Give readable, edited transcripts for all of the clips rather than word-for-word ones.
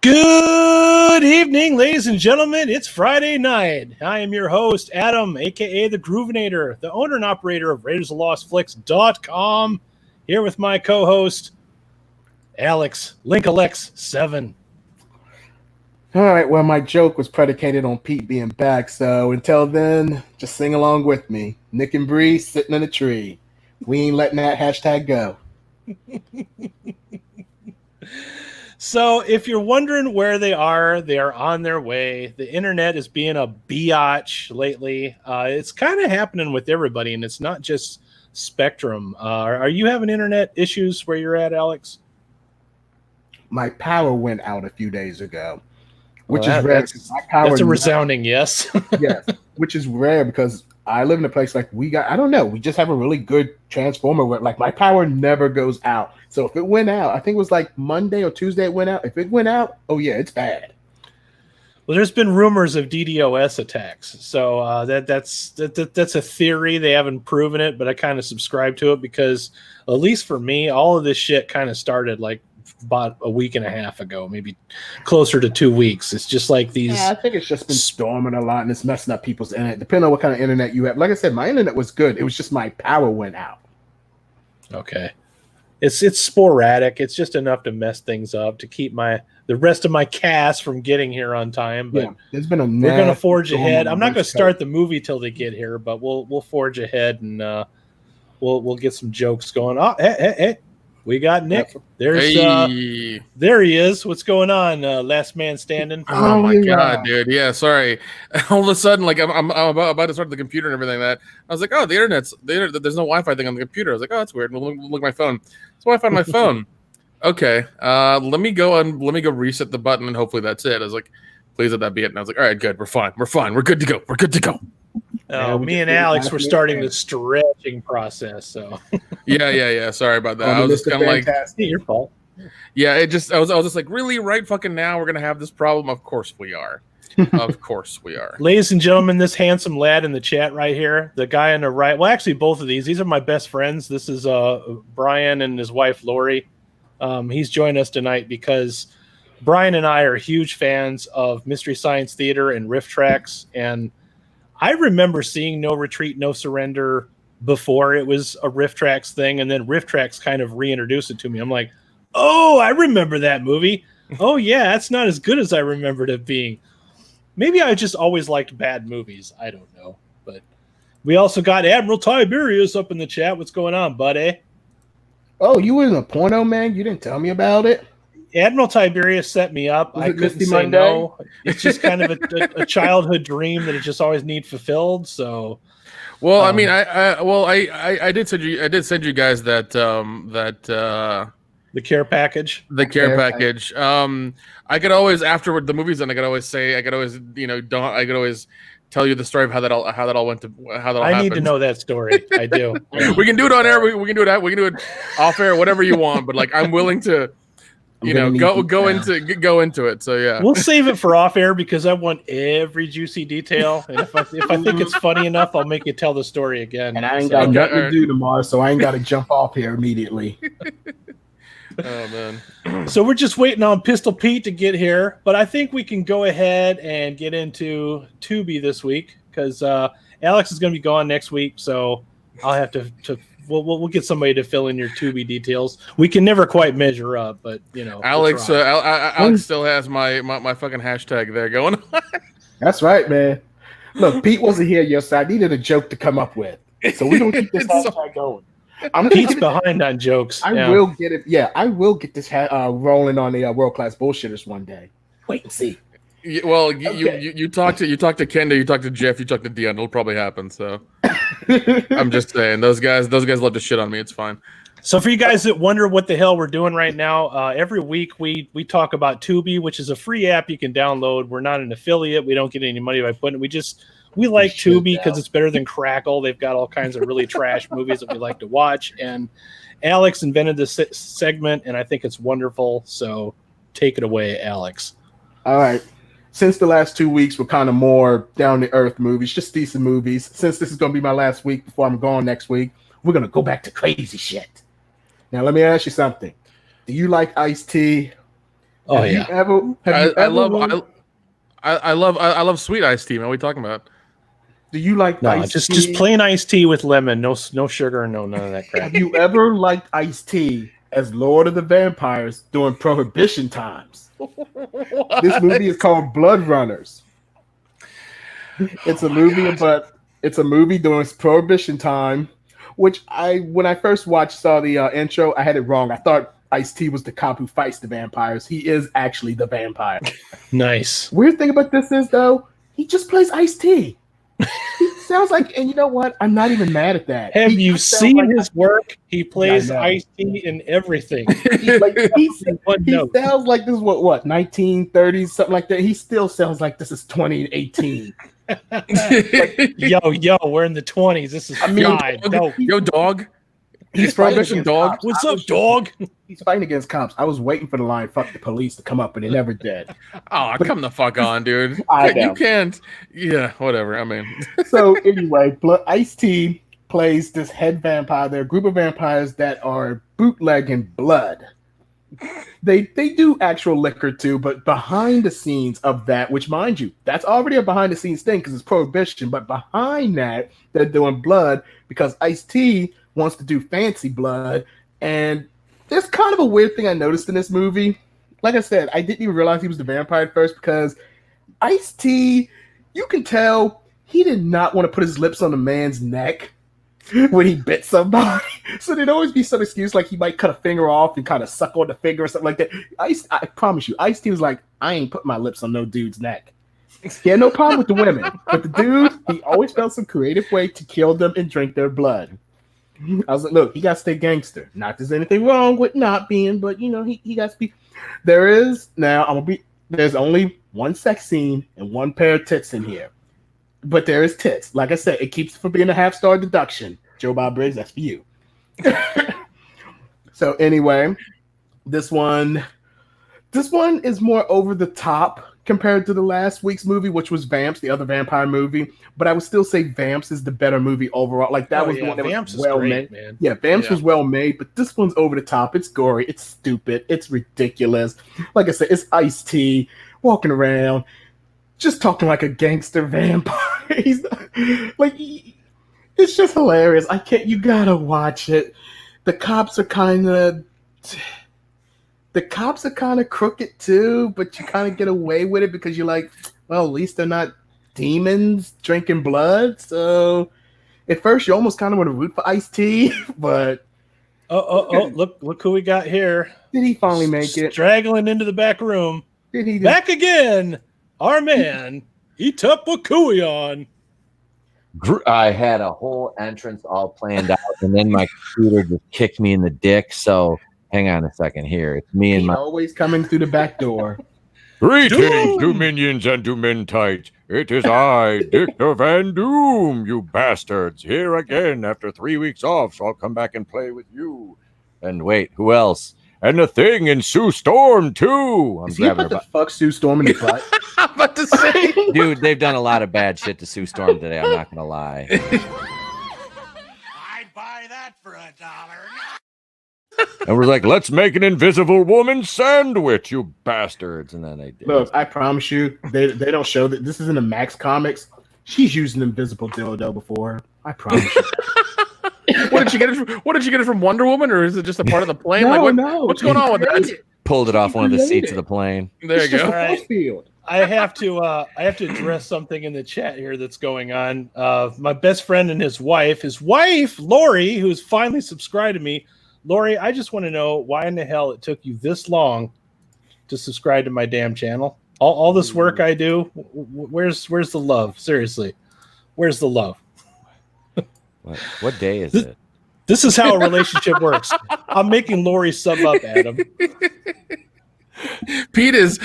Good evening, ladies and gentlemen. It's Friday night. I am your host, Adam, a.k.a. The Groovinator, the owner and operator of raidersofthelostflicks.com, here with my co-host, Alex, Linkalex7. All right, well, my joke was predicated on Pete being back, so until then, just sing along with me. Nick and Bree sitting in a tree. We ain't letting that hashtag go. So if you're wondering where they are on their way. The internet is being a biatch lately. It's kind of happening with everybody, and it's not just Spectrum. Are you having internet issues where you're at, Alex? My power went out a few days ago, which Well, is rare. That's a resounding yes. Yes, which is rare because I live in a place like we just have a really good transformer where like my power never goes out. So if it went out, I think it was like Monday or Tuesday it went out. If it went out, oh yeah, it's bad. Well, there's been rumors of DDoS attacks, so that's a theory. They haven't proven it, but I kind of subscribe to it because, at least for me, all of this shit kind of started like about a week and a half ago, maybe closer to 2 weeks. It's just like these. Yeah, I think it's just been storming a lot and it's messing up people's internet. Depending on what kind of internet you have. Like I said, my internet was good. It was just my power went out. Okay. It's sporadic. It's just enough to mess things up, to keep the rest of my cast from getting here on time. But yeah, there's been we're gonna forge ahead. I'm not gonna start the movie till they get here, but we'll forge ahead and we'll get some jokes going. Oh, hey. We got Nick. There he is. What's going on? Last man standing. Oh my god, dude. Yeah, sorry. All of a sudden, like I'm about to start the computer and everything. That I was like, oh, there's no Wi-Fi thing on the computer. I was like, oh, that's weird. Look at my phone. It's Wi-Fi on my phone. Okay. Let me go reset the button and hopefully that's it. I was like, please let that be it. And I was like, all right, good. We're fine. We're good to go. We're good to go. Me and Alex were starting the stretching process. So yeah. Sorry about that. I was just kind of like, your fault. Yeah, I was just like, really, right fucking now we're gonna have this problem? Of course we are. Of course we are. Ladies and gentlemen, this handsome lad in the chat right here, the guy on the right. Well, actually, both of these are my best friends. This is Brian and his wife Lori. He's joined us tonight because Brian and I are huge fans of Mystery Science Theater and riff tracks, and I remember seeing No Retreat, No Surrender before it was a riff tracks thing, and then riff tracks kind of reintroduced it to me. I'm like, oh, I remember that movie. Oh yeah, that's not as good as I remembered it being. Maybe I just always liked bad movies. I don't know. But we also got Admiral Tiberius up in the chat. What's going on, buddy? Oh, you were in a porno, man? You didn't tell me about it? Admiral Tiberius set me up. I couldn't say no. It's just kind of a childhood dream that I just always need fulfilled. So, well, I mean, I did send you guys that the care package. The care package. I could always afterward the movie's done. I could always tell you the story of how that all went to how that all happened. I need to know that story. I do. We can do it on air. We can do it. We can do it off air. Whatever you want. But like, I'm willing to. Go into it. So yeah, we'll save it for off air because I want every juicy detail. And if I think it's funny enough, I'll make you tell the story again. And I ain't got nothing to do tomorrow, so I ain't got to jump off here immediately. Oh man! So we're just waiting on Pistol Pete to get here, but I think we can go ahead and get into Tubi this week because Alex is going to be gone next week, so I'll have to. We'll get somebody to fill in your Tubi details. We can never quite measure up, but Alex Alex still has my fucking hashtag there going on. That's right, man. Look, Pete wasn't here yesterday. I needed a joke to come up with, so we're gonna keep this hashtag going. Pete's behind on jokes. I will get it. Yeah, I will get this rolling on the world class bullshitters one day. Wait and see. Well, you talk to Kenda, you talk to Jeff, you talk to Dion. It'll probably happen. So I'm just saying, those guys love to shit on me. It's fine. So for you guys that wonder what the hell we're doing right now, every week we talk about Tubi, which is a free app you can download. We're not an affiliate. We don't get any money by putting it. We like Tubi because it's better than Crackle. They've got all kinds of really trash movies that we like to watch. And Alex invented this segment, and I think it's wonderful. So take it away, Alex. All right. Since the last 2 weeks were kind of more down-to-earth movies, just decent movies, since this is going to be my last week before I'm gone next week, we're going to go back to crazy shit. Now, let me ask you something. Do you like iced tea Oh Have you yeah. ever? Have you ever? I love sweet iced tea, man. What are we talking about? Do you like No, iced just tea? plain iced tea with lemon. No sugar. No none of that crap. Have you ever liked iced tea as Lord of the Vampires during Prohibition times? This movie is called Blood Runners. It's a movie, but it's a movie during Prohibition time, which when I first saw the intro, I had it wrong. I thought Ice-T was the cop who fights the vampires. He is actually the vampire. Nice. Weird thing about this is, though, he just plays Ice-T. He sounds like, and you know what? I'm not even mad at that. Have He you just sounds seen like his work? He plays know. Ice-T in everything. he One note. sounds like this is what 1930s, something like that. He still sounds like this is 2018. Yo, we're in the 20s. This is fine. No. Yo, dog. He's Prohibition, dog. cops. What's up, dog? He's fighting against cops. I was waiting for the line "fuck the police" to come up, and it never did. Oh, come the fuck on, dude. I know. You can't. Yeah, whatever. I mean, So anyway, Ice-T plays this head vampire. They're a group of vampires that are bootlegging blood. They do actual liquor too, but behind the scenes of that, which mind you, that's already a behind the scenes thing because it's Prohibition. But behind that, they're doing blood because Ice-T wants to do fancy blood. And there's kind of a weird thing I noticed in this movie. Like I said, I didn't even realize he was the vampire at first because Ice-T, you can tell he did not want to put his lips on a man's neck when he bit somebody. So there'd always be some excuse like he might cut a finger off and kind of suck on the finger or something like that. I promise you, Ice-T was like, I ain't put my lips on no dude's neck. He had no problem with the women, but the dudes, he always found some creative way to kill them and drink their blood. I was like, look, he got to stay gangster. Not there's anything wrong with not being, but you know, he got to be. There's only one sex scene and one pair of tits in here. But there is tits. Like I said, it keeps it from being a half-star deduction. Joe Bob Briggs, that's for you. So anyway, this one is more over the top compared to the last week's movie, which was Vamps, the other vampire movie. But I would still say Vamps is the better movie overall. Like that was the one that Vamps was well great, made. Man. Yeah, Vamps was well made, but this one's over the top. It's gory, it's stupid, it's ridiculous. Like I said, it's Ice-T walking around, just talking like a gangster vampire. He's like, it's just hilarious. You gotta watch it. The cops are kind of crooked too, but you kind of get away with it because you're like, well, at least they're not demons drinking blood. So at first you almost kind of want to root for Ice-T, but look who we got here. Did he finally make it? Straggling into the back room. Did he back again? Our man, Itapukuion. I had a whole entrance all planned out, and then my computer just kicked me in the dick. So hang on a second here. It's me and my always coming through the back door. Greetings, Dominions and Domentites. It is I, Dictor Van Doom, you bastards, here again after 3 weeks off, so I'll come back and play with you. and wait, who else? And the thing in Sue Storm, too. Is he about to fuck Sue Storm in the butt? I'm about to say, Dude, they've done a lot of bad shit to Sue Storm today. I'm not gonna lie. I'd buy that for $1. And we're like, let's make an invisible woman sandwich, you bastards. And then they did. Look, I promise you, they don't show that. This is in the Max comics. She's used an invisible dildo before. I promise you. what did you get it from Wonder Woman, or is it just a part of the plane? No. What's going on with that? Pulled it off one of the seats of the plane. There you go. All right. Field. I have to address something in the chat here that's going on. My best friend and his wife, Lori, who's finally subscribed to me. Lori, I just want to know why in the hell it took you this long to subscribe to my damn channel. All this work I do, where's the love? Seriously, where's the love? What day is it? This is how a relationship works. I'm making Lori sub up, Adam. Pete is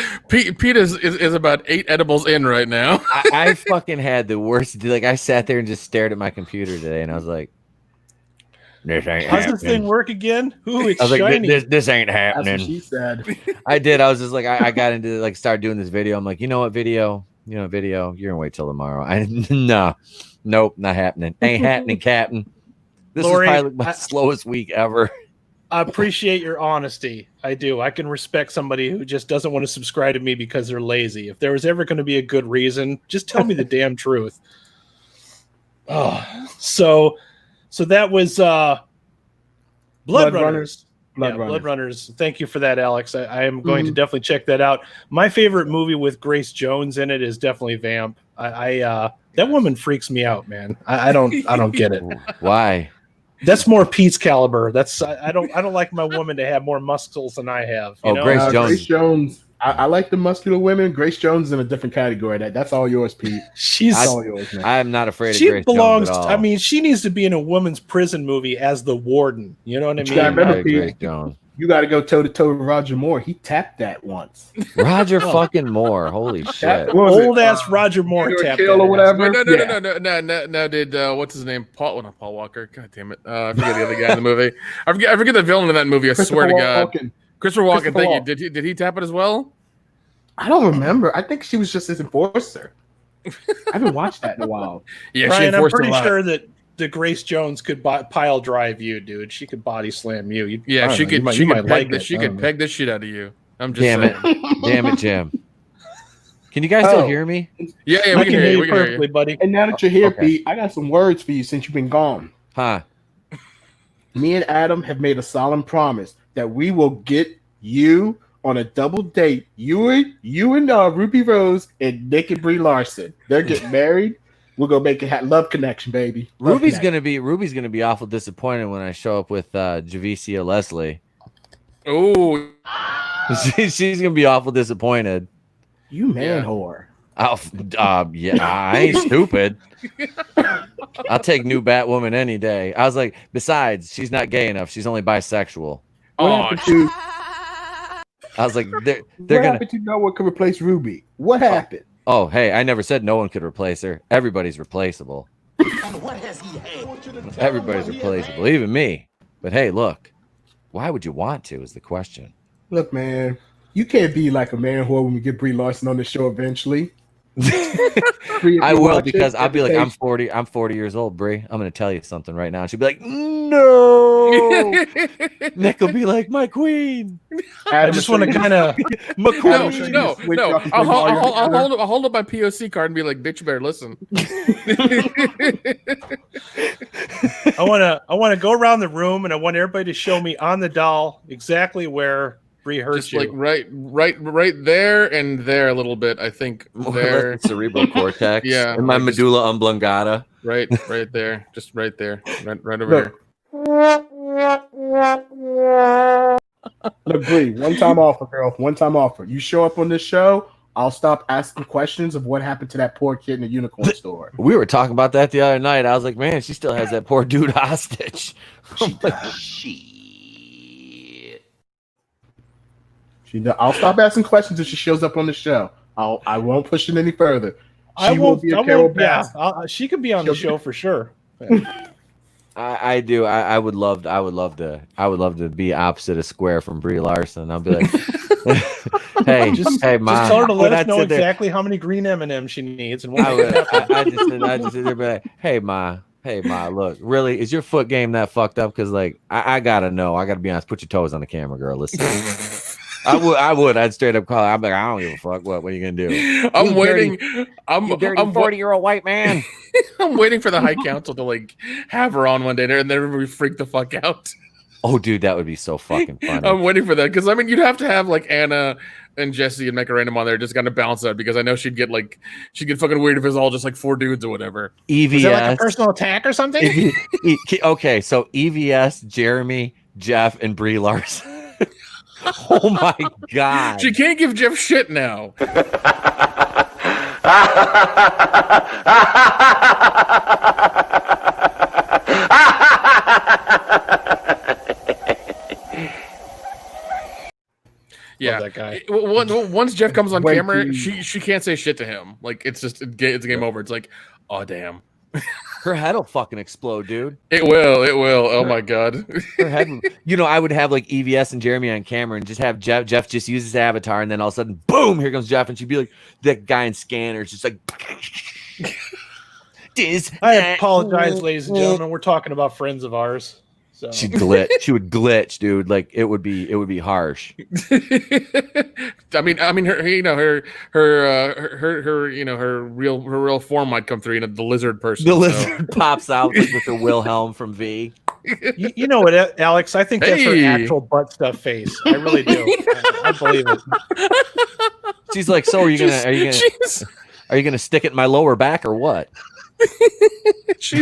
about 8 edibles in right now. I fucking had the worst. Like, I sat there and just stared at my computer today, and I was like, This ain't How's happening. this thing work again? Ooh, it's I was like, shiny. This ain't That's what happening. she said. I did. I was just like, I got into like start doing this video. I'm like, you know what, video? You're gonna wait till tomorrow. Nope, not happening. Ain't happening, Captain. This Lori, is probably my slowest week ever. I appreciate your honesty. I do. I can respect somebody who just doesn't want to subscribe to me because they're lazy. If there was ever going to be a good reason, just tell me the damn truth. Oh, so that was Blood Runners. Blood Runners. Thank you for that, Alex. I am going to definitely check that out. My favorite movie with Grace Jones in it is definitely Vamp. That woman freaks me out, man. I don't get it. Why? That's more Pete's caliber. I don't like my woman to have more muscles than I have. You know? Grace Jones. Grace Jones. I like the muscular women. Grace Jones is in a different category. That's all yours, Pete. She's all yours, man. I am not afraid of she Grace belongs. Jones at all. I mean, she needs to be in a women's prison movie as the warden. You know what I mean? gotta remember, Grace Pete, Jones. you got to go toe to toe with Roger Moore. He tapped that once. Roger fucking Moore. Holy shit. Old ass Roger Moore tapped that or whatever. No. Did what's his name? Not Paul Walker. God damn it! I forget the other guy in the movie. I forget the villain in that movie. I swear to God. Christopher Walken. Thank you. Did he tap it as well? I don't remember. I think she was just his enforcer. I haven't watched that in a while. Yeah, Ryan, I'm pretty sure that the Grace Jones could pile drive you, dude. She could body slam you. She could. She could peg this shit out of you. I'm just saying. Damn it, Jim. Can you guys still hear me? Yeah, we can hear you. We can perfectly, buddy. And now that you're here, Pete, I got some words for you since you've been gone. Huh? Me and Adam have made a solemn promise that we will get you on a double date. You and Ruby Rose and Nick and Brie Larson. They're getting married. We're gonna make a love connection, baby. Ruby's gonna be awful disappointed when I show up with Javicia Leslie. Oh, she's gonna be awful disappointed. You man whore. Yeah, I ain't stupid. I'll take new Batwoman any day. I was like, besides, she's not gay enough. She's only bisexual. I was like, they're gonna. Happened to no one could replace Ruby? What happened? Oh, hey, I never said no one could replace her. Everybody's replaceable. Everybody's replaceable, even me. But hey, look, why would you want to? Is the question. Look, man, you can't be like a man whore when we get Brie Larson on the show eventually. I will, because I'll be like, I'm 40 years old, Brie. I'm gonna tell you something right now. And she'll be like, no. Nick will be like, my queen. I just want to kind of no. I'll hold up my POC card and be like, bitch, you better listen. I want to go around the room and I want everybody to show me on the doll exactly where Brie hurt just you. Like right there and there a little bit. I think there, cerebral cortex. Yeah, and my medulla oblongata. Right there, just right there, right over here. Look, Brie, one time offer, girl. One time offer. You show up on this show, I'll stop asking questions of what happened to that poor kid in the unicorn store. We were talking about that the other night. I was like, man, she still has that poor dude hostage. I'll stop asking questions if she shows up on the show. I won't push it any further. She could be on the show for sure. I do. I would love to be opposite a square from Brie Larson. I'll be like, hey, just tell her to let us know exactly how many green M&Ms she needs. And I just sit there, be like, hey ma, look, really, is your foot game that fucked up? Because like, I gotta know. I gotta be honest. Put your toes on the camera, girl. Listen. I would. I'd straight up call her. I'm like, I don't give a fuck. What are you gonna do? I'm waiting. I'm 40-year-old white man. I'm waiting for the high council to like have her on one day, and then we freak the fuck out. Oh, dude, that would be so fucking funny. I'm waiting for that because I mean, you'd have to have like Anna and Jesse and Mecca Random on there just kind of balance out because I know she'd get fucking weird if it's all just like 4 dudes or whatever. EVS, is that like a personal attack or something? Okay, so EVS, Jeremy, Jeff, and Brie Larson. Oh my god. She can't give Jeff shit now. Yeah, that guy. Once Jeff comes on camera, she can't say shit to him. Like it's a game over. It's like, oh damn. Her head will fucking explode, dude. It will. Oh my god. Her head. I would have like EVS and Jeremy on camera and just have Jeff just use his avatar, and then all of a sudden, boom, here comes Jeff, and she'd be like, that guy in Scanners, just like. I apologize, ladies and gentlemen. We're talking about friends of ours. So She'd glitch. She would glitch, dude. Like it would be harsh. I mean, her real form might come through. The lizard person. The lizard pops out with the Wilhelm from V. You know what, Alex? I think that's her Hey. actual butt stuff face. I really do. I believe it. She's like, so are you gonna stick it in my lower back or what? That's her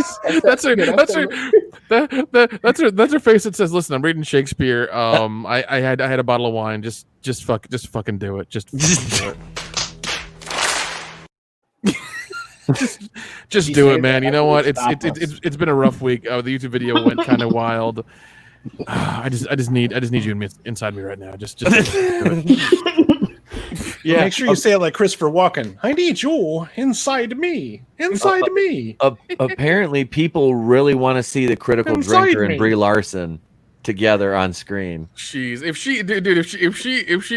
face that says, "Listen, I'm reading Shakespeare. I had a bottle of wine. Just fucking do it. Just do it. just do it, man. You know what? It's been a rough week. The YouTube video went kind of wild. I just need you inside me right now. Just do it. Yeah, make sure you say it like Christopher Walken. I need you inside me. Inside me. Apparently, people really want to see the critical drinker and Brie Larson together on screen. Jeez, if she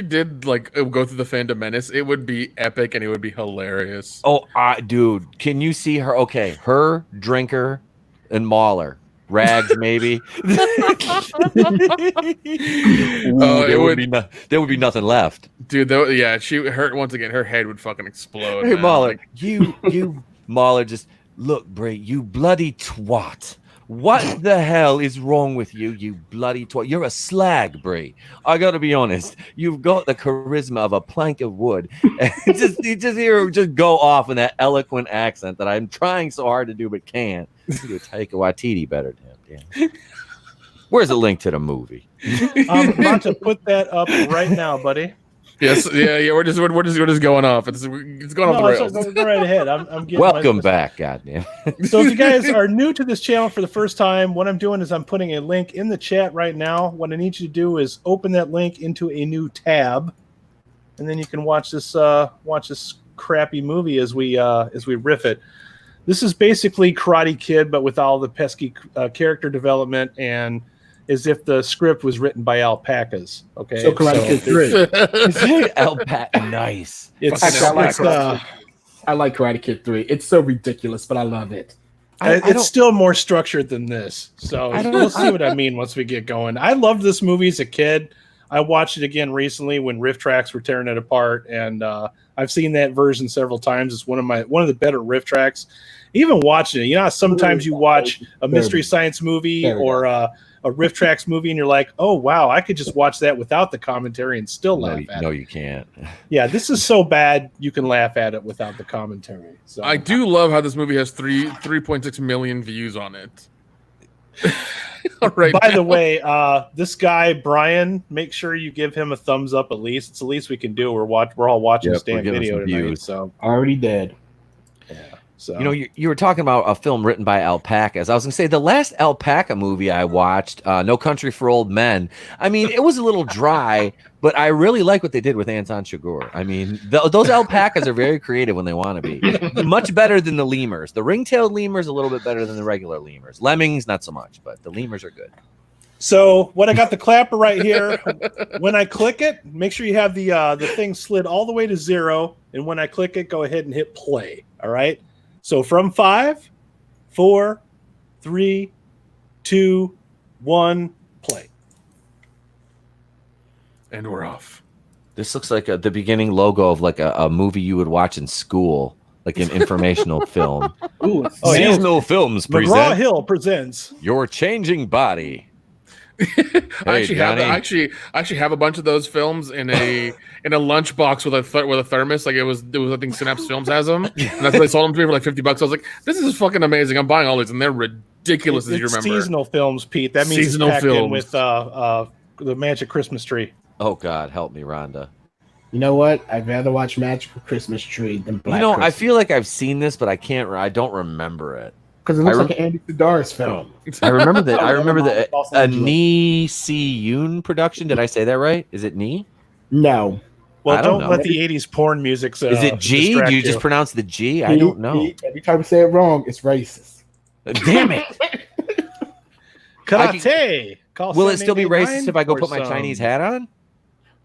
did like go through the Phantom Menace, it would be epic and it would be hilarious. Oh, dude, can you see her? Okay, her, Drinker, and Mauler. Rags, maybe. There would be nothing left, dude. Her head would fucking explode. Hey, Mauler, you Mauler, just look, Brie, you bloody twat. What the hell is wrong with you, you bloody twat? You're a slag, Brie. I gotta be honest. You've got the charisma of a plank of wood. And you just hear her just go off in that eloquent accent that I'm trying so hard to do but can't. You do Taika Waititi better than him. Damn. Where's the link to the movie? I'm about to put that up right now, buddy. Yes, yeah. We're just going off. It's going off the rails. Go right ahead. I'm getting welcome back, goddamn. So if you guys are new to this channel for the first time, what I'm doing is I'm putting a link in the chat right now. What I need you to do is open that link into a new tab, and then you can watch this crappy movie as we riff it. This is basically Karate Kid, but with all the pesky character development and as if the script was written by alpacas. Okay, so Karate Kid 3. Alpaca, nice. I like Karate Kid 3. It's so ridiculous, but I love it. It's still more structured than this, so we'll see what I mean once we get going. I loved this movie as a kid. I watched it again recently when Riff Tracks were tearing it apart, and I've seen that version several times. It's one of the better Riff Tracks. Even watching it, you know, sometimes you watch a Mystery Science movie or a Riff Tracks movie, and you're like, oh wow, I could just watch that without the commentary and still laugh at it. No, you can't. Yeah, this is so bad you can laugh at it without the commentary. So I do love how this movie has 3.6 million views on it. By the way, this guy Brian, make sure you give him a thumbs up at least. It's the least we can do. We're all watching this damn video tonight. Views. So already dead. Yeah. So you know, you were talking about a film written by alpacas. I was gonna say the last alpaca movie I watched, No Country for Old Men. I mean, it was a little dry, but I really like what they did with Anton Chigurh. I mean, those alpacas are very creative when they want to be. Much better than the lemurs. The ring-tailed lemurs a little bit better than the regular lemurs. Lemmings not so much, but the lemurs are good. So what I got the clapper right here. When I click it, make sure you have the thing slid all the way to 0, and when I click it, go ahead and hit play. All right. So from 5, 4, 3, 2, 1, play. And we're off. This looks like the beginning logo of like a movie you would watch in school, like an informational film. Ooh, Seasonal Films McGraw-Hill presents Your Changing Body. I actually have a bunch of those films in a lunchbox with a thermos. Like it was I think Synapse Films has them, and that's what they sold them to me for like $50. I was like, this is fucking amazing. I'm buying all these, and they're ridiculous as you remember. Seasonal films, Pete. That means seasonal it's packed films in with the Magic Christmas Tree. Oh God, help me, Rhonda. You know what? I'd rather watch Magical Christmas Tree than Black Christmas. I feel like I've seen this, but I don't remember it. Because it looks like an Andy Sidaris film. I remember that. I remember the a Nee Si-yoon production. Did I say that right? Is it Nee? No. Well, don't let the 80s porn music. Is it G? Do you just pronounce the G? I don't know. Every time you say it wrong, it's racist. Damn it. Karate. Will it still be racist if I go put my Chinese hat on?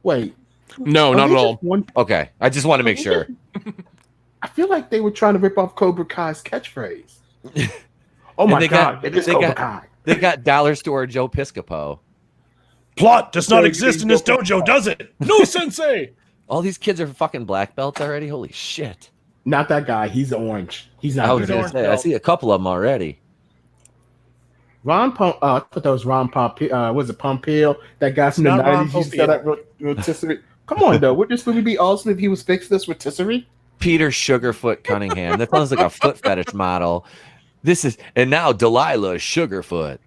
Wait. No, not at all. Okay. I just want to make sure. I feel like they were trying to rip off Cobra Kai's catchphrase. Oh my God! It is Cobra Kai. They got dollar store Joe Piscopo. Plot does not exist in this dojo, does it? No, sensei. All these kids are fucking black belts already. Holy shit! Not that guy. He's orange. He's not. I was good gonna at say, I see a couple of them already. Ron Pump. I thought that was Ron Pompeo. Was it Pompeo? That guy from the not Ron 90s used to sell that rotisserie. Come on, though. Would this movie be awesome if he was fixed this rotisserie? Peter Sugarfoot Cunningham. That sounds like a foot fetish model. And now Delilah Sugarfoot.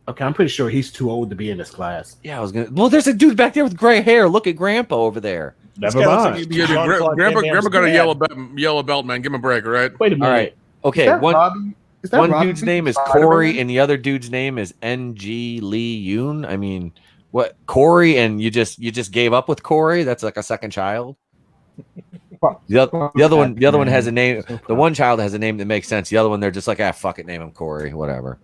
Okay, I'm pretty sure he's too old to be in this class. Yeah, I was gonna. Well, there's a dude back there with gray hair. Look at Grandpa over there. Never mind. Grandpa got a yellow belt, man. Give him a break, all right? Wait a minute. All right. Okay. Is that One Robbie? Is that one Robbie dude's from name is Spider-Man? Corey, and the other dude's name is Ng Lee Yoon. I mean, what Corey? And you just gave up with Corey? That's like a second child. The other one has a name. The one child has a name that makes sense. The other one, they're just like, fuck it, name him Corey, whatever.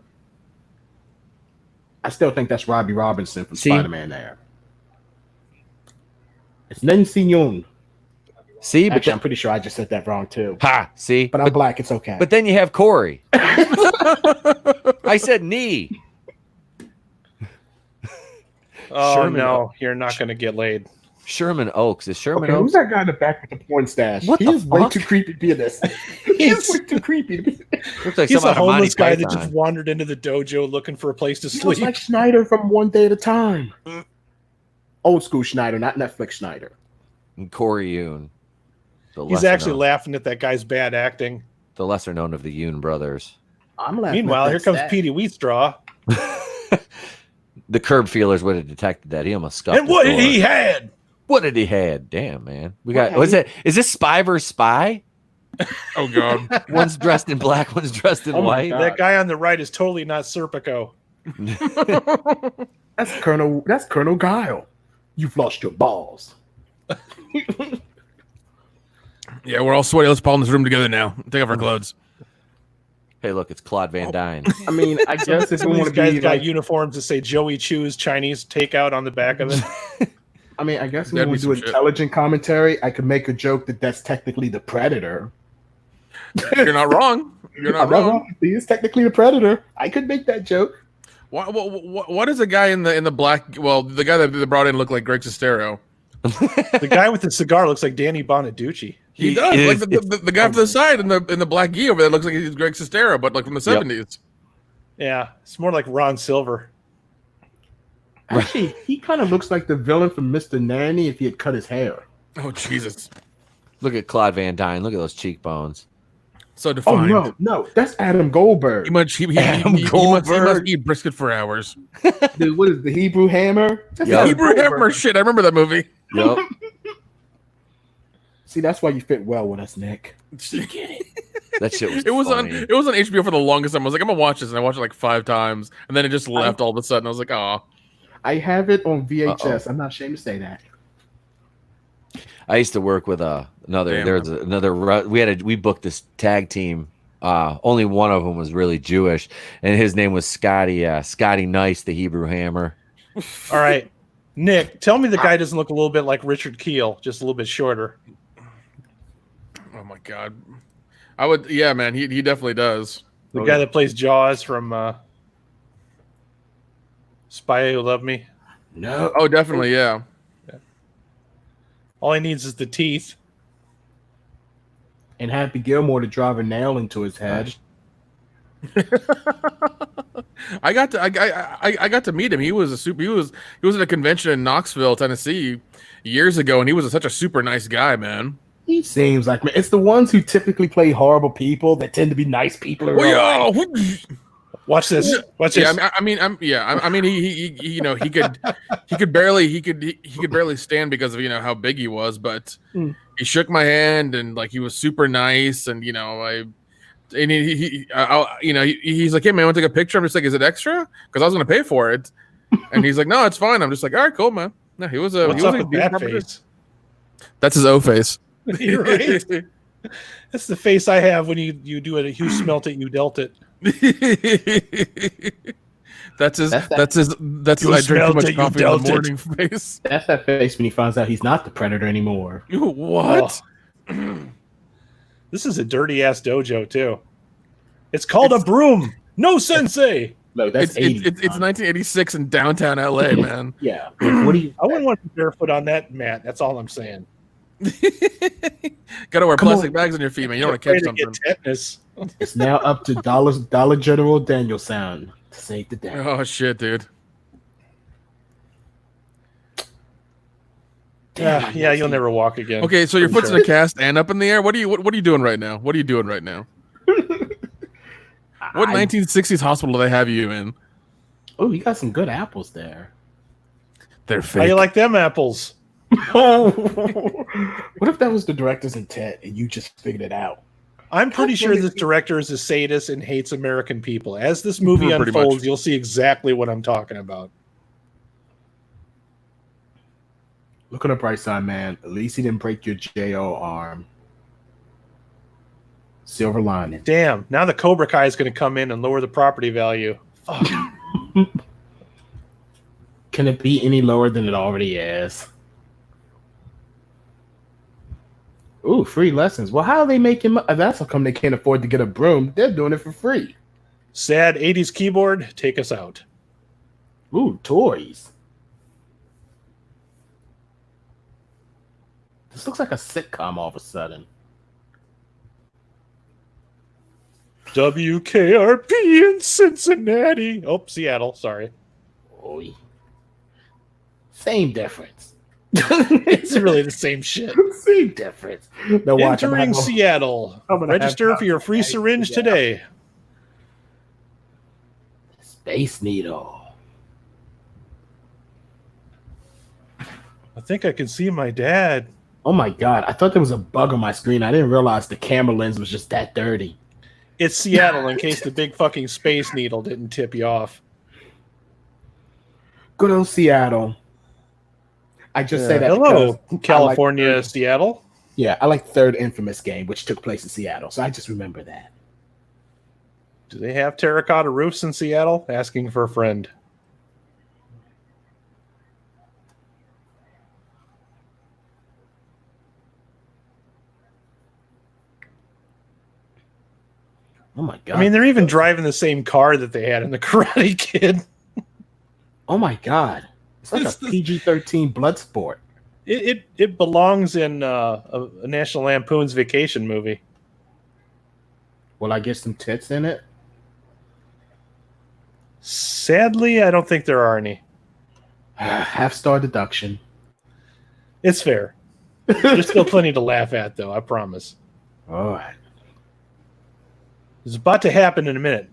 I still think that's Robbie Robinson from See? Spider-Man there. It's Nancy Yoon. See, but Actually, I'm pretty sure I just said that wrong too. see, But I'm black. It's okay. But then you have Corey. I said knee. Oh Sherman no, you're not going to get laid. Sherman Oaks. Is Sherman okay, who's Oaks? that guy in the back with the porn stash? What He the is way fuck? too creepy to be in this. He is way too creepy to be. Looks like He's some a out of Monty homeless guy that Python. just wandered into the dojo looking for a place to He looks sleep. like Schneider from One Day at a Time. Old school Schneider, not Netflix Schneider. And Corey Yoon. He's actually laughing at that guy's bad acting. the lesser known of the Yoon brothers. I'm laughing. Meanwhile, at here that comes stat. Petey Wheatstraw. The curb feelers would have detected that. He almost scuffed. And what his did door. he had? What did he had? Damn, man. We got. What What's that? Is this Spy vs. Spy? Oh God. One's dressed in black. One's dressed in Oh my white. God. That guy on the right is totally not Serpico. That's Colonel Guile. You've lost your balls. Yeah, we're all sweaty. Let's pile in this room together now. Take off our clothes. Hey, look, it's Claude Van Dyne. I mean, I guess if Some we of want these to guys be got like, uniforms that say Joey Choo's Chinese takeout on the back of it. I mean, I guess if we That'd want be to do some shit. intelligent commentary, I could make a joke that that's technically the Predator. You're not wrong. You're not I'm not wrong. wrong. He is technically the Predator. I could make that joke. What is the guy in the black? Well, the guy that they brought in looked like Greg Sestero. The guy with the cigar looks like Danny Bonaducci. He does. Like the guy to the side in the black gi over there looks like he's Greg Sestero, but like from the 70s. Yeah, it's more like Ron Silver. Actually, he kind of looks like the villain from Mr. Nanny if he had cut his hair. Oh Jesus. Look at Claude Van Dyne. Look at those cheekbones. So Oh defined. no, that's Adam Goldberg. He must eat brisket for hours. Dude, what is the Hebrew Hammer? That's Yeah. Adam Hebrew Goldberg. Hammer shit. I remember that movie. Yep. See, that's why you fit well with us, Nick. That shit was. It was funny. on HBO for the longest time. I was like, I'm gonna watch this, and I watched it like 5 times, and then it just left all of a sudden. I was like, oh. I have it on VHS. Uh-oh. I'm not ashamed to say that. I used to work with another. Damn. There's another. We booked this tag team. Only one of them was really Jewish, and his name was Scotty. Scotty Nice, the Hebrew Hammer. All right, Nick, tell me the guy doesn't look a little bit like Richard Keel, just a little bit shorter. Oh my God. I would. Yeah, man. He definitely does. The guy that plays Jaws from Spy Who Loved Me. No. Oh, definitely. Yeah. All he needs is the teeth. And Happy Gilmore to drive a nail into his head. I got to meet him. He was at a convention in Knoxville, Tennessee, years ago, and he was such a super nice guy, man. He seems like, man, it's the ones who typically play horrible people that tend to be nice people. in real life. Watch this. Watch this. Yeah, I mean, he you know, he could barely stand because of, you know, how big he was, but he shook my hand and like he was super nice, and you know, he's like, hey man, want to take a picture? I'm just like, is it extra? Because I was gonna pay for it, and he's like, no, it's fine. I'm just like, all right, cool, man. No, he was a. What's he was up a with that decent face? That's his O face. You're right. That's the face I have when you do it. You smelt it, you dealt it. That's his. That's that- That's his. You I drink too smelled much it, you coffee in the dealt it. morning face. That's that face when he finds out he's not the Predator anymore. What? This is a dirty ass dojo too. It's called a broom. No sensei. Look, that's It's 80. 1986 in downtown LA, man. Yeah. What do you? I wouldn't want to be barefoot on that mat. That's all I'm saying. Gotta wear Come plastic on. bags on your feet, man. You don't want to Afraid catch to something. get tetanus. It's now up to Dollar General Daniel sound to save the day. Oh shit, dude. Yeah, you'll never walk again. Okay, so your For foot's sure. in a cast and up in the air. What are you doing right now? What are you doing right now? What 1960s hospital do they have you in? Oh, you got some good apples there. They're How fake. you like them apples? What if that was the director's intent and you just figured it out? I'm pretty sure this director is a sadist and hates American people. As this movie Pretty unfolds, much. you'll see exactly what I'm talking about. Look on the bright side, man. At least he didn't break your JO arm. Silver lining. Damn, now the Cobra Kai is going to come in and lower the property value. Fuck. Can it be any lower than it already is? Ooh, free lessons. Well, how are they making? That's how come they can't afford to get a broom. They're doing it for free. Sad 80s keyboard, take us out. Ooh, toys. This looks like a sitcom all of a sudden. WKRP in Cincinnati. Oh, Seattle. Sorry. Oy. Same difference. It's really the same shit. Same difference. Now watch. Entering Seattle. I'm gonna have Register for your free syringe today. Space Needle. I think I can see my dad. Oh my god! I thought there was a bug on my screen. I didn't realize the camera lens was just that dirty. It's Seattle in case the big fucking space needle didn't tip you off. Good old Seattle. I just say that Hello, because California, Seattle. I like third Infamous game, which took place in Seattle, so I just remember that. Do they have terracotta roofs in Seattle? Asking for a friend. Oh my god! I mean, they're even driving the same car that they had in the Karate Kid. oh my god! It's like a PG-13 blood sport. It belongs in a National Lampoon's Vacation movie. Will I get some tits in it? Sadly, I don't think there are any. Half-star deduction. It's fair. There's still plenty to laugh at, though. I promise. All right. It's about to happen in a minute.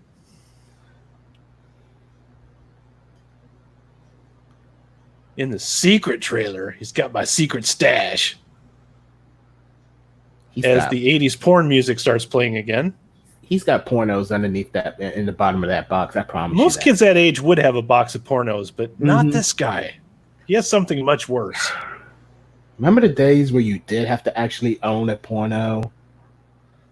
In the secret trailer, he's got my secret stash. As the 80s porn music starts playing again. He's got pornos underneath that, in the bottom of that box. I promise. Most kids that age would have a box of pornos, but not this guy. He has something much worse. Remember the days where you did have to actually own a porno?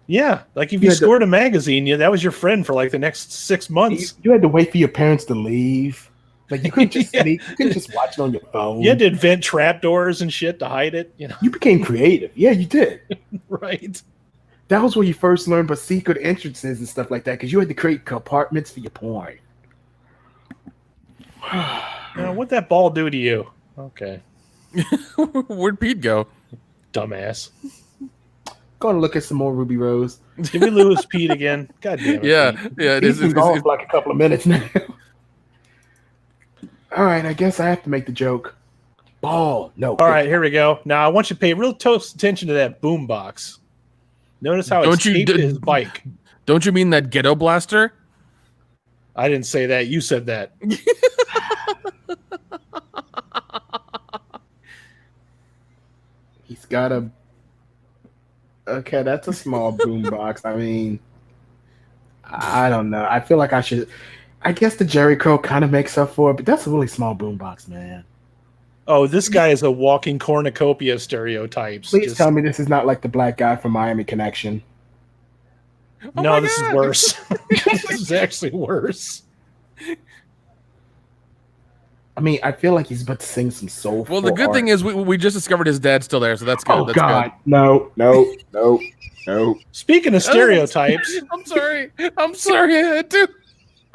Yeah, like if you scored a magazine, that was your friend for like the next 6 months. You had to wait for your parents to leave. Like you couldn't just sneak, you couldn't just watch it on your phone. You had to invent trapdoors and shit to hide it. You became creative. Yeah, you did. Right. That was where you first learned about secret entrances and stuff like that, because you had to create compartments for your porn. What'd that ball do to you? Okay. Where'd Pete go? Dumbass. Going to look at some more Ruby Rose. Did we lose Pete again? God damn it. Yeah, Pete. yeah. He's been gone for like a couple of minutes now. All right, I guess I have to make the joke. Ball. No. All right, here we go. Now I want you to pay real close attention to that boom box. Notice how it's taped to his bike. Don't you mean that ghetto blaster? I didn't say that. You said that. He's got a... Okay, that's a small boom box. I mean, I don't know. I feel like I should... I guess the Jerry Curl kind of makes up for it, but that's a really small boom box, man. Oh, this guy is a walking cornucopia of stereotypes. Please tell me this is not like the black guy from Miami Connection. No, this is worse. This is actually worse. I mean, I feel like he's about to sing some soulful. Well, the good thing is we just discovered his dad's still there, so that's good. Oh that's God, good. no. Speaking of stereotypes, I'm sorry. I had to.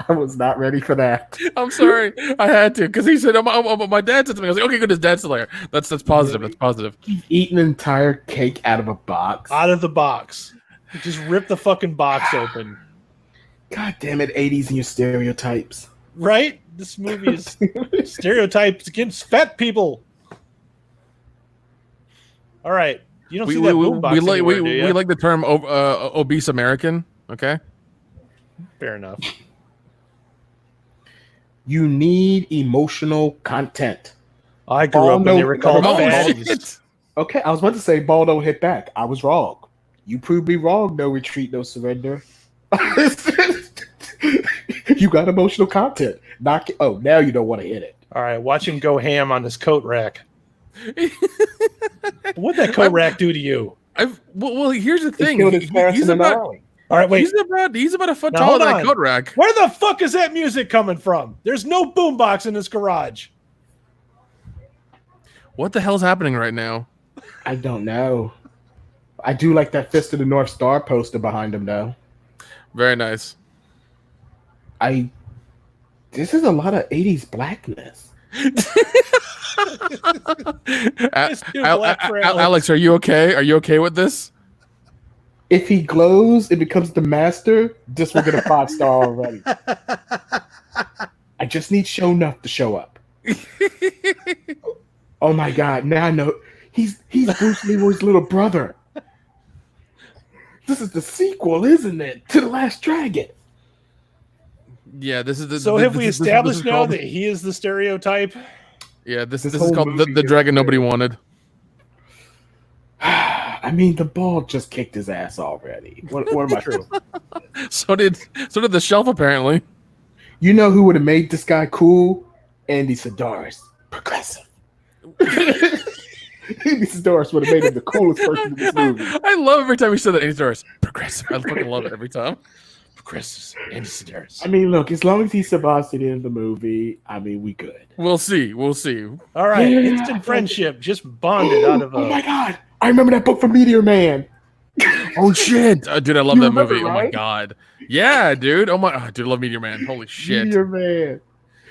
I was not ready for that. I'm sorry, I had to because he said, my dad said something. I was like, okay, good, his dad's still there. That's positive. That's positive. Eat an entire cake out of a box. Out of the box. Just rip the fucking box open. God damn it, 80s and your stereotypes. Right? This movie is stereotypes against fat people. All right. You don't see that boombox anywhere, do you? We like the term obese American. Okay. Fair enough. You need emotional content. I grew up when they were called fatties. Shit. Okay, I was about to say ball don't hit back. I was wrong. You proved me wrong. No retreat, no surrender. You got emotional content. Knock it. Oh, now you don't want to hit it. All right, watch him go ham on this coat rack. What'd that coat rack do to you? Well, here's the thing. Killed his parents He's in an about alley. All right, wait. he's about a foot Now, taller hold than a on. coat rack. Where the fuck is that music coming from? There's no boombox in this garage. What the hell's happening right now? I don't know. I do like that Fist of the North Star poster behind him, though. Very nice. This is a lot of 80s blackness. Alex, are you okay? Are you okay with this? If he glows, it becomes the master. This will get a 5-star already. I just need show enough to show up. Oh my god! Now I know he's Bruce Leroy's little brother. This is the sequel, isn't it, to The Last Dragon? Yeah, this is the. So have we established now that he is the stereotype? Yeah, this is whole called the movie dragon is nobody wanted. I mean, the ball just kicked his ass already. What am I true? So did the shelf apparently. You know who would have made this guy cool? Andy Sedaris. Progressive. Andy Sedaris would have made him the coolest person in this movie. I love every time he said that. Andy Sedaris, progressive. I fucking love it every time. Progressive Andy Sedaris. I mean, look, as long as he survives to the end of the movie, I mean, we good. We'll see. We'll see. All right, Yeah. instant friendship just bonded out of a. Oh my god! I remember that book from Meteor Man. Oh shit, dude! I love You that remember, movie. Oh my right? god. Yeah, dude. Dude, I love Meteor Man. Holy shit. Meteor Man,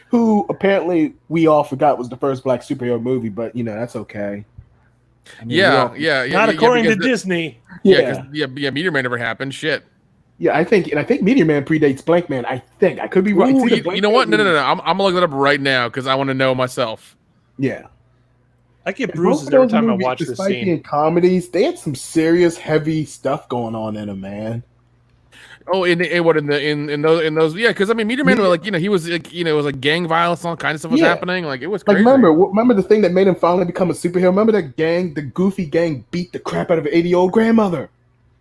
who apparently we all forgot was the first black superhero movie, but you know that's okay. I mean, Yeah. Not according to because Disney. Yeah, Meteor Man never happened. Shit. I think Meteor Man predates Blank Man. I think I could be right. Ooh, It's either you know what? Blank Man No. I'm gonna look that up right now because I want to know myself. Yeah. I get And bruises both of every those time I movies, watch this despite scene. being comedies, they had some serious, heavy stuff going on in them, man. Oh, in those yeah, because I mean, Meteor Man, like he was like it was like gang violence, all kind of stuff was Yeah. happening. Like it was Like, crazy. remember the thing that made him finally become a superhero? Remember that gang, the goofy gang, beat the crap out of an 80-year-old grandmother.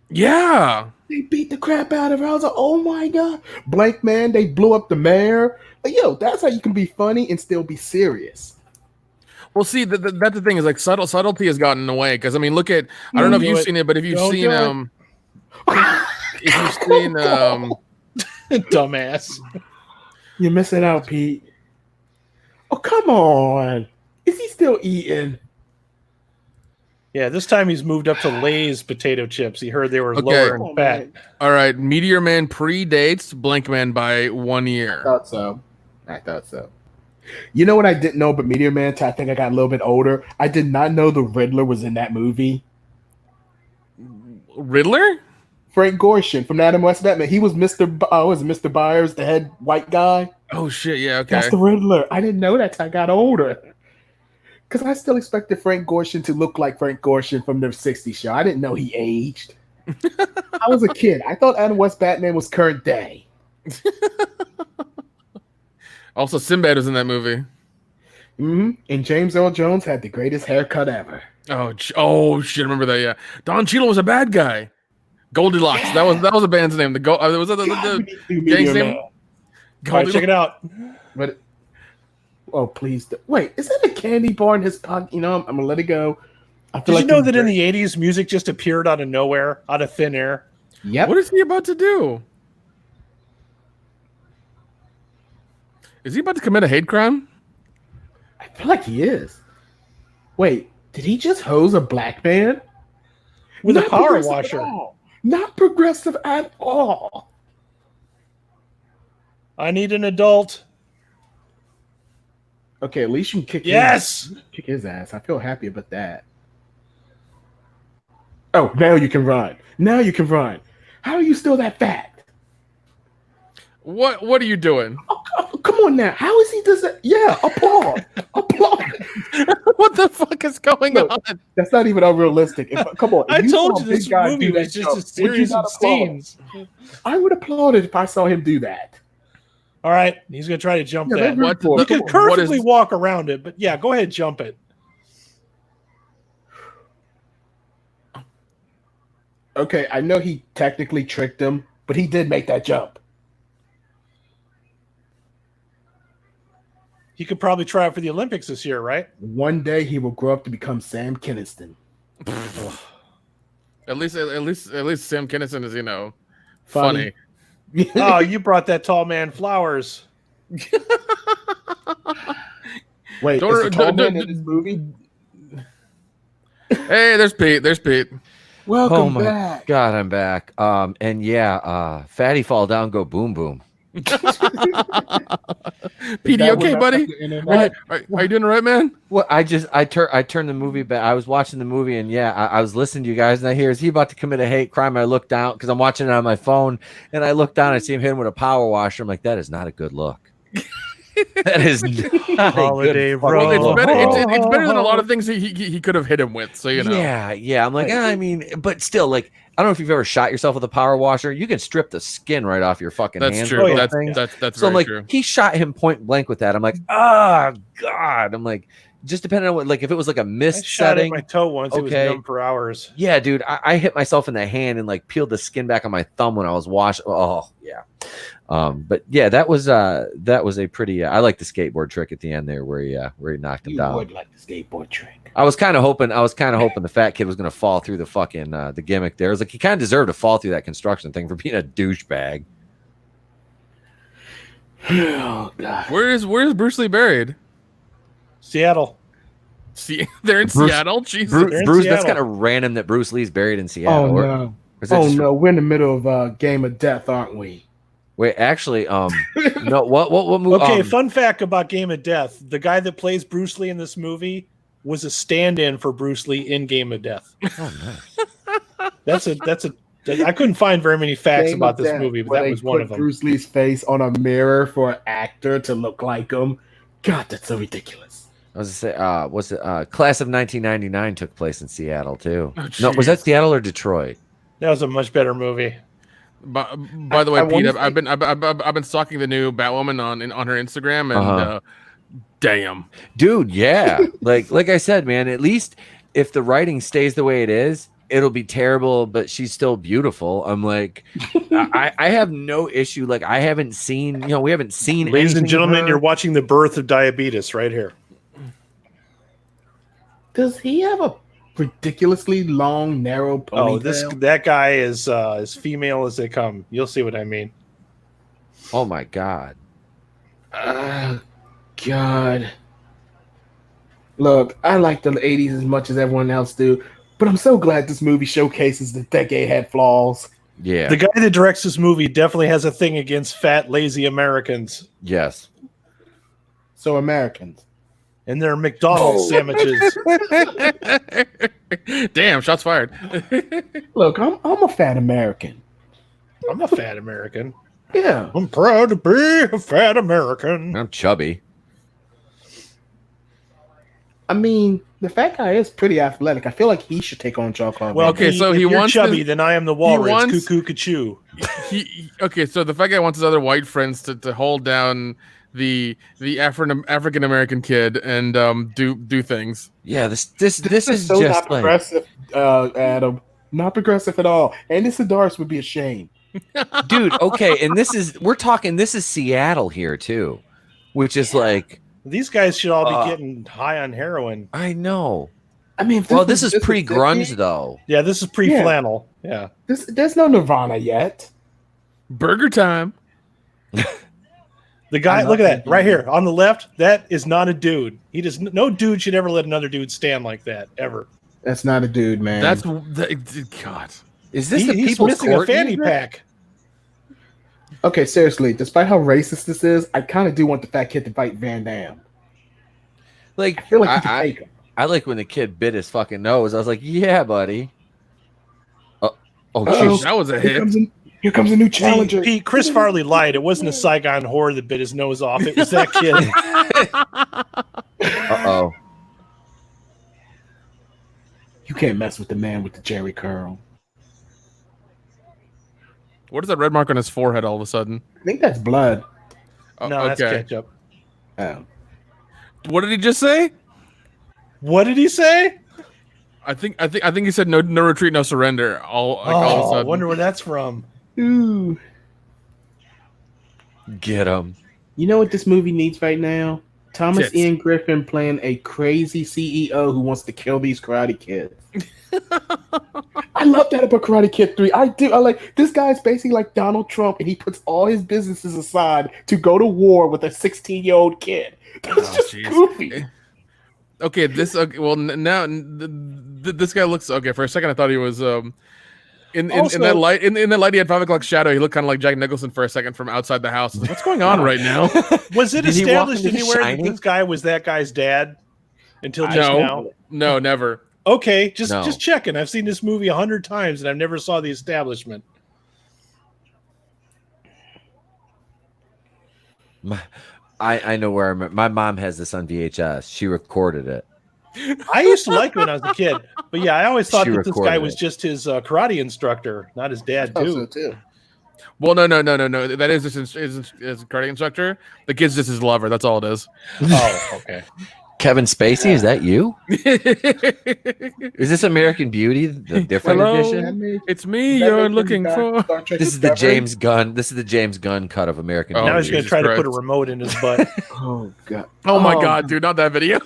Yeah. They beat the crap out of her. I was like, oh my god. Blank Man, they blew up the mayor. Like, yo, that's how you can be funny and still be serious. Well, see, that's the thing is like subtlety has gotten away because I mean, look at I don't know if do you've it. seen it, but if you've Don't seen do if you've seen Dumbass. You're missing out, Pete. Oh, come on. Is he still eating? Yeah, this time he's moved up to Lay's potato chips. He heard they were Okay. lower Oh, in fat. man. all right, Meteor Man predates Blank Man by 1 year. I thought so. You know what I didn't know, but Meteor Man, I think I got a little bit older. I did not know the Riddler was in that movie. Riddler? Frank Gorshin from Adam West Batman. He was Mr. Byers, the head white guy. Oh shit, yeah, okay. That's the Riddler. I didn't know that till I got older. Because I still expected Frank Gorshin to look like Frank Gorshin from the 60s show. I didn't know he aged. I was a kid. I thought Adam West Batman was current day. Also, Sinbad was in that movie. And James Earl Jones had the greatest haircut ever. Oh shit! I remember that. Yeah, Don Cheadle was a bad guy. Goldilocks. Yeah. That was a band's name. Was that God, we the need to do gang's Meteor name? Man. All right, check it out. But please wait. Is that a candy bar in his pocket? You know, I'm gonna let it go. I feel Did you know he's that in great. the 80s, music just appeared out of nowhere, out of thin air? Yep. What is he about to do? Is he about to commit a hate crime? I feel like he is. Wait, did he just hose a black man? With a Not power progressive washer. at all. Not progressive at all. I need an adult. Okay, at least you can Yes. kick his ass. I feel happy about that. Oh, now you can run. Now you can run. How are you still that fat? What are you doing? Oh, come on now. How is he does that? Yeah, applaud. Applaud. What the fuck is going Look, on? That's not even unrealistic. Come on. I if told saw you a big this guy movie do that was just jump, a would you series not of applaud? scenes. I would applaud it if I saw him do that. All right, he's gonna try to jump Yeah, that. they're What cool. You the- can Come on. perfectly walk around it, but yeah, go ahead, jump it. Okay, I know he technically tricked him, but he did make that jump. He could probably try it for the Olympics this year, right? One day he will grow up to become Sam Kinniston. At least Sam Kinison is, Funny. funny. Oh, you brought that tall man flowers. Wait, Don't- is the tall don't- man in this movie? Hey, there's Pete. There's Pete. Welcome my back. God, I'm back. And yeah, fatty fall down, go boom boom. Pete, you okay, buddy? Right. Are you doing all right, man? Well, I turned the movie back. I was watching the movie, and yeah, I was listening to you guys, and I hear, is he about to commit a hate crime? I look down because I'm watching it on my phone, and I look down, I see him hit him with a power washer. I'm like, that is not a good look. That is not Holiday a good roll. Well, fucking it's look. better. It's better than a lot of things he could have hit him with. So Yeah. I'm like, I mean, but still, like, I don't know if you've ever shot yourself with a power washer. You can strip the skin right off your fucking that's hands. true. with that That's thing. that's So I'm very like, true. he shot him point blank with that. I'm like, oh God. I'm like, just depending on what, like, if it was like a I mist shot at setting. my toe once. It was Okay. numb for hours. Yeah, dude, I hit myself in the hand and like peeled the skin back on my thumb when I was washing. Oh yeah. But yeah, that was a pretty. I like the skateboard trick at the end there where he knocked him You down. would like the skateboard trick. I was kind of hoping the fat kid was going to fall through the fucking the gimmick there. It was like he kind of deserved to fall through that construction thing for being a douchebag. Oh God. Where's Bruce Lee buried? Seattle. See, they're in Bruce- Seattle. Jesus. They're in Bruce, that's Seattle. kind of random that Bruce Lee's buried in Seattle. Oh Or- no. or is that Oh just- no. We're in the middle of a game of death, aren't we? Wait, actually, no. What movie? Okay, fun fact about Game of Death: the guy that plays Bruce Lee in this movie was a stand-in for Bruce Lee in Game of Death. Oh, nice. That's a. I couldn't find very many facts Game about of this Death, movie, but where that they was one put of them. Bruce Lee's face on a mirror for an actor to look like him. God, that's so ridiculous. I was to say, was it Class of 1999 took place in Seattle too? Oh, No, was that jeez. Seattle or Detroit? That was a much better movie. By the way, I Pete, wanna I've been stalking the new Batwoman on her Instagram, and Uh-huh. damn, Dude, yeah. like I said, man, at least if the writing stays the way it is, it'll be terrible, but she's still beautiful. I'm like, I have no issue. Like, I haven't seen, we haven't seen. Ladies and anything of gentlemen, her. you're watching the birth of diabetes right here. Does he have a ridiculously long, narrow ponytail? Oh, that guy is as female as they come. You'll see what I mean. Oh my God. God. Look, I like the 80s as much as everyone else do, but I'm so glad this movie showcases the decade had flaws. Yeah. The guy that directs this movie definitely has a thing against fat, lazy Americans Yes. So Americans. and their McDonald's sandwiches. damn, shots fired. Look, I'm a fat American. I'm a fat American. Yeah. I'm proud to be a fat American. I'm chubby. I mean, the fat guy is pretty athletic. I feel like he should take on Jean-Claude Well, Van Okay, Pete, so if he you're wants chubby, to- then I am the walrus. wants- Cuckoo, cuckoo. Okay, so the fat guy wants his other white friends to hold down the African American kid and do things. Yeah. This is so just not like, progressive, Adam. Not progressive at all. Andy Sidaris would be ashamed. dude. Okay, and this is Seattle here too, which is like, These guys should all be getting high on heroin. I know. I mean, if Well, was this is just a pre-grunge decade, though. Yeah, this is pre-flannel. Yeah. There's no Nirvana yet. Burger time. The guy, I'm look not at that right here on the left. That is not a dude. No dude should ever let another dude stand like that ever. That's not a dude, man. God. Is this the He's people's missing a court fanny music? pack. Okay, seriously, despite how racist this is, I kind of do want the fat kid to fight Van Damme. Like I feel like he can take him. I like when the kid bit his fucking nose. I was like, yeah, buddy. Oh, Uh-oh. jeez. That was a Here hit. here comes a new See, challenger. Pete, Chris Farley lied. It wasn't a Saigon whore that bit his nose off. It was that kid. Uh-oh. You can't mess with the man with the Jerry curl. What is that red mark on his forehead all of a sudden? I think that's blood. Oh, No, that's ketchup. Oh. What did he just say? What did he say? I think he said no retreat, no surrender. All of a Oh, I sudden. wonder where that's from. Ooh. Get him. You know what this movie needs right now? Thomas Tits. Ian Griffin playing a crazy CEO who wants to kill these Karate Kids. I love that about Karate Kid 3. I do. I like this guy's basically like Donald Trump, and he puts all his businesses aside to go to war with a 16-year-old kid. That's just jeez. goofy. Okay, this now this guy looks okay. For a second, I thought he was in that light in that light. He had 5 o'clock shadow. He looked kind of like Jack Nicholson for a second from outside the house. I was like, what's going on right now? Was it Did he walk established into anywhere that Shining? this guy was that guy's dad until just now? No, never. Okay, just No. checking. I've seen this movie 100 times and I've never saw the establishment. I know where my mom has this on VHS. She recorded it. I used to like it when I was a kid, but yeah, I always thought She that this guy recorded was it. just his karate instructor, not his dad too. too. Well, no. That is his karate instructor. The kid's just his lover. That's all it is. Oh, okay. Kevin Spacey, is that you? Is this American Beauty, the different Hello? edition? It's me you're looking for. This is the James Gunn. This is the James Gunn cut of American Oh, Now Beauty. he's going to Jesus try to put a Christ. remote in his butt. Oh god. Oh my god, dude! Not that video.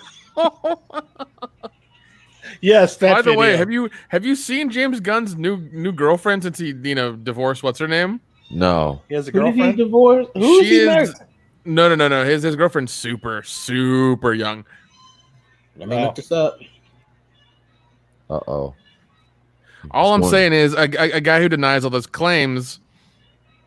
Yes, that By the way, video. have you seen James Gunn's new girlfriend since he divorced? What's her name? No. He has a Who did he girlfriend. divorce? Who is She he is- married to? No. His girlfriend's super young. Let me look this up. Uh-oh. All I'm One. saying is a guy who denies all those claims,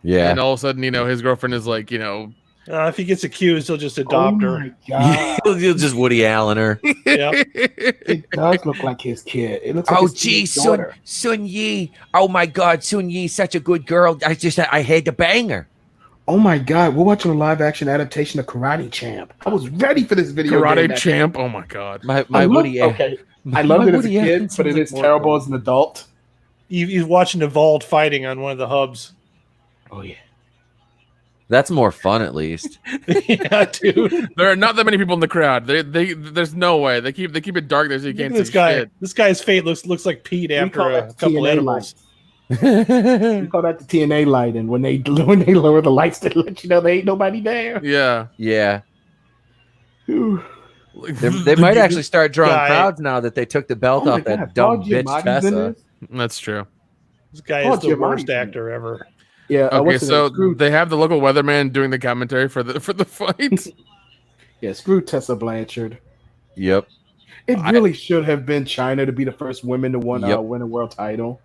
Yeah. and all of a sudden, his girlfriend is like, If he gets accused, he'll just adopt her. my god. You'll just Woody Allen her. Yeah. It does look like his kid. It looks like Oh, his gee, kid's daughter. Sun Yi. Oh, my God. Sun Yi, such a good girl. I had to bang her. Oh my god, we're watching a live action adaptation of Karate Champ. I was ready for this video. Karate game. champ. Oh my god. My I love- Woody okay. I my loved it as a Woody Allen kid, but it sounds is like terrible more as an adult. He's watching Evolved fighting on one of the hubs. Oh yeah. That's more fun, at least. Yeah, dude. There are not that many people in the crowd. There's no way. They keep it dark there so you Look at can't this see guy. shit. This guy's fate looks like Pete We after call a that couple TNA edibles. We call that the TNA light, and when they lower the lights to let you know there ain't nobody there. Yeah. Yeah. Ooh. They might actually start drawing Guy. crowds now that they took the belt Oh my off that God, dumb Paul bitch Giamatti's in Tessa. this? That's true. This guy Oh, is the Giamatti's worst in it. actor ever. Yeah. Okay, what's his so name? Screw, they have the local weatherman doing the commentary for the fight. screw Tessa Blanchard. Yep. It really should have been China to be the first women to win Yep. win a world title.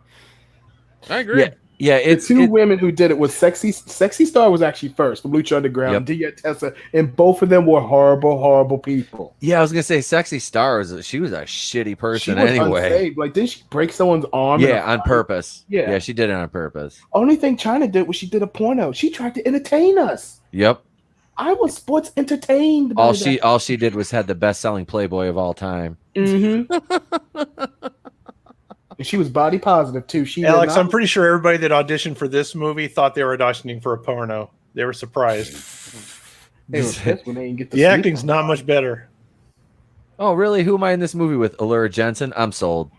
I agree. Yeah, The it's two women who did it was Sexy Star was actually first from Lucha Underground. Dia Tessa, and both of them were horrible people. yeah. I was gonna say, Sexy Star she was a shitty She person was anyway. unsaved. Like, didn't she break someone's arm? in a Yeah, on fight? purpose. Yeah. Yeah, she did it on purpose. Only thing China did was she did a porno. She tried to entertain us. Yep. I was sports entertained. By All she did was had the best selling Playboy of all time. Mm-hmm. And she was body positive too. She did Alex, not- I'm pretty sure everybody that auditioned for this movie thought they were auditioning for a porno. They were surprised. they were pissed when they didn't get to The sleep. acting's not much better. Oh, really? Who am I in this movie with? Allura Jensen? I'm sold.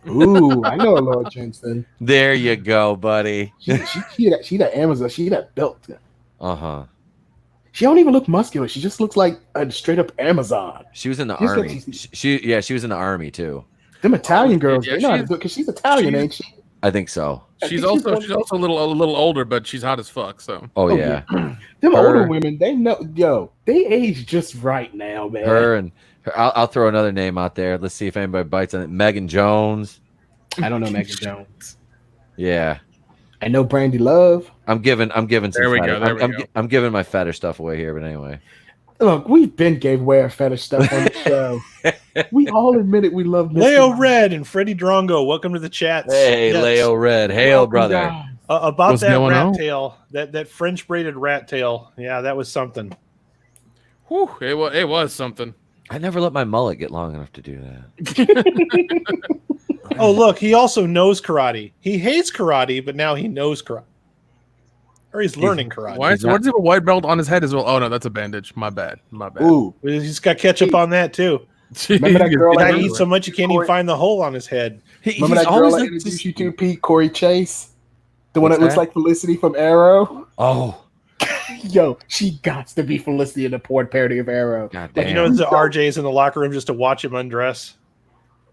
Ooh, I know Laura Jensen. There you go, buddy. She that Amazon. She that built. Uh-huh. She don't even look muscular. She just looks like a straight up Amazon. She was in the She's got- army. She was in the army too. Them Italian girls, Yeah, they know how to she's- do it because she's Italian, she's- ain't she? I think so. I She's think also a little older, but she's hot as fuck. So Oh, Oh, yeah. Them Her- older women, they know. Yo, they age just right now, man. I'll throw another name out there. Let's see if anybody bites on it. Megan Jones. I don't know Megan Jones. Yeah. I know Brandy Love. I'm giving some There we go, fetish. there we go. I'm giving my fetish stuff away here, but anyway. Look, we've been gave away our fetish stuff on the show. We all admitted we love Mr. Leo Red and Freddie Drongo, welcome to the chats. Hey, Yes. Leo Red. Hail, Welcome, brother. guys. About What's that going rat on? tail, that French braided rat tail. Yeah, that was something. Whew, it was something. I never let my mullet get long enough to do that. Oh, look, he also knows karate. He hates karate, but now he knows karate. Or he's learning karate. Why does he have a white belt on his head as well? Oh no, that's a bandage. My bad. Ooh, He's got ketchup on that, too. remember that girl? I I eat so much you can't even find the hole on his head. remember that girl I introduced you to, Pete? Corey Chase, the one What's that looks that? like Felicity from Arrow. Oh, Yo, she got to be Felicity in the porn parody of Arrow. God Like, damn. you know, the RJ's in the locker room just to watch him undress.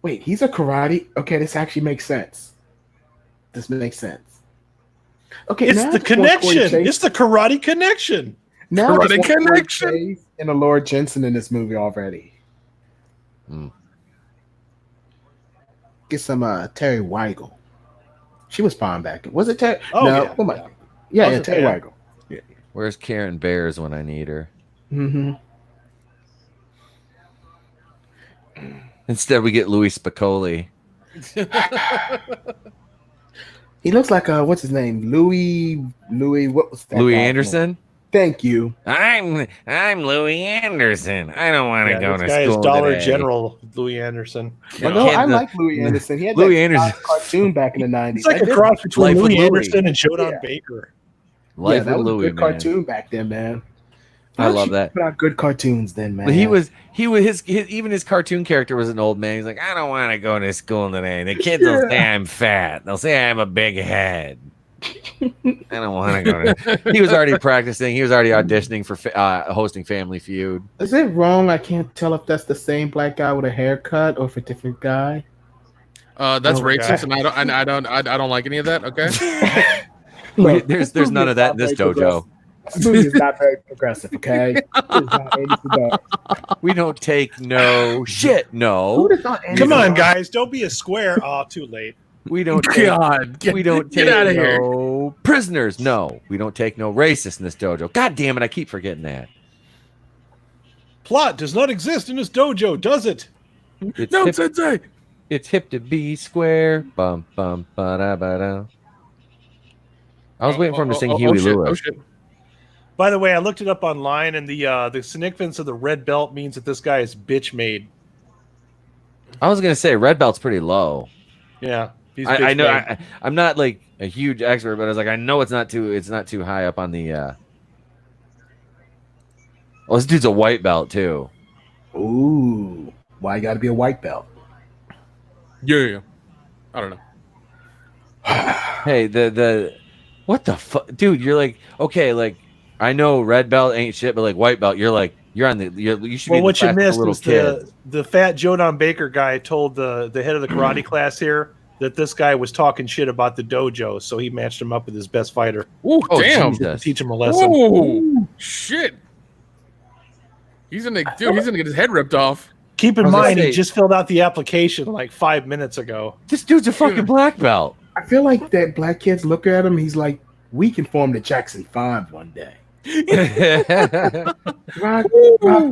Wait, he's a karate. Okay, this actually makes sense. This makes sense. Okay, It's now the I just want Corey connection. Chase- It's the karate connection. now I just Karate want Corey connection. Chase and the Lord Jensen in this movie already. Hmm. Get some Terry Weigel. She was fine back. Was it Terry? Oh, no, yeah. oh my. Yeah, Wasn't Terry bad. Weigel. Where's Karen Bears when I need her? Mm-hmm. Instead, we get Louis Spicoli. He looks like what's his name? Louis. What was that? Louis guy's name? Anderson? Thank you. I'm Louis Anderson. I don't want to Yeah, go this to guy is school Dollar today. General Louis Anderson. But no, Can't I the- like Louis Anderson. He had Louis that Anderson. cartoon back in the 90s. It's like I a did- cross between Life with Louis Louis. Anderson and Jodan Yeah. Baker. Life yeah, that with was Louis, a good man. cartoon back then, man. I love that. Put out good cartoons then, man. But he was his even his cartoon character was an old man. He's like, I don't want to go to school today. The kids will say I'm fat. They'll say I have a big head. I don't want to go to. He was already practicing. He was already auditioning for hosting Family Feud. Is it wrong? I can't tell if that's the same black guy with a haircut or if a different guy. That's Oh, my racist, God. and I don't like any of that. Okay. Look, There's this none movie of that in is this not very dojo. progressive. This movie is not very progressive, okay? It is not Andy Sedaris. We don't take no shit. Who No, would have thought Andy Come on, Sedaris- guys. Don't be a square. Oh, too late. we don't. Take, God, we don't get take out of no here. prisoners. No, we don't take no racists in this dojo. God damn it! I keep forgetting that. Plot does not exist in this dojo, does it? It's No, hip, Sensei. it's hip to be square. Bum bum ba da ba da. I was waiting for him to sing Huey shit, Lewis. Oh shit. By the way, I looked it up online, and the significance of the red belt means that this guy is bitch made. I was gonna say red belt's pretty low. Yeah, he's I bitch know made. I'm not like a huge expert, but I was like, I know it's not too high up on the. Oh, this dude's a white belt too. Ooh, why you got to be a white belt? Yeah. I don't know. Hey, the what the fuck, dude? You're like, okay, like I know red belt ain't shit, but like white belt, you're on the you should be. Well, in the what you class with the missed little was kid. the fat Jodan Baker guy told the head of the karate class here that this guy was talking shit about the dojo, so he matched him up with his best fighter Ooh, Oh, damn. Jesus. to teach him a lesson. Ooh, shit. He's gonna get his head ripped off. Keep I in was gonna mind, he say- just filled out the application like 5 minutes ago. This dude's a fucking black belt. I feel like that black kids look at him. He's like, we can form the Jackson 5 one day. Rock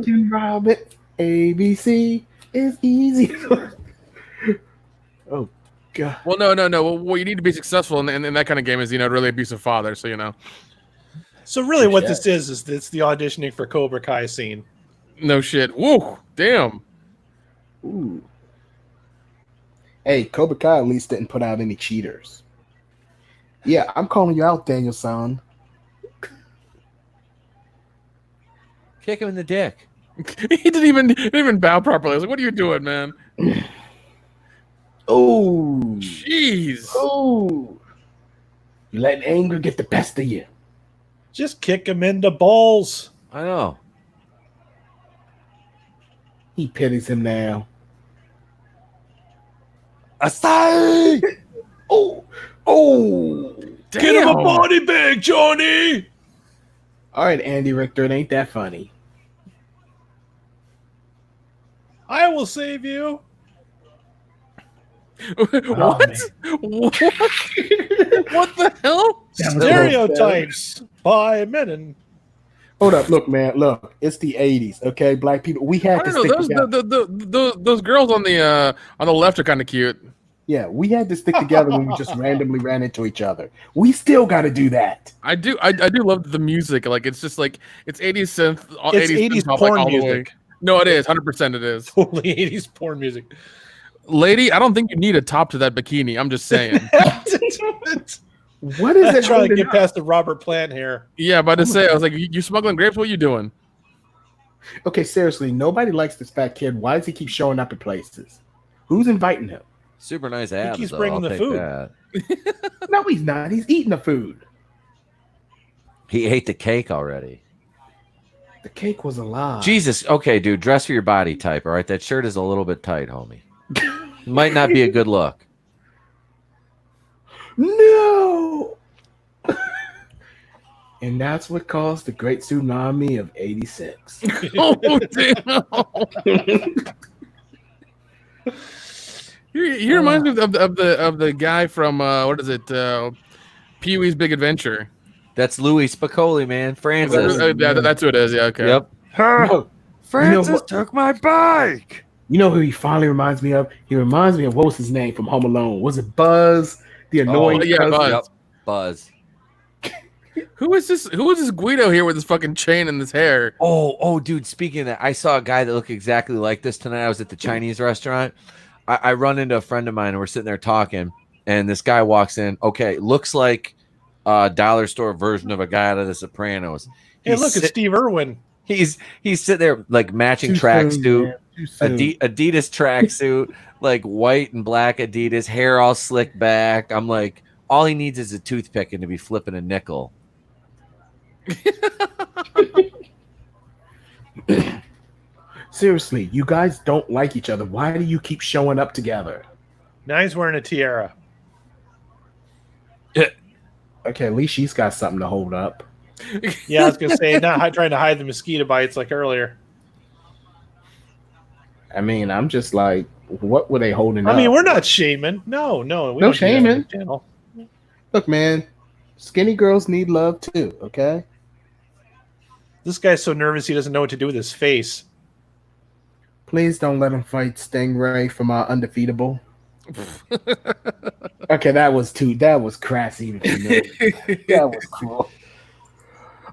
and Robin, ABC is easy. Oh God! Well, no. Well, you need to be successful in that kind of game is really abusive father. So So really, what Yeah. this is it's the auditioning for Cobra Kai scene. no shit. Woo, damn. Ooh. Hey, Cobra Kai at least didn't put out any cheaters. Yeah, I'm calling you out, Daniel-san. Kick him in the dick. He didn't even bow properly. I was like, "What are you doing, man?" Oh, Jeez. oh! You letting anger get the best of you. Just kick him in the balls. I know. He pities him now. Asai! Oh, oh! Get him a Damn. body bag, Johnny. All right, Andy Richter, it ain't that funny. I will save you. What? What? What the hell? Stereotypes by men and Hold up, look, man, look. It's the '80s, okay? Black people, we I had to don't know. stick Those together. those girls on the left are kind of cute. Yeah, we had to stick together when we just randomly ran into each other. We still got to do that. I do love the music. Like it's just like it's 80s synth, it's 80s 80s synth pop, porn like, all the way. music. No, it is 100%. It is. Totally 80s porn music. Lady, I don't think you need a top to that bikini. I'm just saying. What is it? Trying to holding get up? past the Robert Plant here. Yeah, about to say, I was like, you smuggling grapes? What are you doing? Okay, seriously, nobody likes this fat kid. Why does he keep showing up at places? Who's inviting him? Super nice abs. he's though. bringing I'll the take food. that. No, he's not. He's eating the food. He ate the cake already. The cake was a lie. Jesus. Okay, dude. Dress for your body type. All right. That shirt is a little bit tight, homie. Might not be a good look. No. And that's what caused the great tsunami of '86. Oh damn! He reminds me of the guy from what is it? Pee Wee's Big Adventure. That's Louis Spicoli, man. Francis. Yeah, that's who it is. Yeah, okay. Yep. No, Francis what? took my bike. you know who he finally reminds me of? He reminds me of, what was his name from Home Alone? Was it Buzz? The annoying yeah, cousin? Buzz. Yep. Buzz. Who is this? Who is this Guido here with his fucking chain and his hair? Oh, dude. Speaking of that, I saw a guy that looked exactly like this tonight. I was at the Chinese restaurant. I run into a friend of mine and we're sitting there talking, and this guy walks in. Okay, looks like a dollar store version of a guy out of The Sopranos. Hey, look, it's Steve Irwin. He's sitting there like matching Too soon, tracksuit, man. Too soon. Adidas tracksuit, like white and black Adidas, hair all slicked back. I'm like, all he needs is a toothpick and to be flipping a nickel. Seriously, you guys don't like each other. Why do you keep showing up together? Now he's wearing a tiara. Okay, at least she's got something to hold up. Yeah, I was gonna say, not trying to hide the mosquito bites like earlier. I mean, I'm just like, what were they holding up? I mean, we're not shaming. No, we No don't do that on shaming. the channel. Look, man, skinny girls need love too, okay? This guy's so nervous he doesn't know what to do with his face. Please don't let him fight Stingray from Undefeatable. Okay, that was crass even for me. That was cool.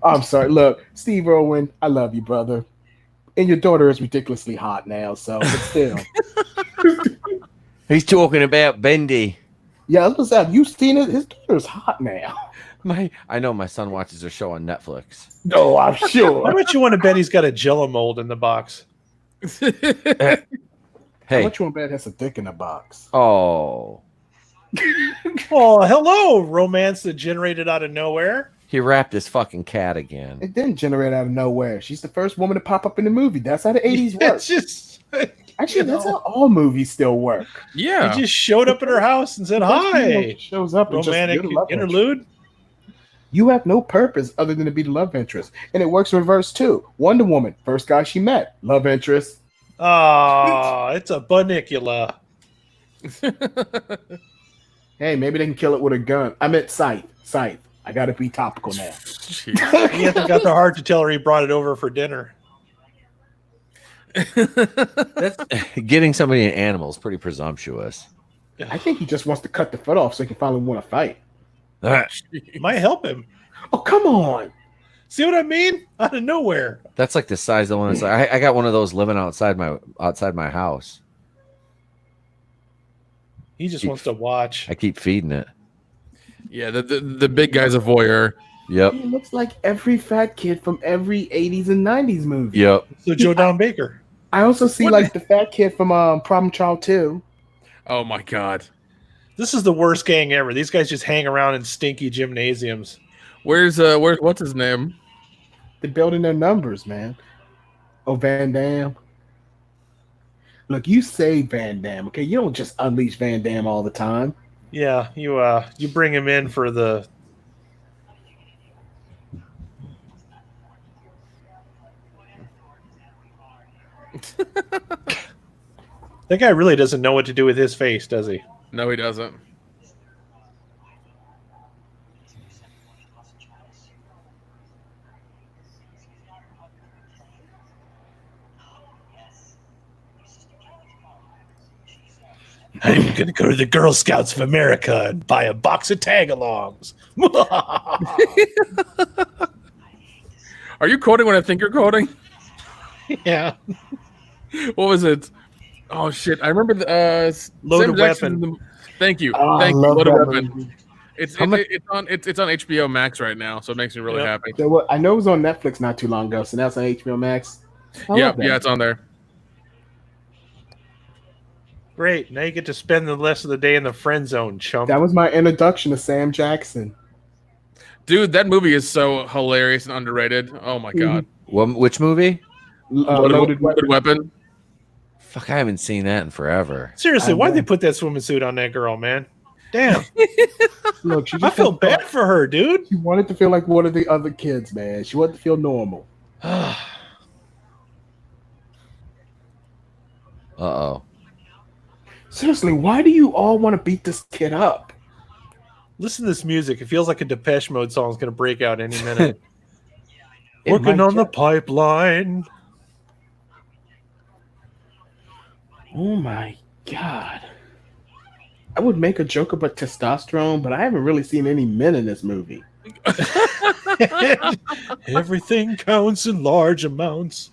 I'm sorry. Look, Steve Irwin, I love you, brother. And your daughter is ridiculously hot now, so but still. He's talking about Bendy. Yeah, I was gonna say, have you seen it? His daughter's hot now. I know my son watches her show on Netflix. No, I'm sure. How much you want to bet he's got a Jello mold in the box? How Hey. much you want to bet has a dick in a box? Oh. Oh, hello, romance that generated out of nowhere. He wrapped his fucking cat again. It didn't generate out of nowhere. She's the first woman to pop up in the movie. That's how the 80s work. It's just Actually, that's how all movies still work. Yeah. he just showed up at her house and said hi. Shows up and Romantic just, you're the love interest. interlude. You have no purpose other than to be the love interest. And it works reverse too. Wonder Woman, first guy she met, love interest. Oh, it's a bunnicula. Hey, maybe they can kill it with a gun. I meant Scythe. I gotta be topical now. Jeez. He hasn't got the heart to tell her he brought it over for dinner. That's getting somebody an animal is pretty presumptuous. I think he just wants to cut the foot off so he can finally want to fight. Might help him. Oh, come on. See what I mean? Out of nowhere. That's like the size of the one. That's like, I got one of those living outside my house. He just wants to watch. I keep feeding it. Yeah, the big guy's a voyeur. Yep. He looks like every fat kid from every 80s and 90s movie. Yep. So Joe Don Baker. I also see like the fat kid from Problem Child 2. Oh my god. This is the worst gang ever. These guys just hang around in stinky gymnasiums. Where's what's his name? They're building their numbers, man. Oh, Van Damme. Look, you say Van Damme, okay? You don't just unleash Van Damme all the time. Yeah, you bring him in for the. That guy really doesn't know what to do with his face, does he? No, he doesn't. I'm gonna go to the Girl Scouts of America and buy a box of tag-alongs. Are you quoting what I think you're quoting? Yeah. What was it? Oh shit! I remember the Loaded Sam Jackson. Weapon. Thank you, Oh, thank I you. love Loaded that Weapon. movie. It's on HBO Max right now, so it makes me really Yep. happy. So what? I know it was on Netflix not too long ago, so now it's on HBO Max. I Yeah, love that. yeah, it's on there. Great. Now you get to spend the rest of the day in the friend zone, chump. That was my introduction to Sam Jackson. Dude, that movie is so hilarious and underrated. Oh my god. Which movie? Loaded Weapon. Weapon. Fuck, I haven't seen that in forever. Seriously, I why'd they know. put that swimming suit on that girl, man? Damn. Look, she I just feel bad for her, dude. She wanted to feel like one of the other kids, man. She wanted to feel normal. Uh-oh. Seriously, why do you all want to beat this kid up? Listen to this music. It feels like a Depeche Mode song is going to break out any minute. It Working might on the just- pipeline. Oh my god. I would make a joke about testosterone, but I haven't really seen any men in this movie. Everything counts in large amounts.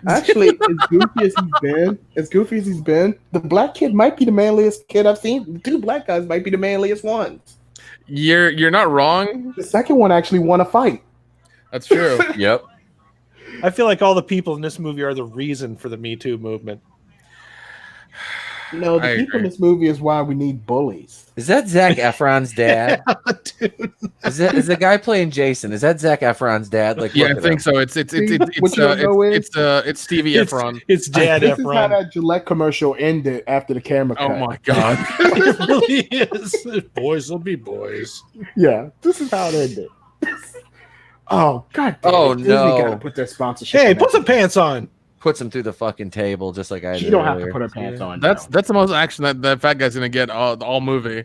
Actually, as goofy as he's been, the black kid might be the manliest kid I've seen. The two black guys might be the manliest ones. You're not wrong. The second one actually won a fight. That's true. Yep. I feel like all the people in this movie are the reason for the Me Too movement. No, the I people in agree. this movie is why we need bullies. Is that Zac Efron's dad? Dude. Is the guy playing Jason? Is that Zac Efron's dad? Like, Yeah, look I at think him. so. It's What you don't know is- it's Stevie Efron. It's Dad This is how Efron. that Gillette commercial ended after the camera cut. Oh my god. It really is. Boys will be boys. Yeah, this is how it ended. Oh god! Damn Oh, it. Disney no. gotta put their sponsorship. Hey, on put that. some pants on. Puts him through the fucking table just like I She did don't have to earlier. put her pants on. That's though. the most action that fat guy's gonna get all movie.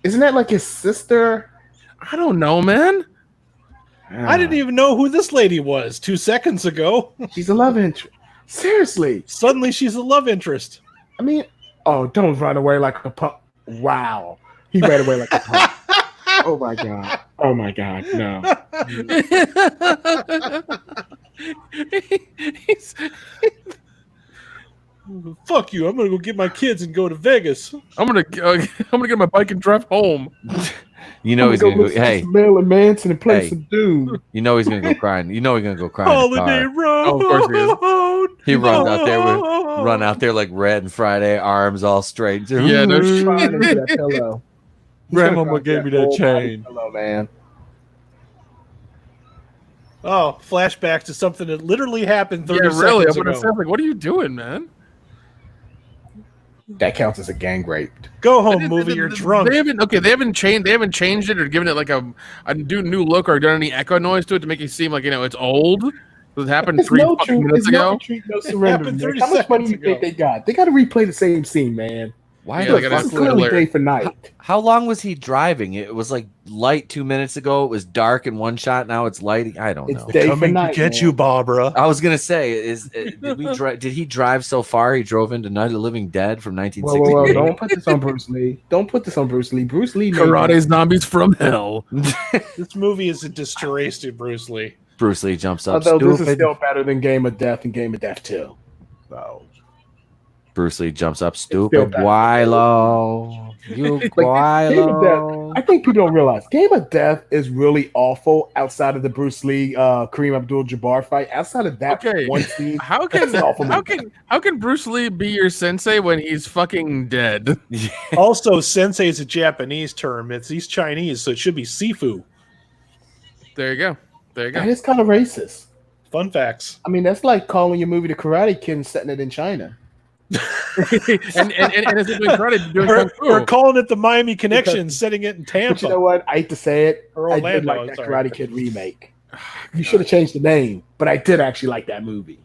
Isn't that like his sister? I don't know, man. I didn't even know who this lady was 2 seconds ago. She's a love interest. Seriously, Suddenly she's a love interest. I mean, oh, don't run away like a punk. Wow, he ran away like a punk. Oh my god! Oh my god! No. He's- Fuck you. I'm going to go get my kids and go to Vegas. I'm gonna get my bike and drive home. You know I'm he's gonna go. listen to Hey, some Marilyn Manson and play Hey. some Doom. you know he's gonna go crying. You know he's gonna go crying. in the Holiday car. Road. Oh, of course He runs out there with run out there like Red and Friday, arms all straight. Yeah, no shit. Crying into that pillow. He's Grandmama gonna cry gave into me that whole body chain. Pillow, man. Oh, flashback to something that literally happened 30 Yeah, really. seconds I'm gonna ago. say, like, what are you doing, man? That counts as a gang rape. Go home, movie. You're drunk. They haven't changed it or given it like a new look or done any echo noise to it to make it seem like it's old. It happened It's 3 no fucking truth. minutes It's no ago. retreat, no surrender. happened man. 30 How much money do you seconds think ago. they got? They got to replay the same scene, man. Why? Yeah, the they gotta This fuck is include would- clearly lyrics. day for night. How long was he driving? It was like light 2 minutes ago. It was dark in one shot. Now it's lighting. I don't It's know. day for Coming night. to get man. you, Barbara. I was gonna say, did he drive so far? He drove into Night of the Living Dead from Whoa, 1960. whoa, whoa! Don't put this on Bruce Lee. Don't put this on Bruce Lee. Bruce Lee. made Karate that. zombies from hell. This movie is a disgrace to Bruce Lee. Bruce Lee jumps up. Although this is Stupid. still better than Game of Death and Game of Death 2. So Bruce Lee jumps up. still Stupid bad. Guilo. You Like, Game of Guilo. I think people don't realize Game of Death is really awful outside of the Bruce Lee Kareem Abdul-Jabbar fight. Outside of that Okay. one scene, How can That's an awful movie. how can Bruce Lee be your sensei when he's fucking dead? Also, sensei is a Japanese term. He's Chinese, so it should be Sifu. There you go. There you that go. is kind of racist. Fun facts. I mean, that's like calling your movie The Karate Kid and setting it in China. and is it doing karate? Doing We're, kung we're fu? calling it the Miami Connection, setting it in But you know Tampa. what? I hate to say it. Or I did Orlando, like I'm that sorry. Karate Kid remake. You should have changed the name, but I did actually like that movie.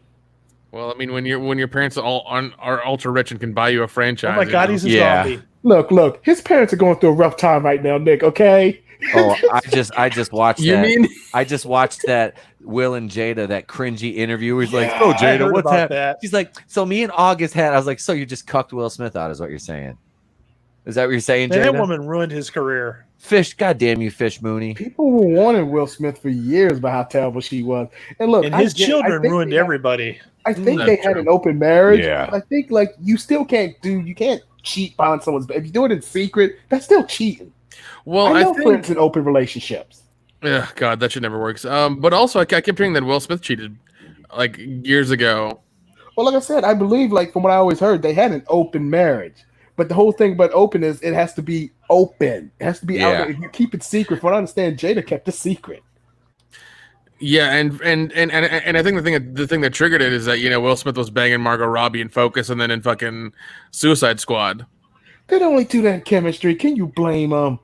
Well, I mean, when your parents are ultra rich and can buy you a franchise. Oh my God, he's a Yeah. zombie. Look. His parents are going through a rough time right now, Nick. Okay. Oh, I just watched You that. mean I just watched that Will and Jada, that cringy interview where he's like, Yeah, "Oh, I Jada, heard what's about that?" that. He's like, "So me and August had." I was like, "So you just cucked Will Smith out?" Is what you're saying? Is that what you're saying, Man, Jada? that woman ruined his career. Fish, goddamn you, Fish Mooney. People were warning Will Smith for years about how terrible she was. And look, And I his get it. children ruined everybody. I think That's they had true. an open marriage. Yeah. I think like you still you can't cheat on someone's. If you do it in secret, that's still cheating. well, I I know think friends in open relationships. yeah, God, that should never work. But also I kept hearing that Will Smith cheated like years ago. Well, like I said, I believe like from what I always heard, they had an open marriage. But the whole thing about open is it has to be open. It has to be out Yeah. there. If you keep it secret, from what I understand, Jada kept it secret. Yeah, and I think the thing that triggered it is that Will Smith was banging Margot Robbie in Focus and then in fucking Suicide Squad. They don't only do that in chemistry. Can you blame them?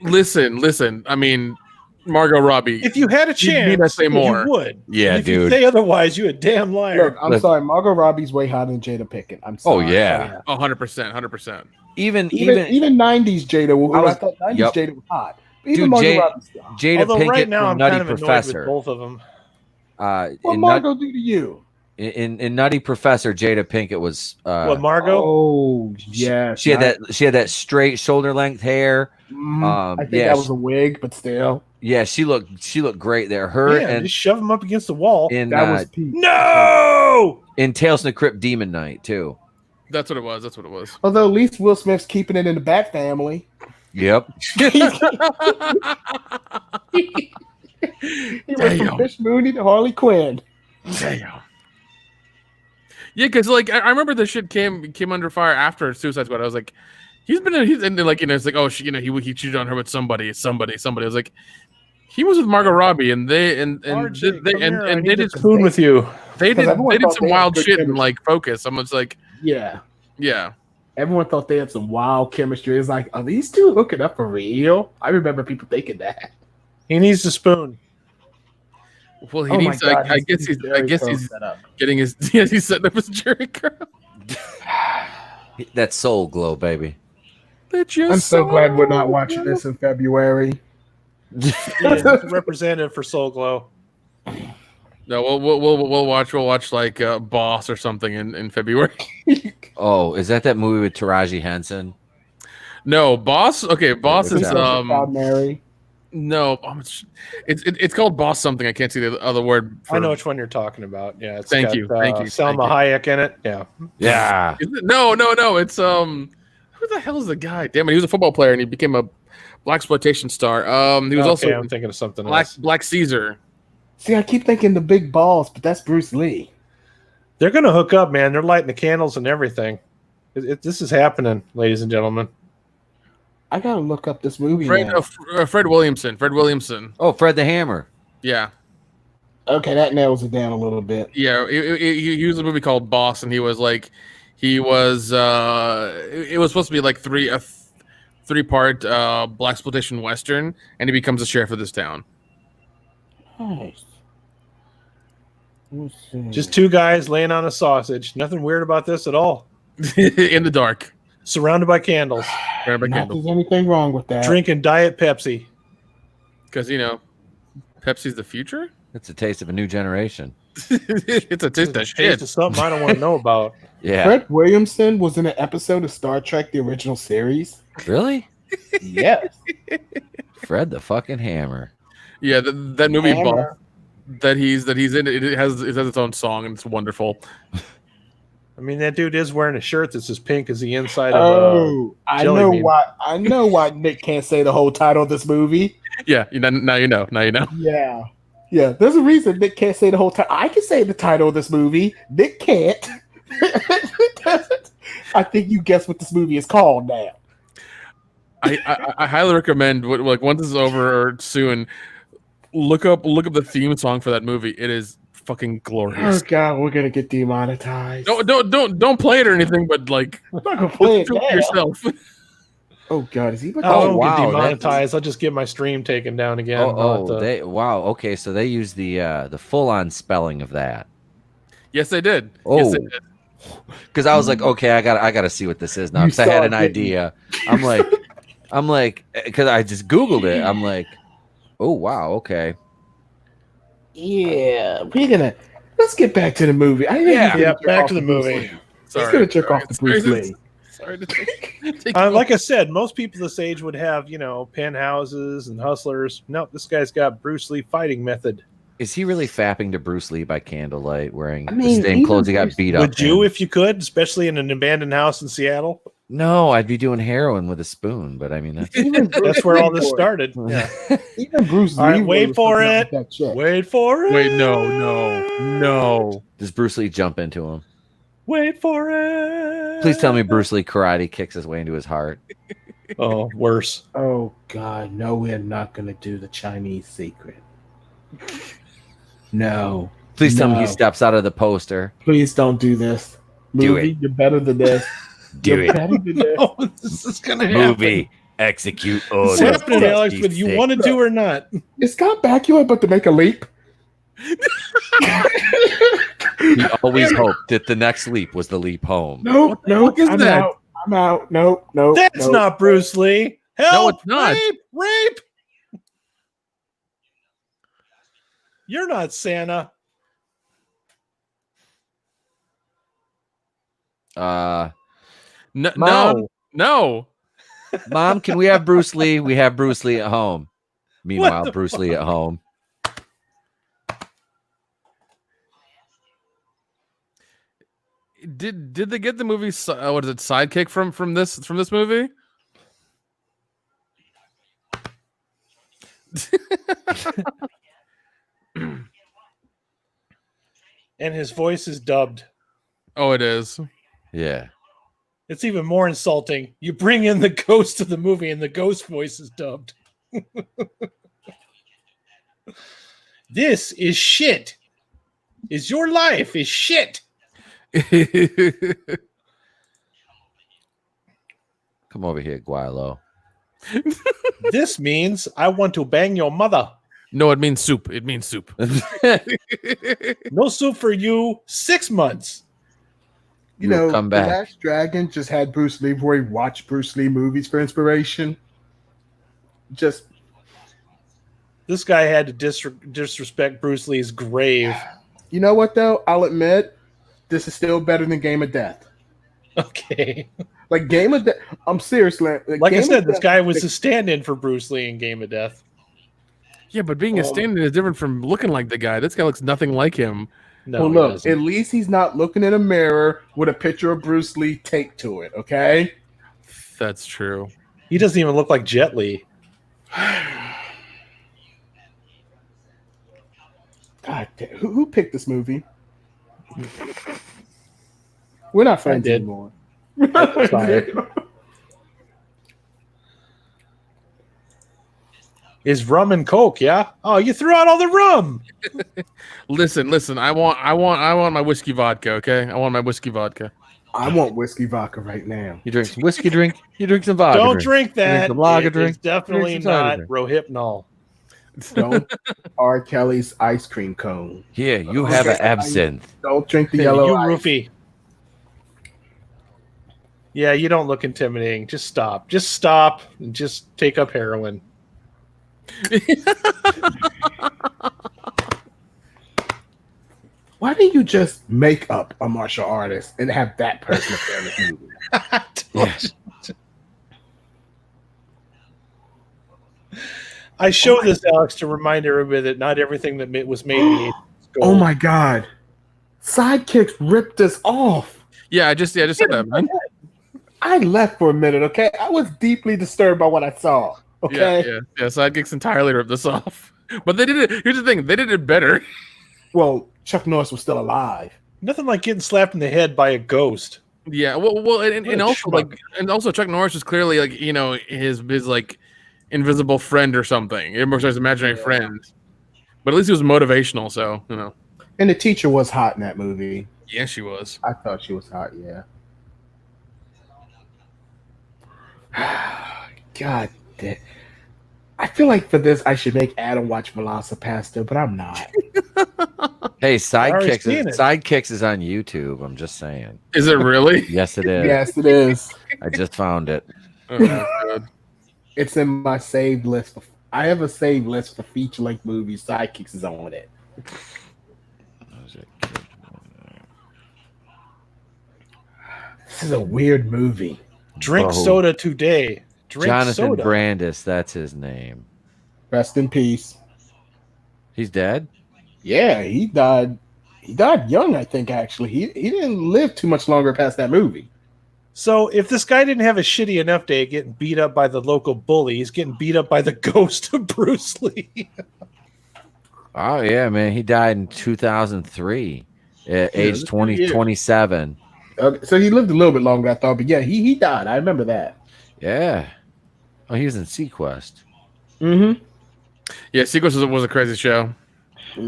Listen. I mean, Margot Robbie. If you had a You need chance, to say more. you would. Yeah, And if dude. you say otherwise, you a damn liar. Look, I'm Look. sorry. Margot Robbie's way hotter than Jada Pinkett. I'm Oh sorry. yeah. 100%. Even Even 90s Jada. I thought 90s Yep. Jada was hot. But even Dude, Margot Robbie's still hot. Jada Although Pinkett right now from I'm Nutty kind of annoyed Professor. with both of them. What In, Margot do to you? in Nutty Professor, Jada Pinkett was What, Margot? Oh, yes. she had that straight shoulder length hair. I think yeah, that was a wig, but still. Yeah, she looked great there. Her Man, and just shove him up against the wall. in That was peak. No! in Tales from the Crypt Demon Knight too. That's what it was. Although at least Will Smith's keeping it in the Bat family. Yep. He went from Damn. Fish Mooney to Harley Quinn. Damn. Yeah, because like I remember the shit came under fire after Suicide Squad. I was like, he's and like it's like oh he cheated on her with somebody. I was like, he was with Margot Robbie and they RJ, they come here, I and need they to did spoon with you. they did everyone they did thought some they had wild good shit in chemistry. like Focus. I'm just like Yeah. yeah. Everyone thought they had some wild chemistry. It's like, are these two hooking up for real? I remember people thinking that. He needs to spoon. Well, he Oh my needs. I God, guess he's. I guess he's set up. getting his. Yeah, he's setting up his Jerry curl. That soul glow, baby. I'm so glad we're not watching this in February. Yeah, representative for Soul Glow. No, we'll watch like Boss or something in February. Oh, is that movie with Taraji Henson? No, Boss. Okay, Boss What's is that? Mary. no. It's called Boss something. I can't see the other word. I know which one you're talking about. Yeah, it's Thank got, you, thank you, Selma Hayek in it. Yeah. Yeah. Is it? No. It's who the hell is the guy? Damn it, he was a football player and he became a black exploitation star. He was also I'm thinking of something Black else. Black Caesar. See, I keep thinking the big balls, but that's Bruce Lee. They're gonna hook up, man. They're lighting the candles and everything. This is happening, ladies and gentlemen. I gotta look up this movie Fred now. Fred Williamson. Fred Williamson. Oh, Fred the Hammer. Yeah. Okay, that nails it down a little bit. Yeah, he was in a movie called Boss, and it was supposed to be like three-part black exploitation western, and he becomes the sheriff of this town. Nice. Let's see. Just two guys laying on a sausage. Nothing weird about this at all. In the dark. Surrounded by candles, Grab a Not candle. there's anything wrong with that. drinking Diet Pepsi. Because, Pepsi's the future? It's a taste of a new generation. It's a taste of Taste shit. of something I don't want to know about. Yeah. Fred Williamson was in an episode of Star Trek: The Original Series. Really? Yes. Fred the fucking Hammer. Yeah, that movie Boss Hammer. that he's in, it has its own song, and it's wonderful. I mean, that dude is wearing a shirt that's as pink as the inside Oh, I jelly know bean. why. I know why Nick can't say the whole title of this movie. Yeah, now you know. Yeah. Yeah, there's a reason Nick can't say the whole title. I can say the title of this movie. Nick can't. I think you guess what this movie is called now. I highly recommend like once this is over or soon, look up the theme song for that movie. It is fucking Oh glorious. God, we're gonna get demonetized. Don't play it or anything, but like I'm not gonna play it do it now. yourself. Oh God, is he? of. I don't wow, get demonetized. I'll just get my stream taken down again. Okay, so they use the full-on spelling of that. Yes, they did. Oh. Yes, they did. because I was like, okay, I gotta see what this is now. You Because I had saw an it, didn't you? idea. I'm like, because I just Googled it. I'm like, oh wow, okay. Yeah, let's get back to the movie. I think Yeah. we Yeah, jerk back off to the Bruce movie. Lee. Sorry, Let's gonna jerk off to sorry, Bruce Lee. Sorry to take Like I said, most people this age would have, penthouses and hustlers. No, this guy's got Bruce Lee fighting method. Is he really fapping to Bruce Lee by candlelight, wearing I mean, the same even clothes he got Bruce- beat up? Would you, in? if you could, especially in an abandoned house in Seattle? No, I'd be doing heroin with a spoon. But I mean, that's Even Bruce That's where all Lee this would. started. Yeah. Even Bruce All right, Lee wait was for hooking up it. with that chick. Wait for it. Wait, no. Does Bruce Lee jump into him? Wait for it. Please tell me Bruce Lee karate kicks his way into his heart. Oh, worse. Oh God, no, we're not gonna do the Chinese secret. No, Please tell me he No. steps out of the poster. please don't do this. Do Movie, it. You're better than this. Do You're it. better than this. Oh, this is gonna happen. Movie. Execute order. It's happening, Alex, whether you 66. wanted to or not. Is Scott Bakula but to make a leap? He always hoped that the next leap was the leap home. Nope, nope. fuck is I'm that? out. I'm out. Nope, nope. That's nope. not Bruce Lee. Help! No, it's not. Rape! You're not Santa. No, Mom? no. Mom, can we have Bruce Lee? We have Bruce Lee at home. Meanwhile, the Bruce Lee at home. Did they get the movie? What is it? Sidekick from this movie? And his voice is dubbed. Oh, it is. Yeah. It's even more insulting. You bring in the ghost of the movie and the ghost voice is dubbed. This is shit. Is your life is shit. Come over here, Guilo. This means I want to bang your mother. No, it means soup. It means soup. No soup for you. 6 months. You You'll know, come The back. Last Dragon just had Bruce Lee where he watched Bruce Lee movies for inspiration. Just This guy had to disrespect Bruce Lee's grave. you know what though? I'll admit, this is still better than Game of Death. Okay. Like Game of Death, I'm serious. Like Game I of said, this Death- guy was a stand-in for Bruce Lee in Game of Death. Yeah, but being a stand-in is different from looking like the guy. This guy looks nothing like him. No, well, he look, doesn't. at least he's not looking in a mirror with a picture of Bruce Lee taped to it. Okay. That's true. He doesn't even look like Jet Li. God damn, who picked this movie? We're not friends did. anymore. Sorry. Is rum and coke? Yeah. Oh, you threw out all the rum. Listen. I want my whiskey vodka. Okay, I want my whiskey vodka. I want whiskey vodka right now. You drink some whiskey drink. You drink some vodka. Don't drink that. some lager It drink. is definitely Drink some cider not Rohypnol. Don't R. Kelly's ice cream cone. Here, you have an absinthe. Don't drink the Hey, yellow you ice. roofie. Yeah, you don't look intimidating. Just stop. Just stop and just take up heroin. Why didn't you just make up a martial artist and have that person appear in the movie? I show this, Alex, to remind everybody that not everything that was made in the 80s is gold. Oh my god. Sidekicks ripped us off. Yeah, I just said that, man. I left for a minute, okay? I was deeply disturbed by what I saw. Okay. Yeah. Sidekicks entirely ripped this off, but they did it. Here's the thing: they did it better. Well, Chuck Norris was still alive. Nothing like getting slapped in the head by a ghost. Yeah. Well, and What a also schmuck. also Chuck Norris was clearly like his like invisible friend or something. It was his imaginary friend, but at least he was motivational. So And the teacher was hot in that movie. yeah, she was. I thought she was hot, yeah. God damn. I feel like for this I should make Adam watch Velocipaster, but I'm not. Hey, already seen it. Sidekicks is on YouTube. I'm just saying. Is it really? Yes, it is. Yes, it is. I just found it. Oh, God. It's in my saved list. I have a saved list for feature-length movies. Sidekicks is on it. This is a weird movie. Drink Whoa. soda today. Drink Jonathan soda. Brandis, that's his name. Rest in peace. He's dead? Yeah, he died. He died young, I think. Actually, he didn't live too much longer past that movie. So if this guy didn't have a shitty enough day getting beat up by the local bully, he's getting beat up by the ghost of Bruce Lee. Oh, yeah, man. He died in 2003 at age 27. Okay, so he lived a little bit longer, I thought. But yeah, he died. I remember that. Yeah. Oh, he was in Sequest. Mm-hmm. Yeah, Sequence was a crazy show.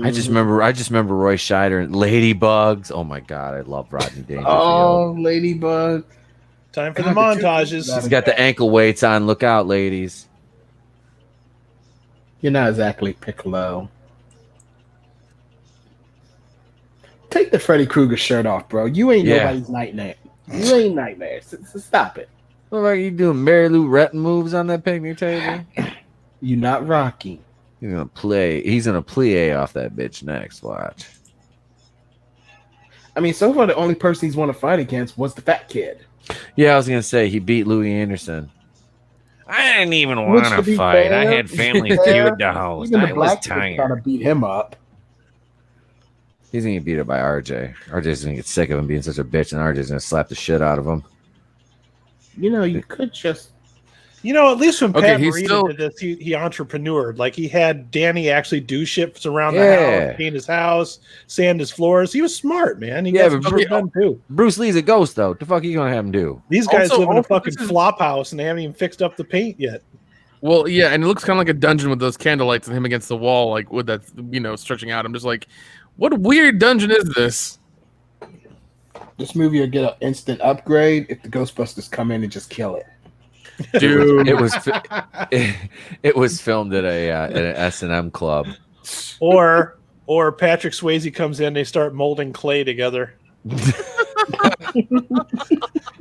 I just remember Roy Scheider and Ladybugs. Oh my god, I love Rodney Dangerfield. Oh, Ladybug. Time for the montages. He's got the ankle weights on. Look out, ladies. You're not exactly Piccolo. Take the Freddy Krueger shirt off, bro. You ain't nobody's nightmare. You ain't nightmare. So stop it. Look like you doing Mary Lou Retton moves on that picnic table. You're not Rocky. He's gonna plie off that bitch next. Watch. I mean, so far the only person he's want to fight against was the fat kid. Yeah, I was gonna say he beat Louis Anderson. I didn't even want to to fight. fair, I had Family Feud to host. Even I the was black kid tired. trying to beat him up. He's gonna get beat up by RJ. RJ's gonna get sick of him being such a bitch, and RJ's gonna slap the shit out of him. You know, you could just. You know, at least when Okay, Pat he's Morita still- did this, he entrepreneured. Like he had Danny actually do shit around the Yeah. house, paint his house, sand his floors. He was smart, man. He Yeah, got but some shit done too. Bruce Lee's a ghost, though. What the fuck are you gonna have him do? These guys Also- live in a also, fucking this is- flop house and they haven't even fixed up the paint yet. Well, yeah, and it looks kind of like a dungeon with those candlelights and him against the wall, like with that, stretching out. I'm just like, what weird dungeon is this? This movie will get an instant upgrade if the Ghostbusters come in and just kill it. Dude, It was filmed at an S&M club. Or Patrick Swayze comes in, they start molding clay together.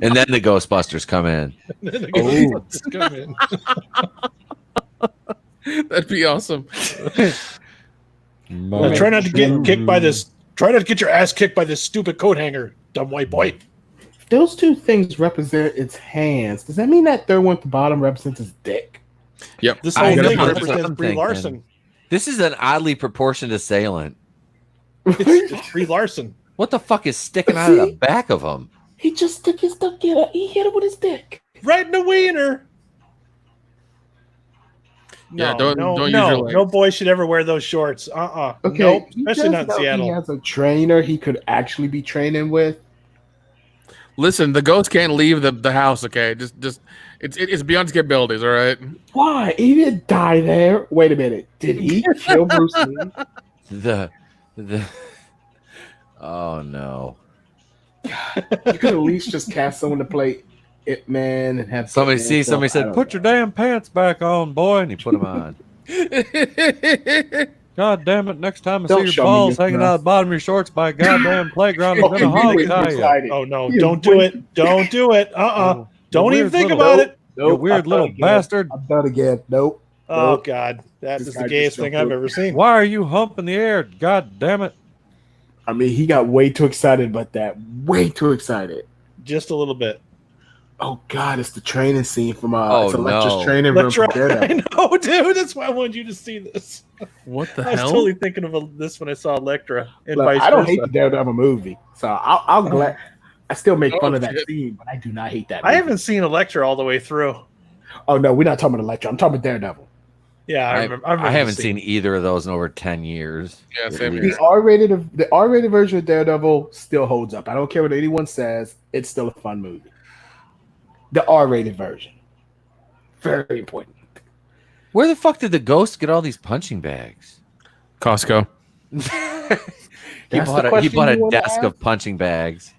And then the Ghostbusters come in. The Ghostbusters come in. that'd be awesome. Try not to get kicked by this. Try not to get your ass kicked by this stupid coat hanger, dumb white boy. If those two things represent its hands, does that mean that third one at the bottom represents his dick? Yep. This I whole know, thing that's what represents I'm Brie thinking. Larson. This is an oddly proportioned assailant. It's Brie Larson. What the fuck is sticking out of the back of him? He just stuck his dick in it. He hit it with his dick. Right in the wiener. Yeah, don't use your legs. No boy should ever wear those shorts. Okay, Nope, he especially does not in know Seattle. He has a trainer he could actually be training with. Listen, the ghost can't leave the house. Okay, just it's beyond his capabilities. All right. Why? He didn't die there. Wait a minute. Did he kill Bruce Lee? The oh no. You could at least just cast someone to play It Man and have Somebody I said, don't "Put your know. damn pants back on, boy," and he put them on. God damn it! Next time I Don't see your show me balls your hanging breath. out of the bottom of your shorts by a goddamn playground, I'm Oh, gonna you're hog way too tie you. excited. Oh no! You're Don't way do it! Don't do it! Don't even weird think little- about it. You weird I'm little done again. bastard. I'm done again. Nope. Oh Nope. God, that This is guy the just gayest thing jumped I've through. ever seen. Why are you humping the air? God damn it! I mean, he got way too excited about that. Way too excited. Just a little bit. Oh God, it's the training scene from Oh, it's Electra's no. training room That's from right. I Daredevil. know, dude. That's why I wanted you to see this. What the I was hell? totally thinking of this when I saw Elektra and Look, vice I don't versa. hate the Daredevil movie, so I'm glad. I still make Oh, fun of that shit. scene, but I do not hate that. I movie. haven't seen Elektra all the way through. Oh no, we're not talking about Electra. I'm talking about Daredevil. Yeah, I remember. I haven't seen either of those in over 10 years. Yeah, same At here. least. The R-rated version of Daredevil still holds up. I don't care what anyone says. It's still a fun movie. The R-rated version, very important. Where the fuck did the ghost get all these punching bags? Costco. he That's the bought question a you wanna desk ask? of punching bags.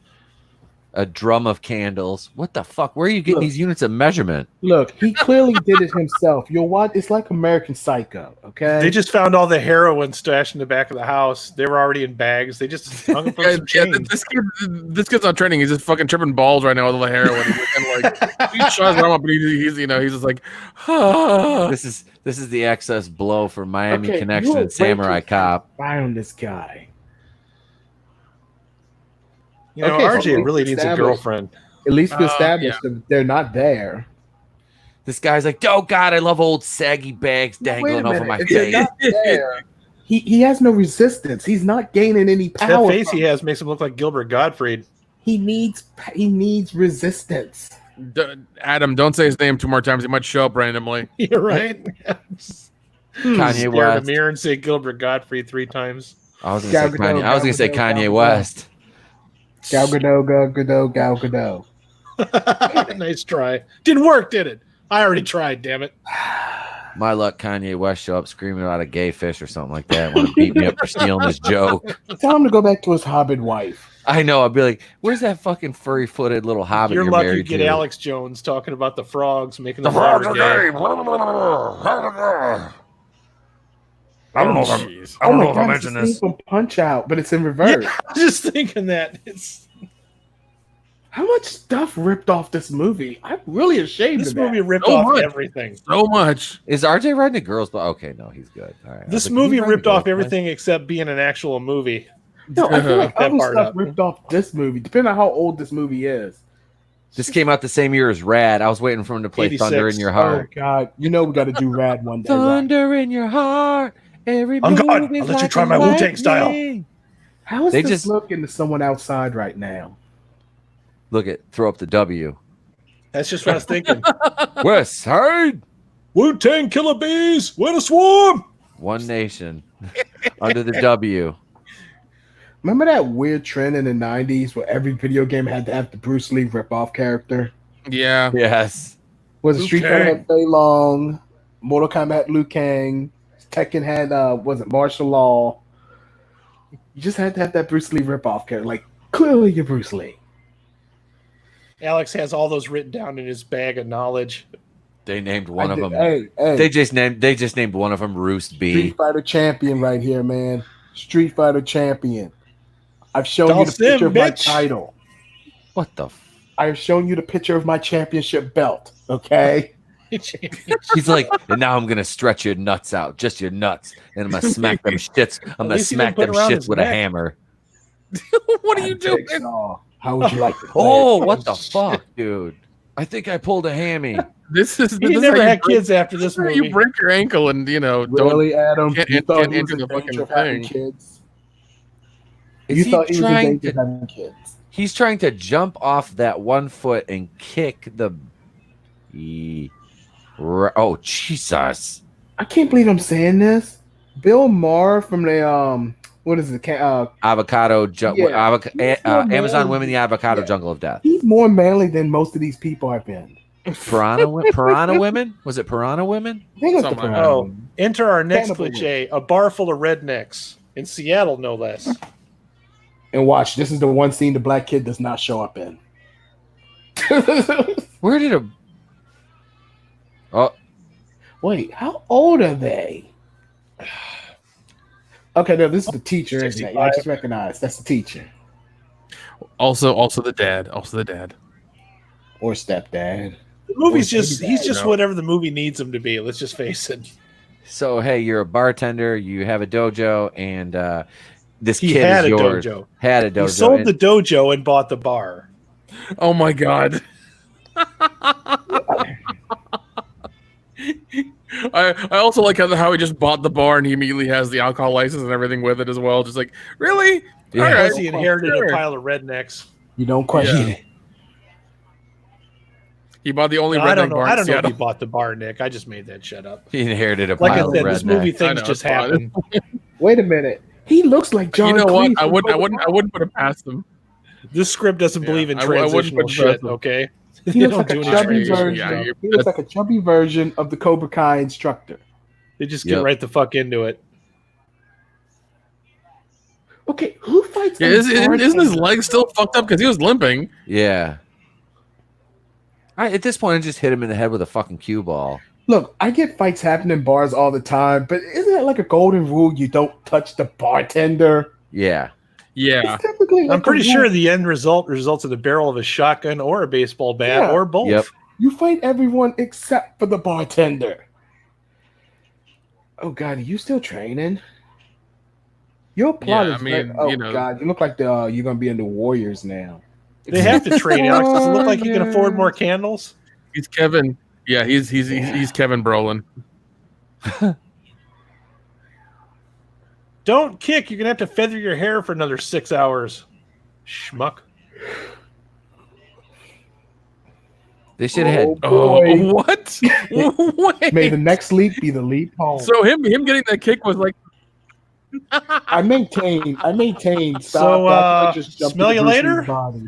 a drum of candles. What the fuck? Where are you getting Look. these units of measurement? Look, he clearly did it himself. You'll watch. It's like American Psycho. Okay. They just found all the heroin stashed in the back of the house. They were already in bags. They just hung them from some chains. This kid's not training. He's just fucking tripping balls right now with all the heroin. He's kind of like he shots him up, but he's just like. This is the excess blow for Miami Okay, Connection you and Samurai wait till Cop. Spy on this guy. You know, Okay, so RJ we really needs a established- girlfriend. At least we established that they're not there. This guy's like, oh God, I love old saggy bags dangling over my If they're face. not there, he has no resistance. He's not gaining any That power. face he has makes him look like Gilbert Gottfried. He needs resistance. Adam, don't say his name 2 more times. He might show up randomly. You're right. Kanye Stare in West. the mirror and say Gilbert Gottfried 3 times. I was gonna say Kanye. I was gonna say Kanye West. Gal Gadot, Gal Gadot, Gal Gadot. Nice try. Didn't work, did it? I already tried, damn it. My luck, Kanye West show up screaming about a gay fish or something like that. Want to beat me up for stealing his joke? Tell him to go back to his hobbit wife. I know. I'd be like, "Where's that fucking furry-footed little hobbit You're you're lucky you married get to?" Alex Jones talking about the frogs, making The the frogs water are gay. gay. I don't know if I Oh my don't know if I god, it's mentioned the scene this. from Punch Out, but it's in reverse. Yeah, I was just thinking that. How much stuff ripped off this movie? I'm really ashamed This of that. movie ripped So off much. everything. So much. Is RJ riding a girl's bike? Okay, no, he's good. All right. I was This like, movie he's riding a ripped off girl's bike? everything except being an actual movie. No, I feel like That other part stuff up. ripped off this movie, depending on how old this movie is. This came out the same year as Rad. I was waiting for him to play 86. Thunder in Your Oh Heart. god, you know we got to do Rad one day. Right? Thunder in Your Heart. Every I'm move gone. is I'll let you like try a my Wu-Tang style. lightning. How is They this just- looking to someone outside right now? Look at throw up the W. That's just what I was thinking. West Side. Wu-Tang Killer Bees, win a swarm. One Nation. Under the W. Remember that weird trend in the '90s where every video game had to have the Bruce Lee rip-off character? Yeah. Yes. Was it Liu Street Fighter Kang. had Fei Long, Mortal Kombat had Liu Kang, Tekken had was it Martial Law? You just had to have that Bruce Lee rip-off character. Like clearly you're Bruce Lee. Alex has all those written down in his bag of knowledge. They named one of them. Hey, They just named one of them Roost B. Street Fighter champion right here, man. Street Fighter champion. I've shown you the Dalsim, picture of my bitch. title. What the? I have shown you the picture of my championship belt. Okay. He's like, and now I'm gonna stretch your nuts out, just your nuts, and I'm gonna smack them shits. I'm gonna least he smack didn't put them around shits his with a neck. hammer. What are you doing? How would you like to play? Oh, what the fuck, dude? I think I pulled a hammy. This is He this is never how you had break- kids after this this is how you movie. break your ankle and don't. Really, Adam? Can't- You thought can't he was enter in the danger fucking of having thing. kids? Is You he thought he was in trying danger of to? having kids? He's trying to jump off that 1 foot and kick the. Oh Jesus! I can't believe I'm saying this. Bill Maher from the what is it? Avocado, Yeah. Amazon man. women, the avocado Yeah. jungle of death. He's more manly than most of these people I've been. Piranha women? Was it piranha women? I think it's the Something like Piranha. Oh, enter our next Cannibal cliche: a bar full of rednecks in Seattle, no less. And watch, this is the one scene the black kid does not show up in. Where did it? Oh, Wait, how old are they? Okay, no, this is the teacher, isn't it? Yeah, I just recognize that's the teacher Also the dad. Also the dad. or stepdad. The movie's Or just maybe he's that, just no. whatever the movie needs him to be. Let's just face it. so hey, you're a bartender. You have a dojo, and this He kid had is a yours. dojo. Had a dojo. He sold and- the dojo and bought the bar. Oh my god. I also like how he just bought the bar and he immediately has the alcohol license and everything with it as well. Just like, really? Yeah. All right. Plus, he inherited Sure. a pile of rednecks. You don't question Yeah. it. He bought the only No, I don't redneck know. bar I in don't know if Seattle. he bought the bar, Nick. I just made that shit up. He inherited a Like I pile said, of this redneck. movie I things know, just it's fine. happen. Wait a minute. He looks like John. You know what? Cleese I from wouldn't Cobra put it past him. This script doesn't Yeah, believe in I wouldn't transitional put shit. that- Okay, He they looks don't like a do any chubby transition. version. Yeah, you're- He looks like a chubby version of the Cobra Kai instructor. They just get Yep. right the fuck into it. Okay, who fights. Yeah, a isn't his bartender. leg still fucked up because he was limping? Yeah. At this point, I just hit him in the head with a fucking cue ball. Look, I get fights happening in bars all the time, but isn't that like a golden rule? You don't touch the bartender. Yeah. Yeah. It's typically like I'm pretty a sure rule. the end result results in the barrel of a shotgun or a baseball bat Yeah. or both. Yep. You fight everyone except for the bartender. Oh God, are you still training? Your plot Yeah, is I mean, oh you know. God, you look like you're gonna be in the Warriors now. They have to train Alex. Does it look like he can afford more candles? He's Kevin. Yeah, he's Kevin Brolin. Don't kick. You're going to have to feather your hair for another 6 hours. Schmuck. They should have had. Oh, boy. what? Wait. May the next leap be the leap home. So him getting that kick was like. I maintain. Stop. So, That's just jumped smell to you Bruce later? Lee's body.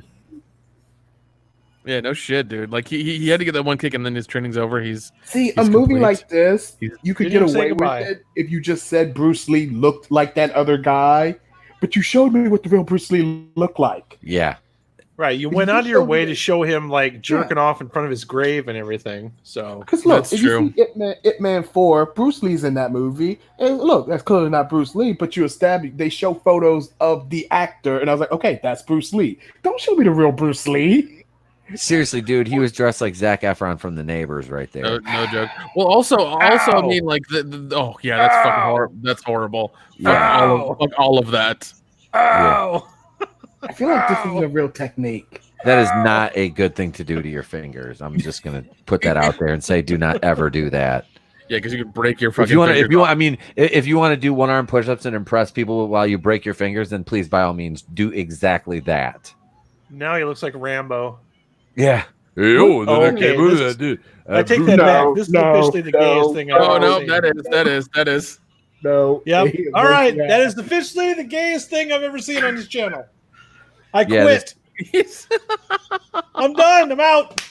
Yeah, no shit, dude. Like he had to get that one kick and then his training's over. See, a He's movie complete. like this, He's- you could Didn't get even say away with goodbye. it if you just said Bruce Lee looked like that other guy, but you showed me what the real Bruce Lee looked like. Yeah. Right. You If went you out of your showed way me- to show him, like, jerking off in front of his grave and everything. So, Because look, That's if true. you see Ip Man 4, Bruce Lee's in that movie, and look, that's clearly not Bruce Lee, but you establish they show photos of the actor, and I was like, okay, that's Bruce Lee. Don't show me the real Bruce Lee. Seriously, dude, he was dressed like Zac Efron from The Neighbors right there. No joke. Well, also, I Ow. mean, like oh yeah, that's fucking horrible. That's horrible. Yeah. Fuck all of that. ow. I feel like this is a real technique. That is not a good thing to do to your fingers. I'm just gonna put that out there and say, do not ever do that. Yeah, because you could break your fucking. If you want, fingers. I mean, if you want to do one arm push-ups and impress people while you break your fingers, then please, by all means, do exactly that. Now he looks like Rambo. Yeah. Hey, oh, Oh, okay, this- I take that back. This is officially the gayest thing I've Oh ever no, seen. that is. No. Yep. All right. That is officially the gayest thing I've ever seen on this channel. I Yeah, quit. I'm done. I'm out.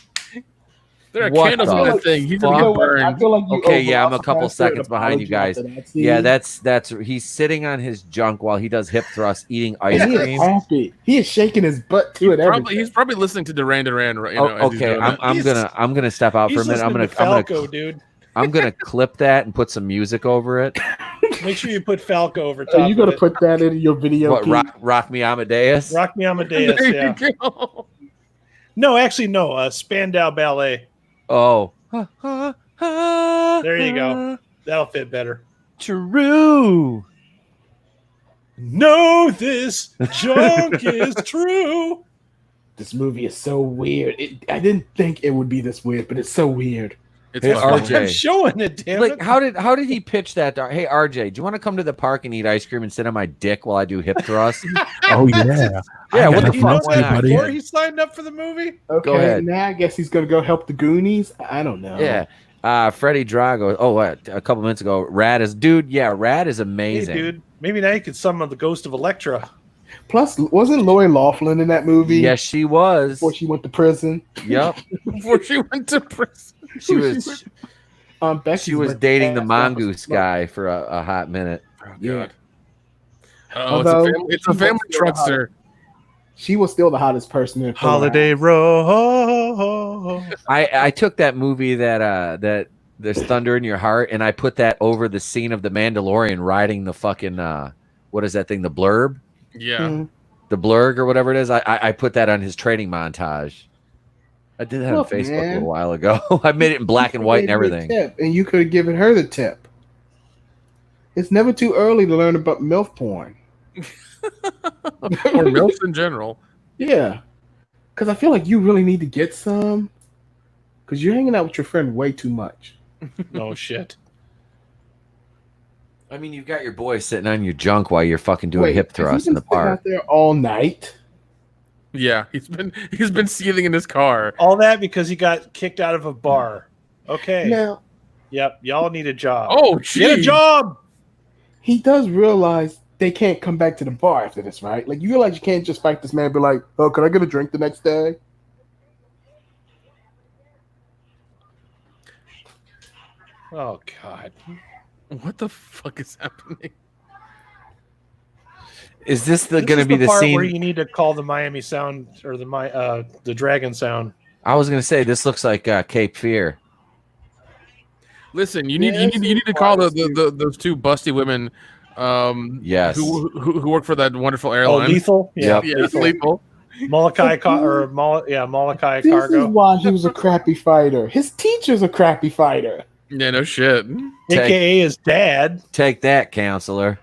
There are What candles the in that thing. He's fuck? gonna I get burned. feel like you Okay, yeah, I'm a couple overlost faster seconds behind you apology guys. after that scene. Yeah, that's he's sitting on his junk while he does hip thrusts, eating ice And he is cream. happy. He is shaking his butt to it. He's probably listening to Duran Duran. You know, Oh, as he's okay, doing I'm that. I'm gonna step out for a He's minute. listening to Falco, dude. I'm gonna clip that and put some music over it. Make sure you put Falco over top Are you of gonna it. put that in your video? What, Pete? rock me Amadeus? Rock Me Amadeus, There yeah. you go. No, actually, no. Spandau Ballet. Oh, There you go. That'll fit better. True. No, this junk is true. This movie is so weird. I didn't think it would be this weird, but it's so weird. It's Hey, fucking- RJ. I'm showing it, damn Like, it. how did he pitch that? Hey, RJ, do you want to come to the park and eat ice cream and sit on my dick while I do hip thrusts? Oh yeah. Yeah, what the Did he know fuck? Why that not? before he signed up for the movie? Okay, Go ahead. now I guess he's gonna go help the Goonies. I don't know. Yeah. Freddie Drago. Oh, what? A couple minutes ago. Rad is Hey, amazing. dude. Maybe now you could summon the ghost of Elektra. Plus, wasn't Lori Loughlin in that movie? Yes, she was. Before she went to prison. Yep. Before she went to prison. She was Becky's she was with dating the ass mongoose slut. guy for a hot minute. Oh, Yeah. God. Oh, Although, it's a family she was truckster. She was still the hottest person in Holiday Row. I took that movie that There's Thunder in Your Heart, and I put that over the scene of the Mandalorian riding the fucking what is that thing? The blurb, Yeah. Mm. the blurg or whatever it is. I put that on his training montage. I did that Look, on Facebook a man. little while ago. I made it in black and white and everything. Tip, and you could have given her the tip. It's never too early to learn about MILF porn. Or MILFs in general. Yeah. Because I feel like you really need to get some. Because you're hanging out with your friend way too much. No shit. I mean, you've got your boy sitting on your junk while you're fucking doing hip has he thrusts in been the sitting park. out there all night. Yeah, he's been seething in his car. All that because he got kicked out of a bar. Okay. Now, Yep. Y'all need a job. Oh, Get a geez. job. he does realize they can't come back to the bar after this, right? Like, you realize you can't just fight this man and be like, oh, can I get a drink the next day? Oh God. What the fuck is happening? Is this This going to is be the part scene? where you need to call the Miami sound or the dragon sound. I was going to say this looks like Cape Fear. Listen, you Yes, need to call it those two busty women, Yes. who work for that wonderful Oh, airline. Lethal. Yep. Yeah, lethal. Molokai Molokai This Cargo. is why he was a crappy fighter. His teacher's a crappy fighter. Yeah, no shit. AKA his dad. Take that, counselor.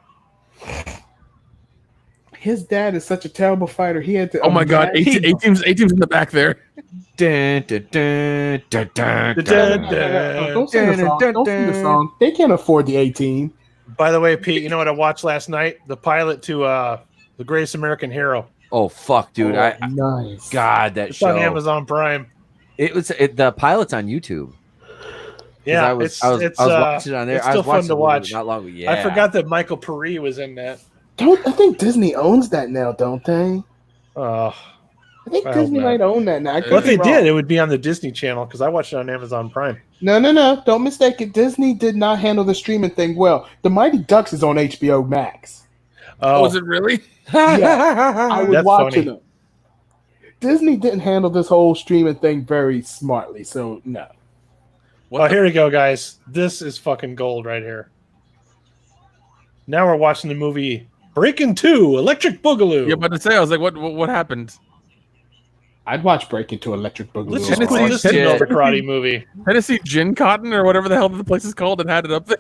His dad is such a terrible fighter. He had to. Oh my god, A team's in the back there. Dun, dun, dun, dun, dun, Dun, dun. dun. Don't sing the song. Don't sing the song. They can't afford the 18. By the way, Pete, you know what I watched last night? The pilot to The Greatest American Hero. Oh fuck, dude! Nice. God, that It's show. on Amazon Prime. The pilot's on YouTube. 'Cause Yeah, I was watching it on there. It's I still was fun watching to it watch. not long ago. Yeah, I forgot that Michael Peri was in that. I think Disney owns that now, don't they? Oh, I think I hope Disney not. might own that now. I could but if be they wrong. did, it would be on the Disney Channel because I watched it on Amazon Prime. No. Don't mistake it. Disney did not handle the streaming thing well. The Mighty Ducks is on HBO Max. Oh, Oh, is it really? I was That's watching funny. them. Disney didn't handle this whole streaming thing very smartly, so no. oh, here we go, guys. This is fucking gold right here. Now we're watching the movie Breaking 2, Electric Boogaloo. Yeah, but to say, I was like, what happened? I'd watch Break Into Electric Boogaloo. Let's Tennessee- just put this in shit. another karate movie. Tennessee Gin Cotton or whatever the hell the place is called and had it up there.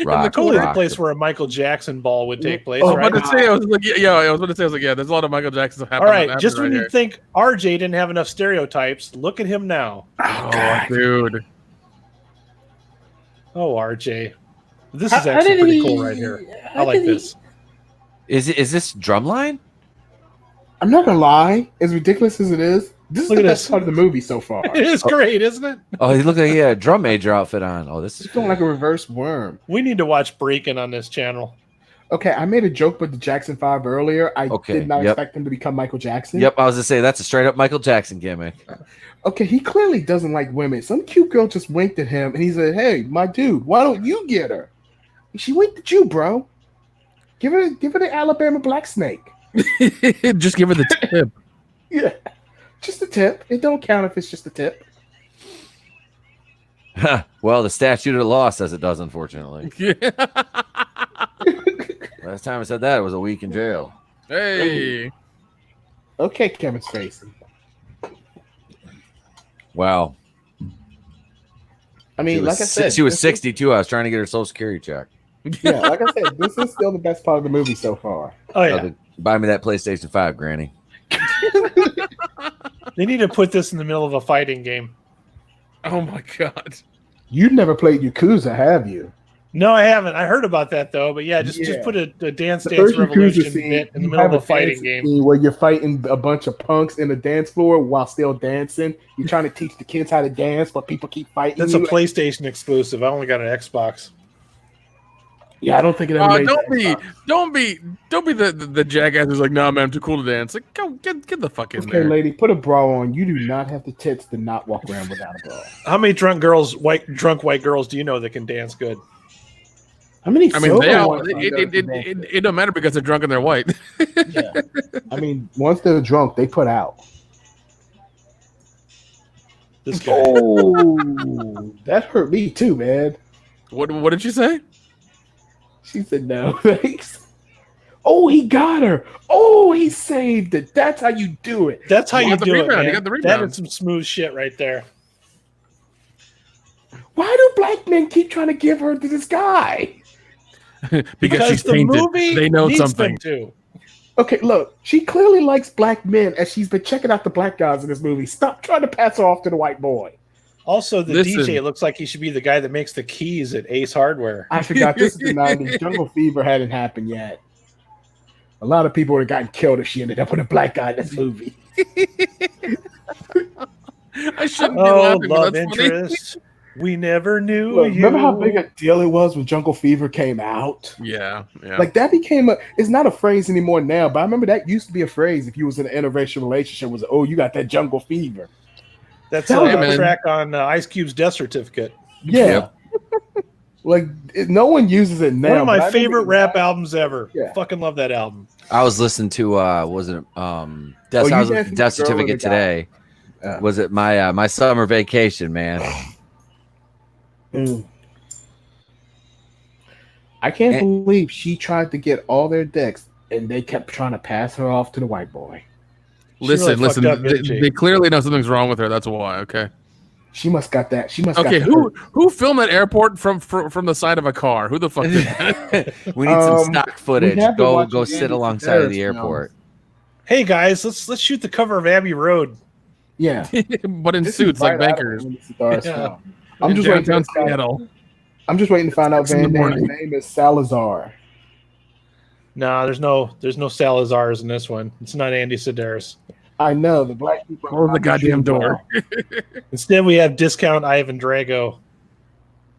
Rock, Totally the rock. place where a Michael Jackson ball would take place, I was right? about to say, I was like, I was about to say, I was like, yeah, there's a lot of Michael Jacksons All happening. right, just when you think RJ didn't have enough stereotypes, look at him now. oh, dude. Oh, RJ. This is actually pretty cool right here. I like this. Is this Drumline? I'm not gonna lie, as ridiculous as it is, this is Look the at best this. part of the movie so far. It is great, isn't it? Oh, he looked like he had a drum major outfit on. Oh, this is It's going like a reverse worm. We need to watch Breaking on this channel. Okay, I made a joke with the Jackson 5 earlier. I Okay, did not yep. expect him to become Michael Jackson. Yep, I was gonna say that's a straight up Michael Jackson gimmick. Okay, he clearly doesn't like women. Some cute girl just winked at him and he said, "Hey, my dude, why don't you get her?" She winked at you, bro. Give her the Alabama black snake. Just give her the tip. Yeah. Just a tip. It don't count if it's just a tip. Well, the statute of the law says it does, unfortunately. Yeah. Last time I said that, it was a week in jail. Hey. Okay, Kevin Spacey. Wow. I mean, like I said, she was this is- 62. I was trying to get her Social Security check. Yeah, like I said, this is still the best part of the movie so far. Oh, yeah. Buy me that PlayStation 5, Granny. They need to put this in the middle of a fighting game. Oh my god. You've never played Yakuza, have you? No, I haven't. I heard about that, though. But yeah, just Yeah. put a Dance The Dance first Yakuza Revolution scene, bit in the you middle of have a fighting dancing game. scene where you're fighting a bunch of punks in a dance floor while still dancing. You're trying to teach the kids how to dance, but people keep fighting That's a you. PlayStation exclusive. I only got an Xbox. Yeah, I don't think it ever made Don't sense. be the jackass who's like, nah, man, I'm too cool to dance. Like, go get the fuck in Okay, there. lady, put a bra on. You do not have the tits to not walk around without a bra. How many drunk white girls do you know that can dance good? How many? I mean, sober they all, ones do you know that can dance? it don't matter because they're drunk and they're white. Yeah. I mean, once they're drunk, they put out. This guy. Oh, that hurt me too, man. What did you say? She said no, thanks. Oh, he got her. Oh, he saved it. That's how you do it. That's how You you got the do it, rebound. You man. got the That rebound. is some smooth shit right there. Why do black men keep trying to give her to this guy? because she's the tainted. movie They know needs something. them to. Okay, look, she clearly likes black men as she's been checking out the black guys in this movie. Stop trying to pass her off to the white boy. Also, the Listen. DJ looks like he should be the guy that makes the keys at Ace Hardware. I forgot this is the 90s. Jungle Fever hadn't happened yet. A lot of people would have gotten killed if she ended up with a black guy in this movie. I shouldn't be Oh, laughing, but love that's funny. interest. We never knew Look, you. remember how big a deal it was when Jungle Fever came out? Yeah. Like that became it's not a phrase anymore now, but I remember that used to be a phrase if you was in an interracial relationship was, oh, you got that jungle fever. That's Hey, a man. track on Ice Cube's death certificate. Yeah. Like no one uses it now. One of but I my remember favorite in rap the- albums ever. Yeah. Fucking love that album. I was listening to was it Oh, I you was dancing listening to with Death the girl or the Certificate guy? today. Was it my summer vacation, man? I can't And- believe she tried to get all their dicks, and they kept trying to pass her off to the white boy. She really Listen, fucked up, they, didn't she? they clearly know something's wrong with her. That's why. Okay. She must got that. She must. Okay. got Who filmed that airport from the side of a car? Who the fuck did that? We need some Um, stock footage. we have to watch Go the sit Andy alongside of the Sedaris airport. Hey guys, let's shoot the cover of Abbey Road. Yeah, But in This is suits like right out of bankers. Andy Sedaris Yeah. film. I'm In just waiting. downtown To find, Seattle. I'm just waiting to find out 6 in the Van Damme's morning. name is Salazar. No, there's no Salazars in this one. It's not Andy Sedaris. I know the black people. Close the goddamn door. Instead, we have discount Ivan Drago.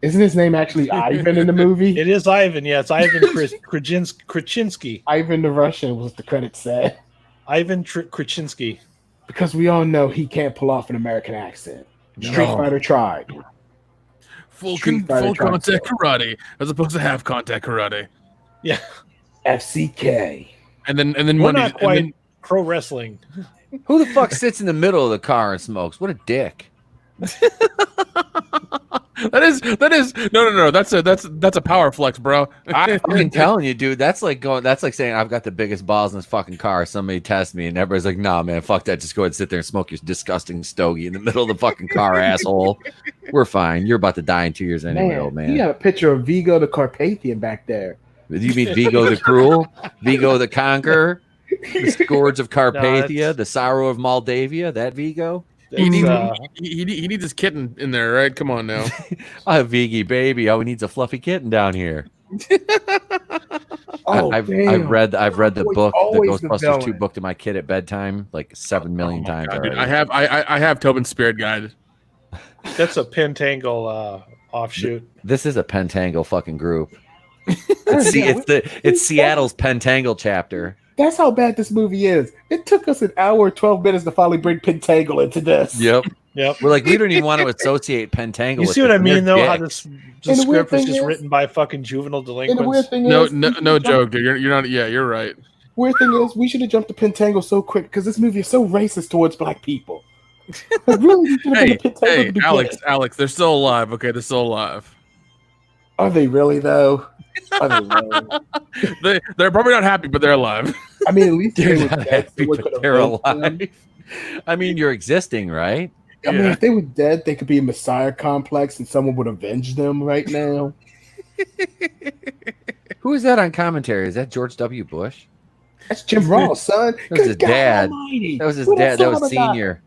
Isn't his name actually Ivan in the movie? It is Ivan. Yeah, it's Ivan Krasinski. Ivan the Russian was the credit said. Ivan Krasinski. Because we all know he can't pull off an American accent. Street Fighter tried. Full Street Fighter contact tried. karate as opposed to half contact karate. Yeah, FCK. And then we're money. not quite pro wrestling. Who the fuck sits in the middle of the car and smokes? What a dick! That is no. That's a power flex, bro. I'm fucking telling you, dude. That's like saying I've got the biggest balls in this fucking car. Somebody test me, and everybody's like, "Nah, man, fuck that. Just go ahead and sit there and smoke your disgusting stogie in the middle of the fucking car, asshole. We're fine. You're about to die in 2 years anyway, old man." You got a picture of Vigo the Carpathian back there. You mean Vigo the Cruel, Vigo the Conqueror, the Scourge of Carpathia, the Sorrow of Moldavia? That Vigo? He That's, needs he needs his kitten in there, right? Come on now. A Viggy baby. All we need's a fluffy kitten down here. Oh, I've damn. read the Always- book, the always the Ghostbusters 2 villain. book to my kid at bedtime like 7 million times God, already. dude, I have Tobin's Spirit Guide. that's a Pentangle offshoot. This is a Pentangle fucking group. It's Seattle's Pentangle chapter. That's how bad this movie is. It took us an hour and 12 minutes to finally bring Pentangle into this. Yep. Yep. We're like, we don't even want to associate Pentangle. You with see what I this. They're mean, though? How dicks. the And the weird script was thing just is- written by fucking juvenile And the weird delinquents. thing No, is, we should've no jumped- joke, dude. You're not. Yeah, you're right. Weird thing is, we should have jumped to Pentangle so quick because this movie is so racist towards black people. Like, really, we should have Hey, been to Pentangle hey, to begin. Alex, they're still alive. Okay, they're still alive. Are they really though? Are they really? They're probably not happy, but they're alive. I mean, at least They're they were not dead. happy, Someone but could they're avenge them. alive. I mean, you're existing, right? I mean, Yeah. if they were dead, they could be a Messiah complex, and someone would avenge them right now. Who is that on commentary? Is that George W. Bush? That's Jim Ross, son. That was his Good God dad. Almighty. That was his What dad. a That was son of a god. senior.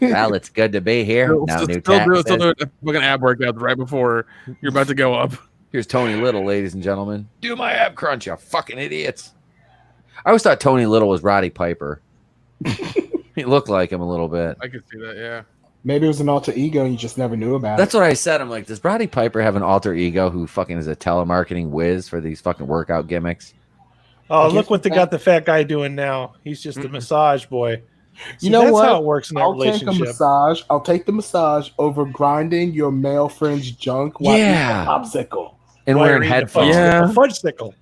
Well, it's good to be here. Now, new Still taxes. doing a fucking ab workout right before you're about to go up. Here's Tony Little, ladies and gentlemen. Do my ab crunch, you fucking idiots. I always thought Tony Little was Roddy Piper. He looked like him a little bit. I could see that. Yeah. Maybe it was an alter ego and you just never knew about That's it. what I said. I'm like, does Roddy Piper have an alter ego who fucking is a telemarketing whiz for these fucking workout gimmicks? Oh, I look guess what they that- got the fat guy doing now. He's just a massage boy. See, You know that's what? how it works in that I'll take a relationship. massage. I'll take the massage over grinding your male friend's junk while Yeah. eating a popsicle. And While wearing you're eating a headphones. Yeah. A fudge-sickle.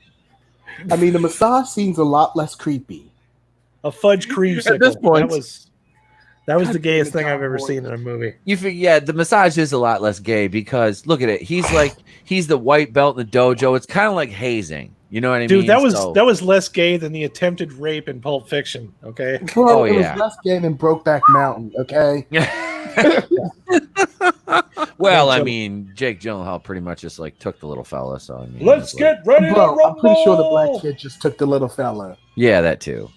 I mean, the massage seems a lot less creepy. A fudge creamsicle. At this point- that was the God gayest damn it, thing I've John ever Boy. seen in a movie. Yeah, the massage is a lot less gay because look at it. He's the white belt in the dojo. It's kind of like hazing. You know what I mean? Dude, that So- was less gay than the attempted rape in Pulp Fiction. Okay. Bro, Oh, it yeah. was less gay than Brokeback Mountain, okay? Well, I mean, Jake Gyllenhaal pretty much just like took the little fella. So I mean, Let's it's like- get ready to Bro, rumble. I'm pretty sure the black kid just took the little fella. yeah, that too.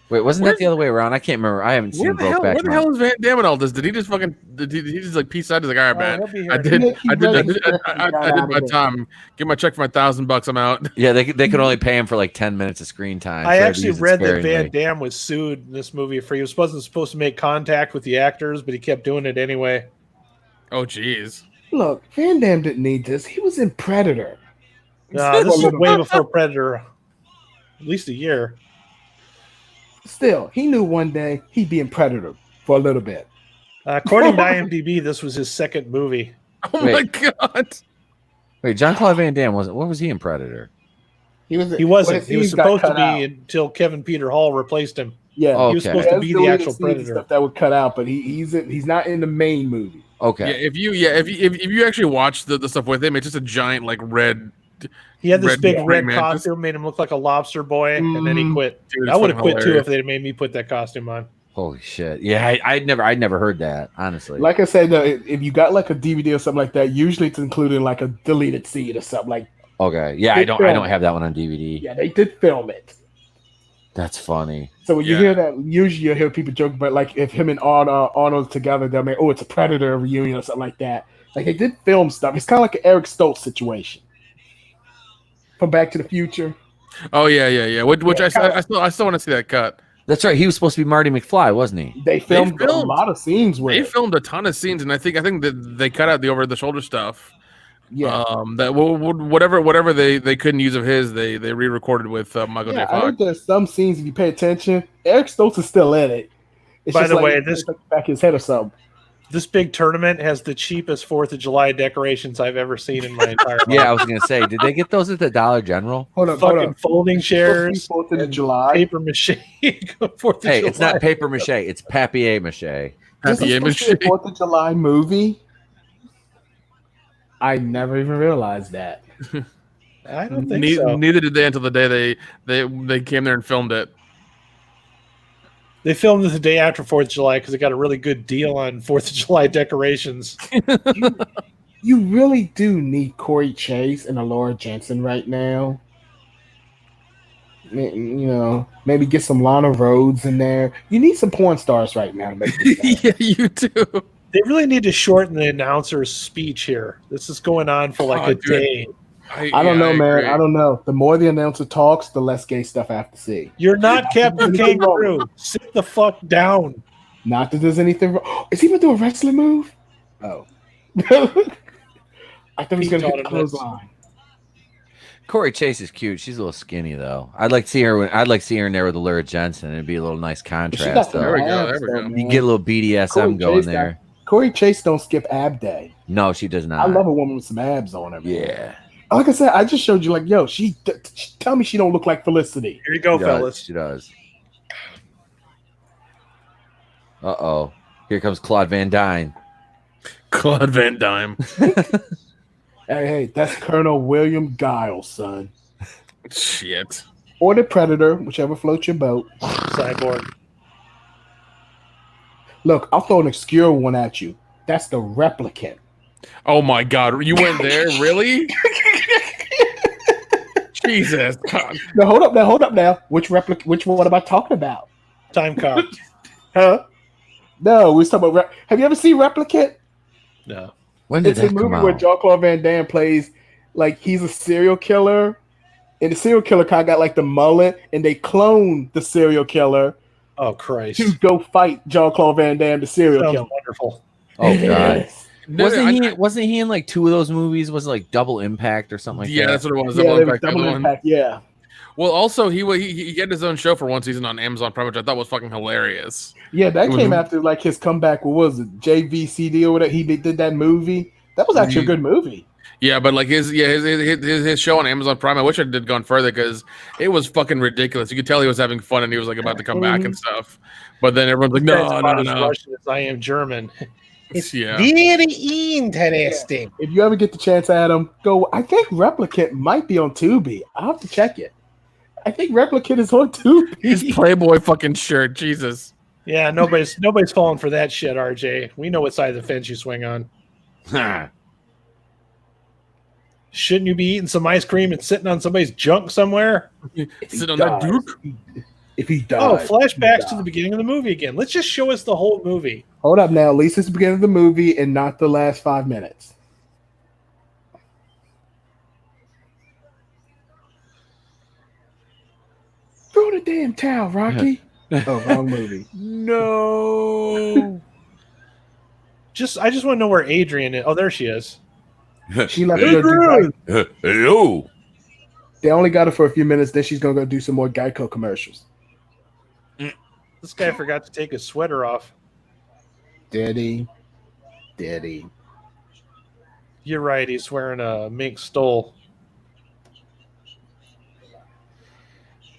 Wait, wasn't that the other way around? I can't remember. I haven't Where seen the hell? Where Brokeback the hell Mountain. is Van Damme and all this? Did he just fucking? Did he just like peace out? He's like, all right, man. he'll be here. I did registered I and got did out my of it. time. Get my check for my $1,000. I'm out. Yeah, they could only pay him for like 10 minutes of screen time. I so they actually use it read that sparingly. Van Damme was sued in this movie for he wasn't supposed to make contact with the actors, but he kept doing it anyway. Oh, jeez. Look, Van Damme didn't need this. He was in Predator. This is way before Predator. At least a year. Still, he knew one day he'd be in Predator for a little bit. According to IMDb, this was his second movie. Oh Wait. my god. Wait, John Claude Van Damme wasn't. What was he in Predator? He wasn't. Well, He was his got supposed to cut be out. until Kevin Peter Hall replaced him. Yeah, Oh, He was okay. supposed to be the deleted actual scenes and Predator. stuff that would cut out, but he's not in the main movie. Okay. If you actually watch the stuff with him, it's just a giant like red. He had this Red big Bull, red man, just- costume, made him look like a lobster boy, and then he quit. Dude, I it's would have fucking quit too hilarious. if they'd made me put that costume on. Holy shit. Yeah, I'd never heard that, honestly. Like I said, if you got like a DVD or something like that, usually it's included in like a deleted scene or something. Like, okay. Yeah, I don't have that one on DVD. yeah, they did film it. That's funny. So when you Yeah. hear that, usually you'll hear people joke, but like if him and Arnold together, they'll make, oh, it's a Predator reunion or something like that. Like they did film stuff. It's kind of like an Eric Stoltz situation from Back to the Future. Oh yeah. Which Yeah, I still want to see that cut. That's right. He was supposed to be Marty McFly, wasn't he? They filmed a filmed- lot of scenes with They it. filmed a ton of scenes, and I think that they cut out the over the shoulder stuff. Yeah. That whatever they couldn't use of his, they re-recorded with Michael J. Yeah, I Fox. think there's some scenes, if you pay attention, Eric Stoltz is still in it. It's By just the like, way, it's like back his head or something. This big tournament has the cheapest 4th of July decorations I've ever seen in my entire life. Yeah, I was gonna say, did they get those at the Dollar General? Hold on, Fucking folding chairs, Fourth of and July. paper mache. 4th of Hey, July. it's not paper mache, it's papier mache. This Happy is image. supposed to be a 4th of July movie. I never even realized that. I don't think so. Neither did they until the day they came there and filmed it. They filmed it the day after 4th of July because they got a really good deal on 4th of July decorations. You really do need Corey Chase and Laura Jensen right now. You know, maybe get some Lana Rhodes in there. You need some porn stars right now to make this happen. Yeah, you do. They really need to shorten the announcer's speech here. This is going on for like Oh, a dude. day. I don't know, man. agree. I don't know. The more the announcer talks, the less gay stuff I have to see. You're not Captain Anything wrong. Kangaroo. Sit the fuck down. Not that there's anything wrong. Is he gonna do a wrestling move? Oh. I thought he was Pete gonna taught hit the him this. clothesline. Corey Chase is cute. She's a little skinny though. I'd like to see her. I'd like to see her in there with Laura Jensen. It'd be a little nice She contrast. got the There we Though. go, abs, there we though, go. man. You get a little BDSM Corey going Chase there. Corey Chase don't skip ab day. No, she does not. I love a woman with some abs on her. Man. Yeah. Like I said, I just showed you. Like, yo, she tell me she don't look like Felicity. Here you go, She does. fellas. She does. Uh-oh. Here comes Claude Van Dyne. Claude Van Damme. Hey, that's Colonel William Giles, son, Shit. or the Predator, whichever floats your boat. Cyborg. Look, I'll throw an obscure one at you. That's the Replicant. Oh my God, you went there, really? Jesus. God. Now hold up now. Which one am I talking about? Time cop. Huh? No, we're talking about. Have you ever seen Replicant? No. When did It's a that come movie where out? Jean-Claude Van Damme plays like he's a serial killer, and the serial killer kind of got like the mullet, and they clone the serial killer Oh, Christ. to go fight Jean-Claude Van Damme, the serial Sounds killer. wonderful. Oh god. Yes. No, Wasn't he in like 2 of those movies? Was it like Double Impact or something like yeah, that? that's what it was. Yeah, Double there was Impact, Double the other one. Impact. Yeah, Well, also he had his own show for one season on Amazon Prime, which I thought was fucking hilarious. yeah, that It was- came after like his comeback. What was it? JVCD or whatever. He did that movie. That was actually a good movie. Yeah, but like his show on Amazon Prime, I wish I did gone further because it was fucking ridiculous. You could tell he was having fun and he was like about to come back and stuff. But then everyone's like, That's no, about no, as no. Russian as I am German. Yeah. Very interesting. If you ever get the chance, Adam, go. I think Replicant might be on Tubi. I'll have to check it. I think Replicant is on Tubi. His Playboy fucking shirt, Jesus. Yeah, nobody's falling for that shit, RJ. We know what side of the fence you swing on. Shouldn't you be eating some ice cream and sitting on somebody's junk somewhere? Sit on that Duke. If he dies. Oh, he flashbacks dies. to the beginning of the movie again. Let's just show us the whole movie. Hold up now. At least it's the beginning of the movie and not the last 5 minutes. Throw the damn towel, Rocky. Oh, wrong movie. No. I just want to know where Adrian is. Oh, there she is. She left to go do Geico. Hello. They only got her for a few minutes. Then she's gonna go do some more Geico commercials. This guy forgot to take his sweater off. Daddy. You're right. He's wearing a mink stole.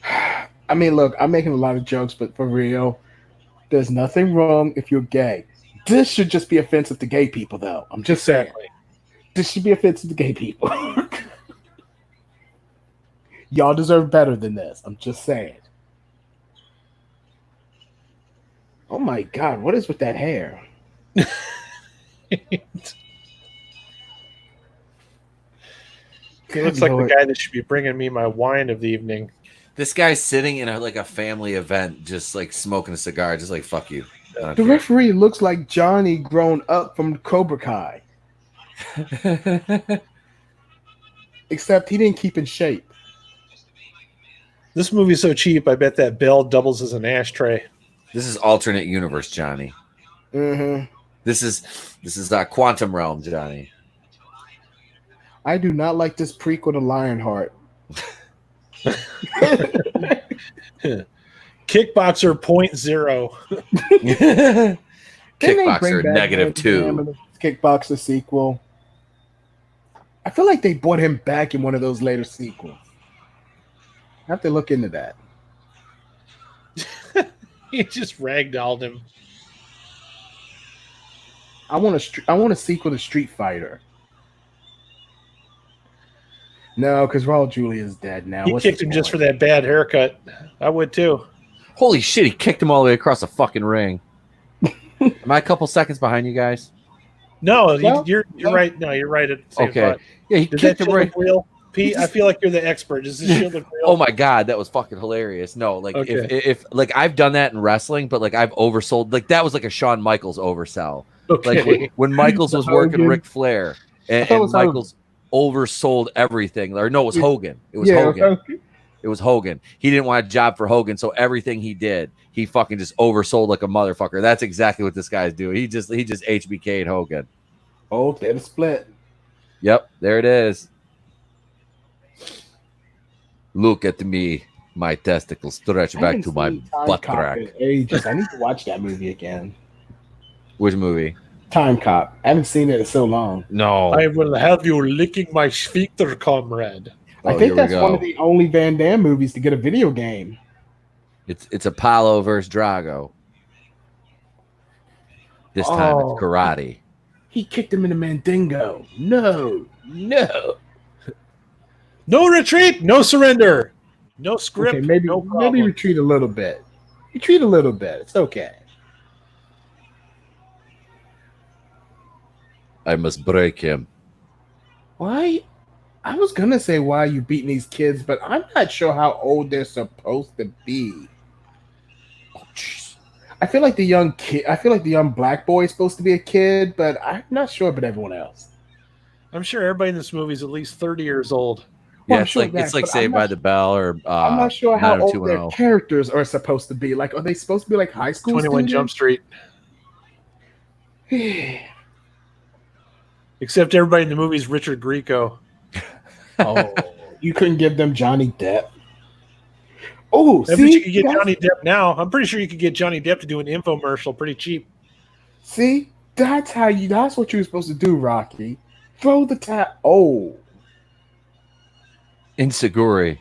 I mean, look, I'm making a lot of jokes, but for real, there's nothing wrong if you're gay. This should just be offensive to gay people, though. I'm just saying. This should be offensive to gay people. Y'all deserve better than this. I'm just saying. Oh my God, what is with that hair? He looks like the guy that should be bringing me my wine of the evening. This guy's sitting in a family event, just like smoking a cigar, just like fuck you. The referee looks like Johnny grown up from Cobra Kai. Except he didn't keep in shape. This movie's so cheap, I bet that bell doubles as an ashtray. This is alternate universe, Johnny. Mm-hmm. This is quantum realm, Johnny. I do not like this prequel to Lionheart. Kickboxer 0.0. Kickboxer -2. Kickboxer sequel. I feel like they brought him back in one of those later sequels. I have to look into that. He just ragdolled him. I want a sequel to Street Fighter. No, because Raul Julia is dead now. He kicked him just for that bad haircut. I would too. Holy shit, he kicked him all the way across the fucking ring. Am I a couple seconds behind you guys? No, you're right. No, you're right. At the same Okay. thought. Yeah, he Does kicked that him shit right. look real? Pete, I feel like you're the expert. Does this shit look real? Oh my God, that was fucking hilarious. No, like Okay. if like I've done that in wrestling, but like I've oversold, like that was like a Shawn Michaels oversell. Okay. Like when Michaels was working Ric Flair and it was Michaels oversold everything. Or no, it was Hogan. It was Hogan. Okay. It was Hogan. He didn't want a job for Hogan, so everything he did, he fucking just oversold like a motherfucker. That's exactly what this guy's doing. He just HBK'd Hogan. Oh, they're the split. Yep, there it is. Look at me. My testicles stretch back to my butt crack. Ages. I need to watch that movie again. Which movie? Time Cop. I haven't seen it in so long. No. I will have you licking my sphincter, comrade. I Oh, think here we that's one go. of the only Van Damme movies to get a video game. It's Apollo versus Drago. This time Oh. it's karate. He kicked him in the Mandingo. No. No retreat, no surrender. No script, Okay, maybe no problem. maybe retreat a little bit. Retreat a little bit. It's okay. I must break him. Why? I was gonna say why are you beating these kids, but I'm not sure how old they're supposed to be. Oh, jeez. I feel like the young black boy is supposed to be a kid, but I'm not sure about everyone else. I'm sure everybody in this movie is at least 30 years old. Yeah, Well, it's sure like that, it's like but Saved by the Bell or I'm not sure how old their 90210. characters are supposed to be. Like, are they supposed to be like high school 21 Jump Street. students? Except everybody in the movie is Richard Grieco. Oh, you couldn't give them Johnny Depp. Oh, I bet see, you could get guys- Johnny Depp now. I'm pretty sure you could get Johnny Depp to do an infomercial pretty cheap. See, that's what you were supposed to do, Rocky. Throw the tap. Oh, Inseguri.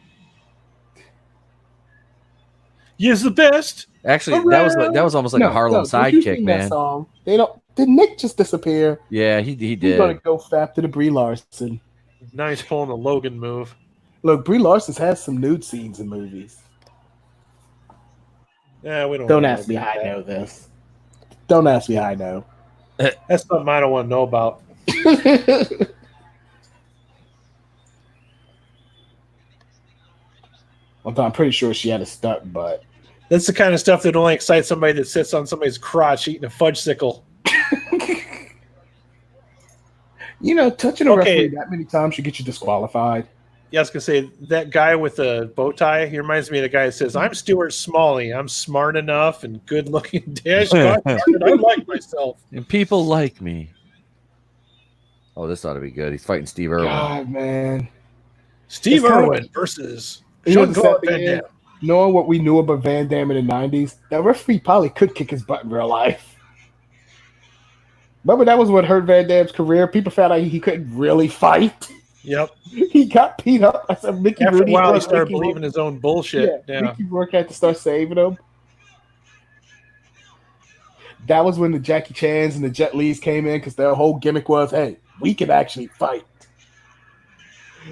He's the best. Actually, that was almost like a Harlem don't you sidekick, sing that man. song. They don't. Did Nick just disappear? Yeah, he He's gonna did. go fap to the Brie Larson. Now he's pulling the Logan move. Look, Brie Larson's has some nude scenes in movies. Yeah, we don't. Don't know ask me about how I that. know this. Don't ask me how I know. That's something I don't want to know about. Although I'm pretty sure she had a stunt butt. That's the kind of stuff that only excites somebody that sits on somebody's crotch eating a fudge sickle. You know, touching a Okay. referee that many times should get you disqualified. Yeah, I was gonna say that guy with the bow tie. He reminds me of the guy that says, "I'm Stuart Smalley. I'm smart enough and good looking." Dash, God darn it, I like myself. And people like me. Oh, this ought to be good. He's fighting Steve Irwin. God, man. Steve It's kinda- Irwin versus You know what the Jean-Claude sad thing Van is? Damme. Knowing what we knew about Van Damme in the 90s, that referee probably could kick his butt in real life. Remember that was what hurt Van Damme's career. People found out he couldn't really fight. Yep. He got beat up. I said Mickey After Rooney. a while, he Mickey started Rourke- believing his own bullshit. Yeah. Mickey Rourke had to start saving him. That was when the Jackie Chans and the Jet Lis came in because their whole gimmick was, hey, we can actually fight.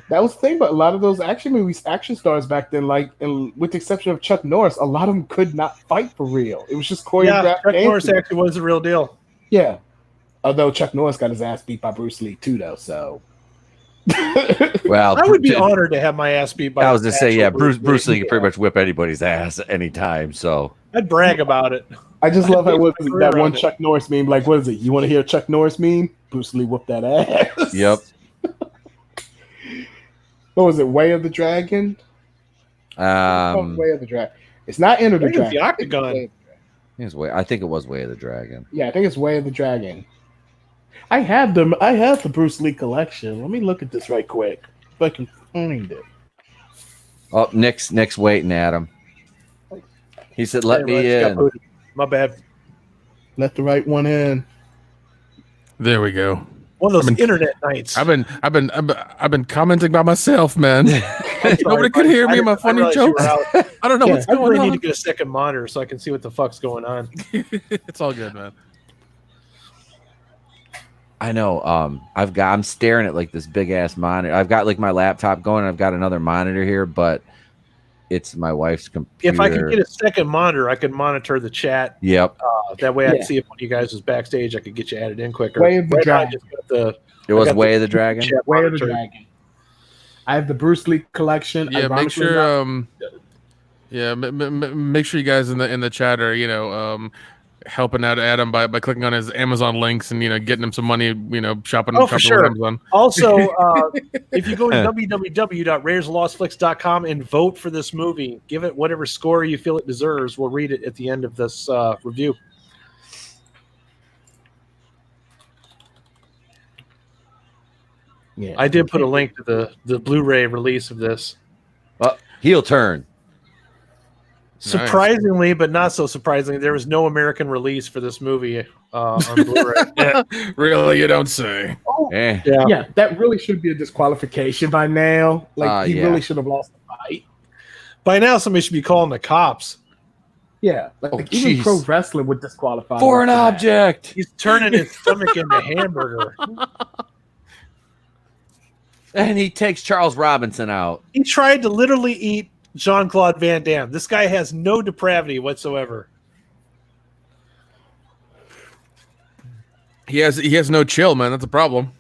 That was the thing, but a lot of those action movies, action stars back then, with the exception of Chuck Norris, a lot of them could not fight for real. It was just choreographed. Yeah, Chuck Norris actually was the real deal. Yeah. Although Chuck Norris got his ass beat by Bruce Lee too, though, so. Well, I would be honored to have my ass beat by. I was going to say, yeah, actual Bruce Lee can pretty much whip anybody's ass at any time. So I'd brag about it. I just love how I'd that one around it. Chuck Norris meme. Like, what is it? You want to hear a Chuck Norris meme? Bruce Lee whooped that ass. Yep. What was it? Way of the Dragon? Way of the Dragon. It's not Enter the I think it's Dragon. the Octagon. I think it was Way of the Dragon. Yeah, I think it's Way of the Dragon. I have the Bruce Lee collection. Let me look at this right quick if I can find it. Oh, Nick's waiting at him. He said, "Let me Got in." booted. My bad. Let the right one in. There we go. One of those internet nights. I've been commenting by myself, man. Sorry, Nobody could hear me in my funny realized you were jokes. out. I don't know what's I going really on. need to get a second monitor so I can see what the fuck's going on. It's all good, man. I know. I'm staring at like this big ass monitor. I've got like my laptop going. I've got another monitor here, but it's my wife's computer. If I could get a second monitor, I could monitor the chat. Yep. That way I Yeah. could see if one of you guys was backstage. I could get you added in quicker. Way of the Right now, I Dragon. just got the It was I got Way of the Dragon. chat Way of the monitored. Dragon. I have the Bruce Lee collection. Yeah, make Ironically sure. enough, Make sure you guys in the chat are helping out Adam by clicking on his Amazon links and getting him some money. Shopping. Oh, for shopping sure. with Amazon. Also, if you go to www.raidersofthelostflicks.com and vote for this movie, give it whatever score you feel it deserves. We'll read it at the end of this review. yeah. I did put a link to the Blu-ray release of this. Heel turn. Surprisingly, but not so surprisingly, there was no American release for this movie on Blu-ray. Really, you don't say. Oh, Eh. yeah, that really should be a disqualification by now. Like he yeah. really should have lost the fight. By now, somebody should be calling the cops. Yeah, Oh, even jeez. pro wrestling would disqualify Foreign him for that. object. He's turning his stomach into hamburger. And he takes Charles Robinson out. He tried to literally eat Jean-Claude Van Damme. This guy has no depravity whatsoever. He has no chill, man. That's a problem.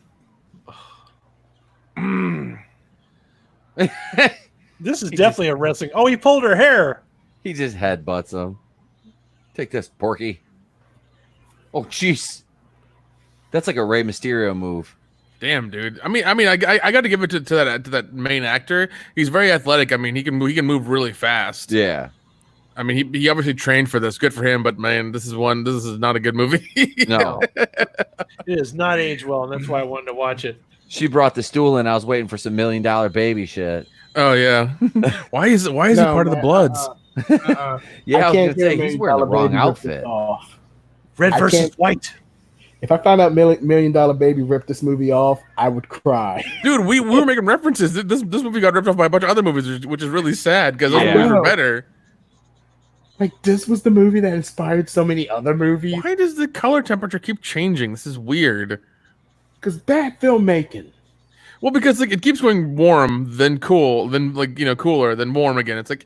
This is definitely a wrestling. Oh, he pulled her hair. He just headbutts him. Take this, Porky. Oh, jeez. That's like a Rey Mysterio move. Damn, dude. I got to give it to that main actor. He's very athletic. I mean, he can move really fast. Yeah. I mean, he obviously trained for this. Good for him. But man, this is not a good movie. No. It does not age well, and that's why I wanted to watch it. She brought the stool in. I was waiting for some $1 Million Baby shit. Oh yeah. Why is it part of the Bloods? Yeah, I was can't gonna say hear he's wearing the $1 Million wrong Baby rip this outfit. off. Red I versus can't- white. If I found out $1 Million Baby ripped this movie off, I would cry. Dude, we were making references. This movie got ripped off by a bunch of other movies, which is really sad because those Yeah. movies were better. Like, this was the movie that inspired so many other movies. Why does the color temperature keep changing? This is weird. Because bad filmmaking. Well, because like it keeps going warm, then cool, then cooler, then warm again. It's like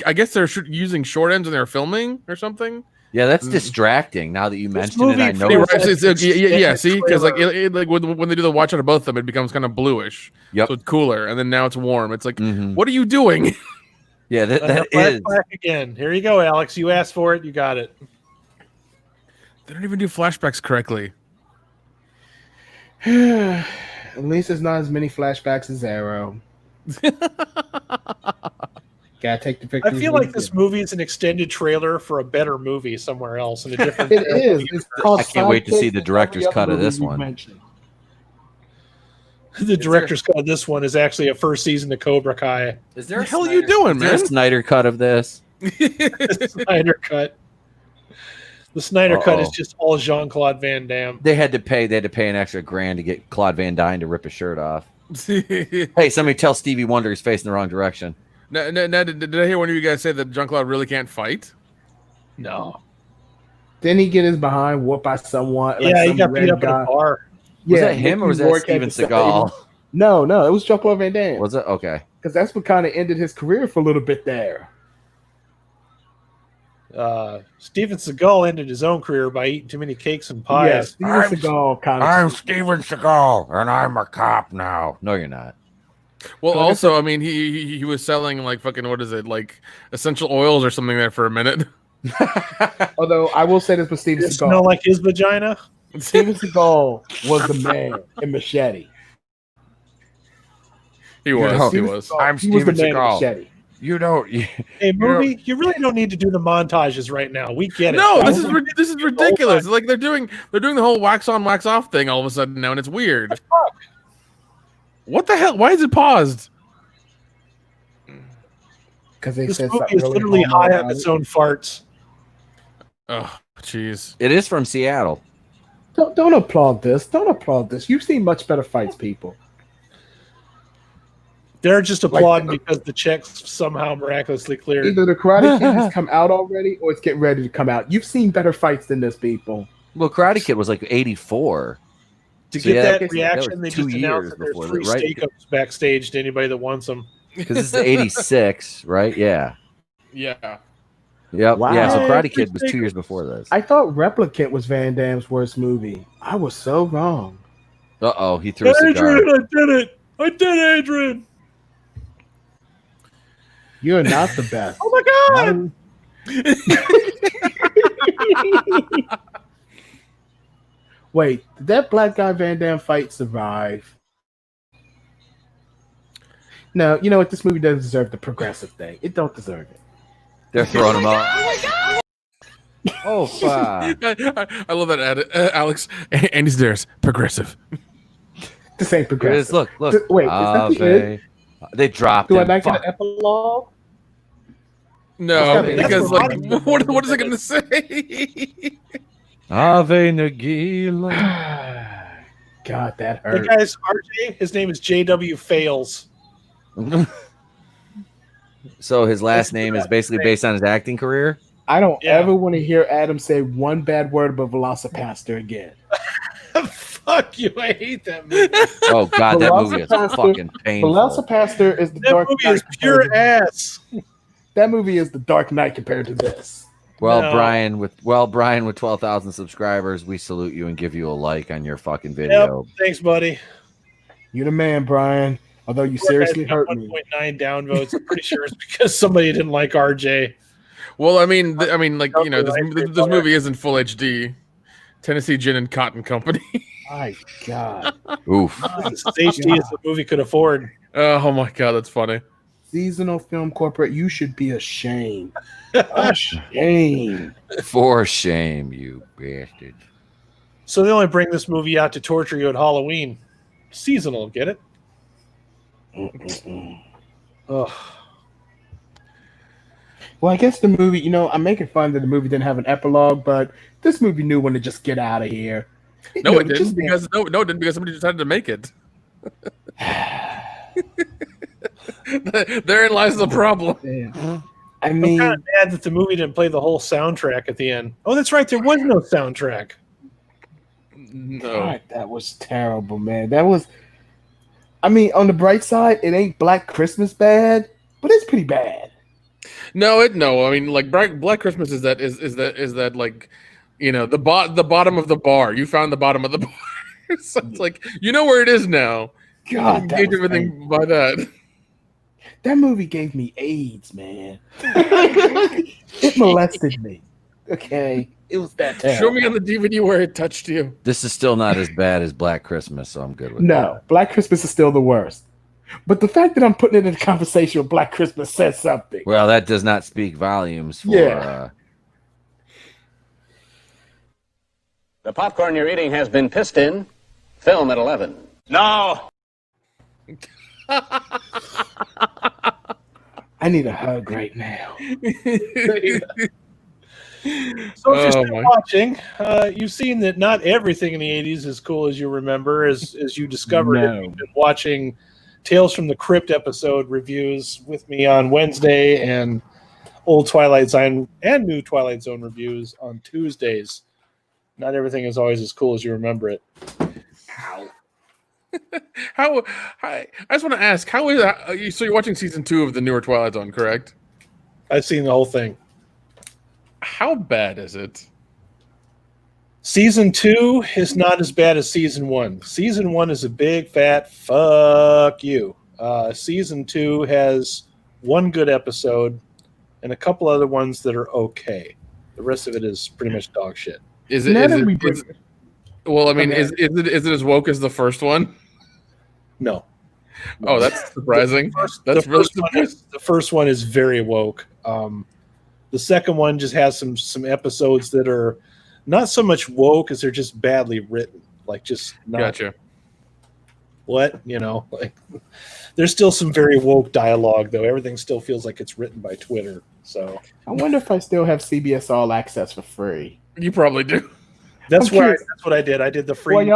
I guess they're using short ends when they're filming or something. Yeah, that's distracting. Now that you This mention it, movie I pretty know. much- Yeah. See, because like when they do the watch out of both of them, it becomes kind of bluish. Yep. So it's cooler, and then now it's warm. It's like, Mhm. what are you doing? Yeah, that is. Flashback again. Here you go, Alex. You asked for it. You got it. They don't even do flashbacks correctly. At least it's not as many flashbacks as Arrow. Gotta take the I pictures. feel like this movie is an extended trailer for a better movie somewhere else in a different. It is. It's called I can't wait to see Sidekicks the and director's every cut other of this movie we've one. mentioned. The director's cut of this one is actually a first season of Cobra Kai. Is there What the hell are you doing, Is there a man? Snyder cut of this? Snyder cut. The Snyder Cut is Uh-oh. just all Jean-Claude Van Damme. They had to pay an extra $1,000 to get Claude Van Damme to rip his shirt off. Hey, somebody tell Stevie Wonder he's facing the wrong direction. Now, did I hear one of you guys say that Jean-Claude really can't fight? No. Didn't he get his behind whooped by someone? Yeah, he some got beat red up at a bar. Was that him or was that Steven Seagal? No, it was Jean-Claude Van Damme. Was it? Okay. Because that's what kind of ended his career for a little bit there. Steven Seagal ended his own career by eating too many cakes and pies. Yeah, Steven Seagal kind of. I'm Steven Seagal, and I'm a cop now. No, you're not. Well, also, I mean, he was selling like fucking what is it, like essential oils or something there for a minute. Although I will say this with Steven Does it Seagal. smell like his vagina? Steven Seagal was the man in Machete. He was. know, He was. I'm He was the Steven man in Seagal. Machete. You don't. Hey, movie, you really don't need to do the montages right now. We get it. No, That this was is ridiculous. Like they're doing the whole wax on, wax off thing all of a sudden now, and it's weird. What the hell? Why is it paused? Because they This said movie something is really literally homo high about on its it. own farts. Oh, jeez. It is from Seattle. Don't applaud this. Don't applaud this. You've seen much better fights, people. They're just applauding because the checks somehow miraculously cleared. Either the Karate Kid has come out already, or it's getting ready to come out. You've seen better fights than this, people. Well, Karate Kid was like 84. To So get yeah, that that reaction, was they 2 just years announced that there's before free that, right? steak-ups backstage to anybody that wants them. Because this is 86, right? Yeah. Yeah. Yep. Wow. Yeah, so Hey, Karate Kid free was 2 steak. years before this. I thought Replicant was Van Damme's worst movie. I was so wrong. Uh-oh, he threw a cigar. Adrian, I did it! I did it, Adrian! You're not the best. Oh my god! Wait, did that black guy Van Damme fight survive? No, you know what? This movie doesn't deserve the progressive thing. It don't deserve it. They're throwing him out. Oh, fuck. I love that, Alex. Andy's theirs. Progressive. This ain't Here it is. progressive. Look. Wait, is that the end? They dropped Do I him. not get Fuck. an epilogue? No, That's because like, Karate what is it going to say? Ave Nagila. God, that The hurt. guy's RJ, his name is JW Fails. So his last name is basically based on his acting career? I don't Yeah. ever want to hear Adam say one bad word about Velocipaster again. Fuck you, I hate that movie. Oh, God, that movie is Velocipaster- fucking painful. Velocipaster is the That Dark movie Knight is compared pure to- ass. That movie is the Dark Knight compared to this. Well, No. Brian, with 12,000 subscribers, we salute you and give you a like on your fucking video. Yep, thanks, buddy. You're the man, Brian. Although you seriously hurt me. 1.9 downvotes. I'm pretty sure it's because somebody didn't like RJ. Well, I mean, like you know, this movie isn't full HD. Tennessee Gin and Cotton Company. My God. Oof. It's as HD as the movie could afford. Oh my god, that's funny. Seasonal Film Corporate, you should be ashamed. Ashamed. For shame, you bastard. So they only bring this movie out to torture you at Halloween. Seasonal, get it? Ugh. Well, I guess the movie, you know, I'm making fun that the movie didn't have an epilogue, but this movie knew when to just get out of here. No, it just- didn't because it didn't because somebody decided to make it. Therein lies the problem. Yeah. I I'm mean, kind of mad that the movie didn't play the whole soundtrack at the end. Oh, that's right. There was no soundtrack. No. God, that was terrible, man. That was, I mean, on the bright side, it ain't Black Christmas bad, but it's pretty bad. No. I mean, like Black Christmas is that like, you know, the bottom of the bar. You found the bottom of the bar. So it's like you know where it is now. God, that Gauge was everything painful. by that. That movie gave me AIDS, man. It molested me. Okay, it was that terrible. Show me on the DVD where it touched you. This is still not as bad as Black Christmas, so I'm good with No, Black Christmas is still the worst. But the fact that I'm putting it in a conversation with Black Christmas says something. that. Well, that does not speak volumes for Yeah. The popcorn you're eating has been pissed in. Film at 11. No. I need a hug right now. So if you're still my. watching, you've seen that not everything in the 80s is cool as you remember, as you discovered if you've been watching Tales from the Crypt episode reviews with me on Wednesday and old Twilight Zone and new Twilight Zone reviews on Tuesdays. Not everything is always as cool as you remember it. How? I just want to ask, how is that? So you're watching season 2 of the newer Twilight Zone, correct? I've seen the whole thing. How bad is it? Season 2 is not as bad as season 1. Season 1 is a big fat fuck you. Season 2 has one good episode and a couple other ones that are okay. The rest of it is pretty much dog shit. Is it? Well, I mean, is it as woke as the first one? No. Oh, that's surprising. The first one is very woke. The second one just has some episodes that are not so much woke as they're just badly written. Like just not Gotcha. What, like there's still some very woke dialogue though. Everything still feels like it's written by Twitter. So I wonder if I still have CBS All Access for free. You probably do. That's what I did. I did the free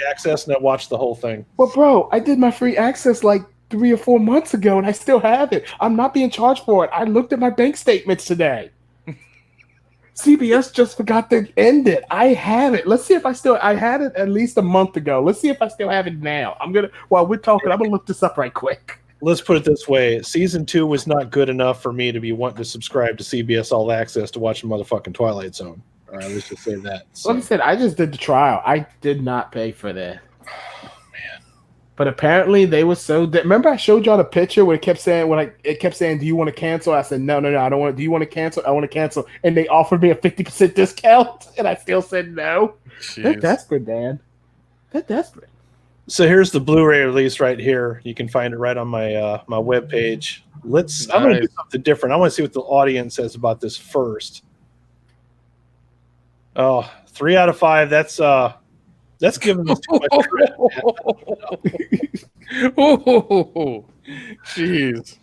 access and I watched the whole thing. Well, bro, I did my free access like 3 or 4 months ago and I still have it. I'm not being charged for it. I looked at my bank statements today. CBS just forgot to end it. I have it. Let's see if I had it at least a month ago. Let's see if I still have it now. While we're talking, I'm going to look this up right quick. Let's put it this way. Season 2 was not good enough for me to be wanting to subscribe to CBS All Access to watch the motherfucking Twilight Zone. All right, let's just say that. So. Like I said, I just did the trial. I did not pay for that. Oh, man. But apparently they were so. Remember, I showed y'all the picture where it kept saying "Do you want to cancel?" I said, "No, I don't want. Do you want to cancel? I want to cancel." And they offered me a 50% discount, and I still said no. Jeez. They're desperate, Dan. They're desperate. So here's the Blu-ray release right here. You can find it right on my my webpage. I'm going to do something different. I want to see what the audience says about this first. Oh, 3 out of 5. That's giving us too much credit. Oh, jeez.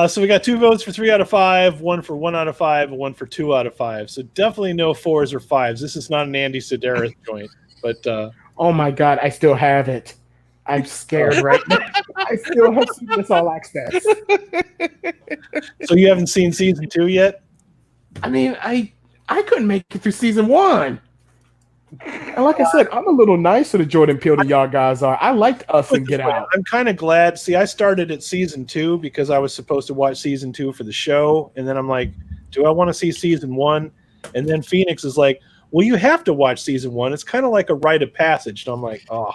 So we got 2 votes for 3 out of 5, 1 for 1 out of 5, and 1 for 2 out of 5. So definitely no 4s or 5s. This is not an Andy Sedaris joint, but oh my God, I still have it. I'm scared right now. I still have CBS All Access. So you haven't seen season 2 yet? I mean, I couldn't make it through season 1. And like I said, I'm a little nicer to Jordan Peele than y'all guys are. I liked Us and Get Out. I'm kind of glad. See, I started at season 2 because I was supposed to watch season 2 for the show. And then I'm like, do I want to see season 1? And then Phoenix is like, well, you have to watch season 1. It's kind of like a rite of passage. And I'm like, oh,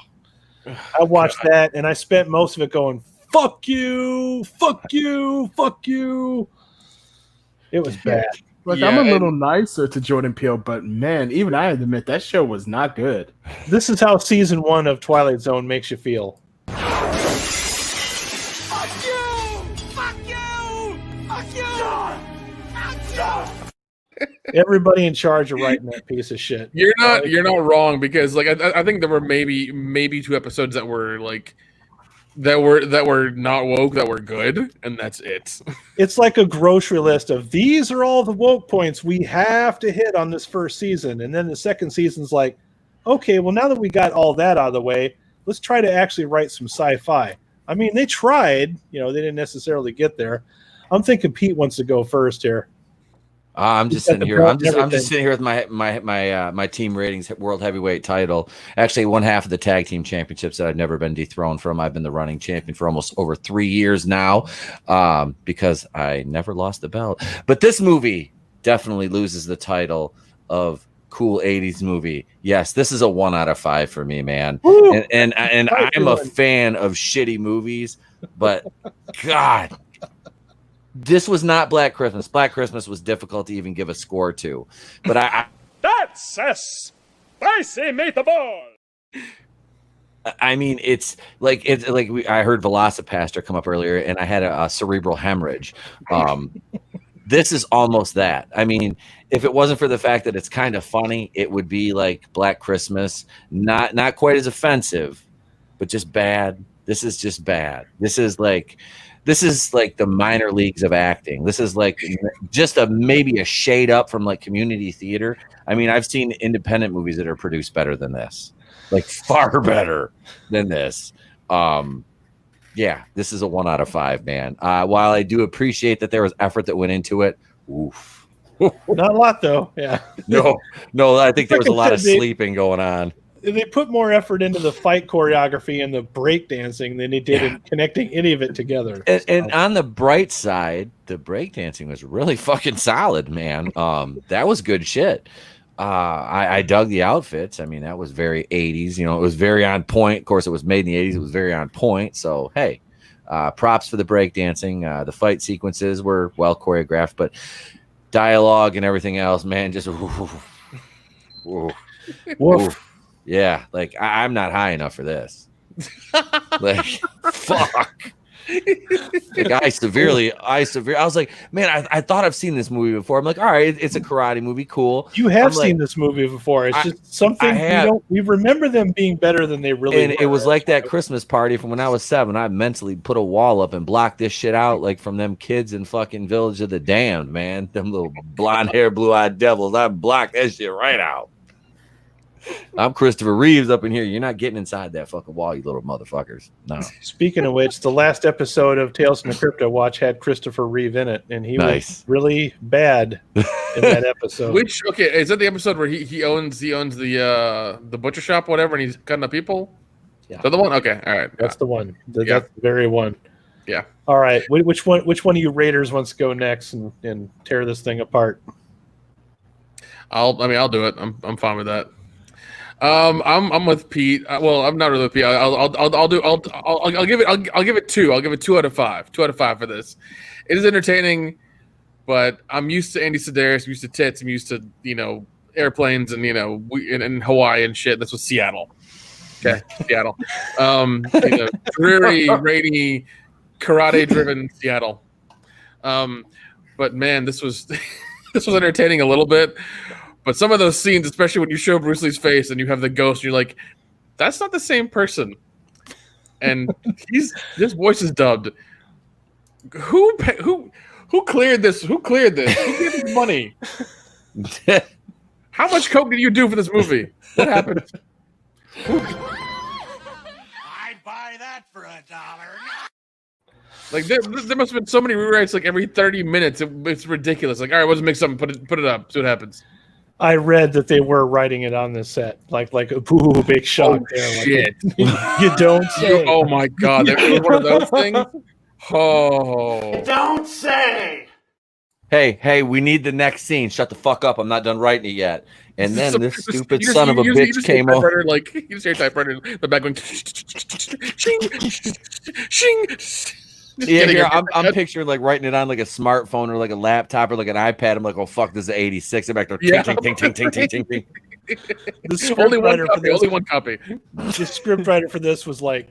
I watched that. And I spent most of it going, fuck you, fuck you, fuck you. It was bad. Look, I'm a little nicer to Jordan Peele, but man, even I had to admit that show was not good. This is how season 1 of Twilight Zone makes you feel. Fuck you! Fuck you! Fuck you! Fuck you! Everybody in charge of writing that piece of shit. You're not wrong, because like I think there were maybe 2 episodes that were like that were not woke, that were good, and that's it. It's like a grocery list of these are all the woke points we have to hit on this first season. And then the second season's like, okay, well, now that we got all that out of the way, let's try to actually write some sci-fi. I mean, they tried, they didn't necessarily get there. I'm thinking Pete wants to go first here. I'm just sitting here. I'm just sitting here with my team ratings world heavyweight title. Actually, one half of the tag team championships that I've never been dethroned from. I've been the running champion for almost over 3 years now, because I never lost the belt. But this movie definitely loses the title of cool 80s movie. Yes, this is a 1 out of 5 for me, man. And I'm a fan of shitty movies, but God. This was not Black Christmas. Black Christmas was difficult to even give a score to. But That's a spicy meatball! I mean, it's like I heard Velocipaster come up earlier, and I had a cerebral hemorrhage. This is almost that. I mean, if it wasn't for the fact that it's kind of funny, it would be like Black Christmas. Not quite as offensive, but just bad. This is just bad. This this is like the minor leagues of acting. This is like just maybe a shade up from like community theater. I mean, I've seen independent movies that are produced better than this, like far better than this. Yeah, this is a 1 out of 5, man. While I do appreciate that there was effort that went into it, oof. Not a lot though. Yeah. No, I think there was a lot of sleeping going on. They put more effort into the fight choreography and the breakdancing than they did in connecting any of it together. And on the bright side, the breakdancing was really fucking solid, man. That was good shit. I dug the outfits. I mean, that was very 80s. You know, it was very on point. Of course, it was made in the 80s. It was very on point. So, hey, props for the breakdancing. The fight sequences were well choreographed, but dialogue and everything else, man, just woof. Yeah, like I'm not high enough for this. Like, fuck. Like I was like, man, I thought I've seen this movie before. I'm like, all right, it's a karate movie, cool. You have seen this movie before. It's just something we remember them being better than they really were. It was like that Christmas party from when I was 7. I mentally put a wall up and blocked this shit out, like from them kids in fucking Village of the Damned, man. Them little blonde hair, blue-eyed devils. I blocked that shit right out. I'm Christopher Reeves up in here. You're not getting inside that fucking wall, you little motherfuckers. No. Speaking of which, the last episode of Tales from the Crypto Watch had Christopher Reeve in it, and he was really bad in that episode. Is that the episode where he owns the butcher shop, whatever, and he's cutting up people? Yeah. Is that the one? Okay, all right. That's the one. That's the very one. Yeah. All right. Which one of you Raiders wants to go next and tear this thing apart? I'll do it. I'm fine with that. I'm with Pete. Well, I'm not really with Pete. I'll give it 2. I'll give it 2 out of 5. 2 out of 5 for this. It is entertaining, but I'm used to Andy Sedaris. I'm used to tits. I'm used to airplanes and in Hawaii and shit. That's what Seattle. Okay, Seattle. Dreary, rainy, karate-driven Seattle. But man, this was this was entertaining a little bit. But some of those scenes, especially when you show Bruce Lee's face and you have the ghost, you're like, that's not the same person. And his voice is dubbed. Who cleared this? Who cleared this? Who gave this money? How much coke did you do for this movie? What happened? I'd buy that for $1. Like there must have been so many rewrites like every 30 minutes. It's ridiculous. Like, all right, let's make something. Put it up. See what happens. I read that they were writing it on the set, like a big shot there. Shit! Like, you don't say. Oh my god! There was one of those things. Oh! Don't say. Hey! We need the next scene. Shut the fuck up! I'm not done writing it yet. And then this stupid son of a bitch came over. Like you just hear typewriter in the back going, shing, shing. Yeah, here, I'm picturing like writing it on like a smartphone or like a laptop or like an iPad. I'm like, oh fuck, this is 86. I'm back there, ting, ting, ting, ting, ting, ting, ting. The scriptwriter for this, only one copy. The scriptwriter for this was like,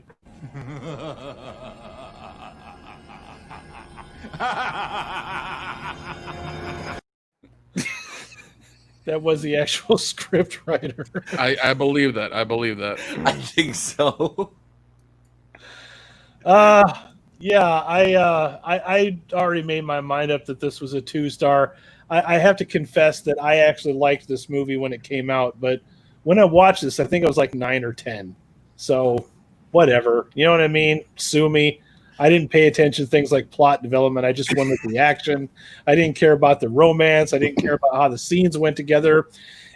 that was the actual scriptwriter. I believe that. I think so. Yeah, I already made my mind up that this was a 2-star. I have to confess that I actually liked this movie when it came out, but when I watched this, I think it was like 9 or 10. So, whatever. You know what I mean? Sue me. I didn't pay attention to things like plot development. I just went with the action. I didn't care about the romance. I didn't care about how the scenes went together.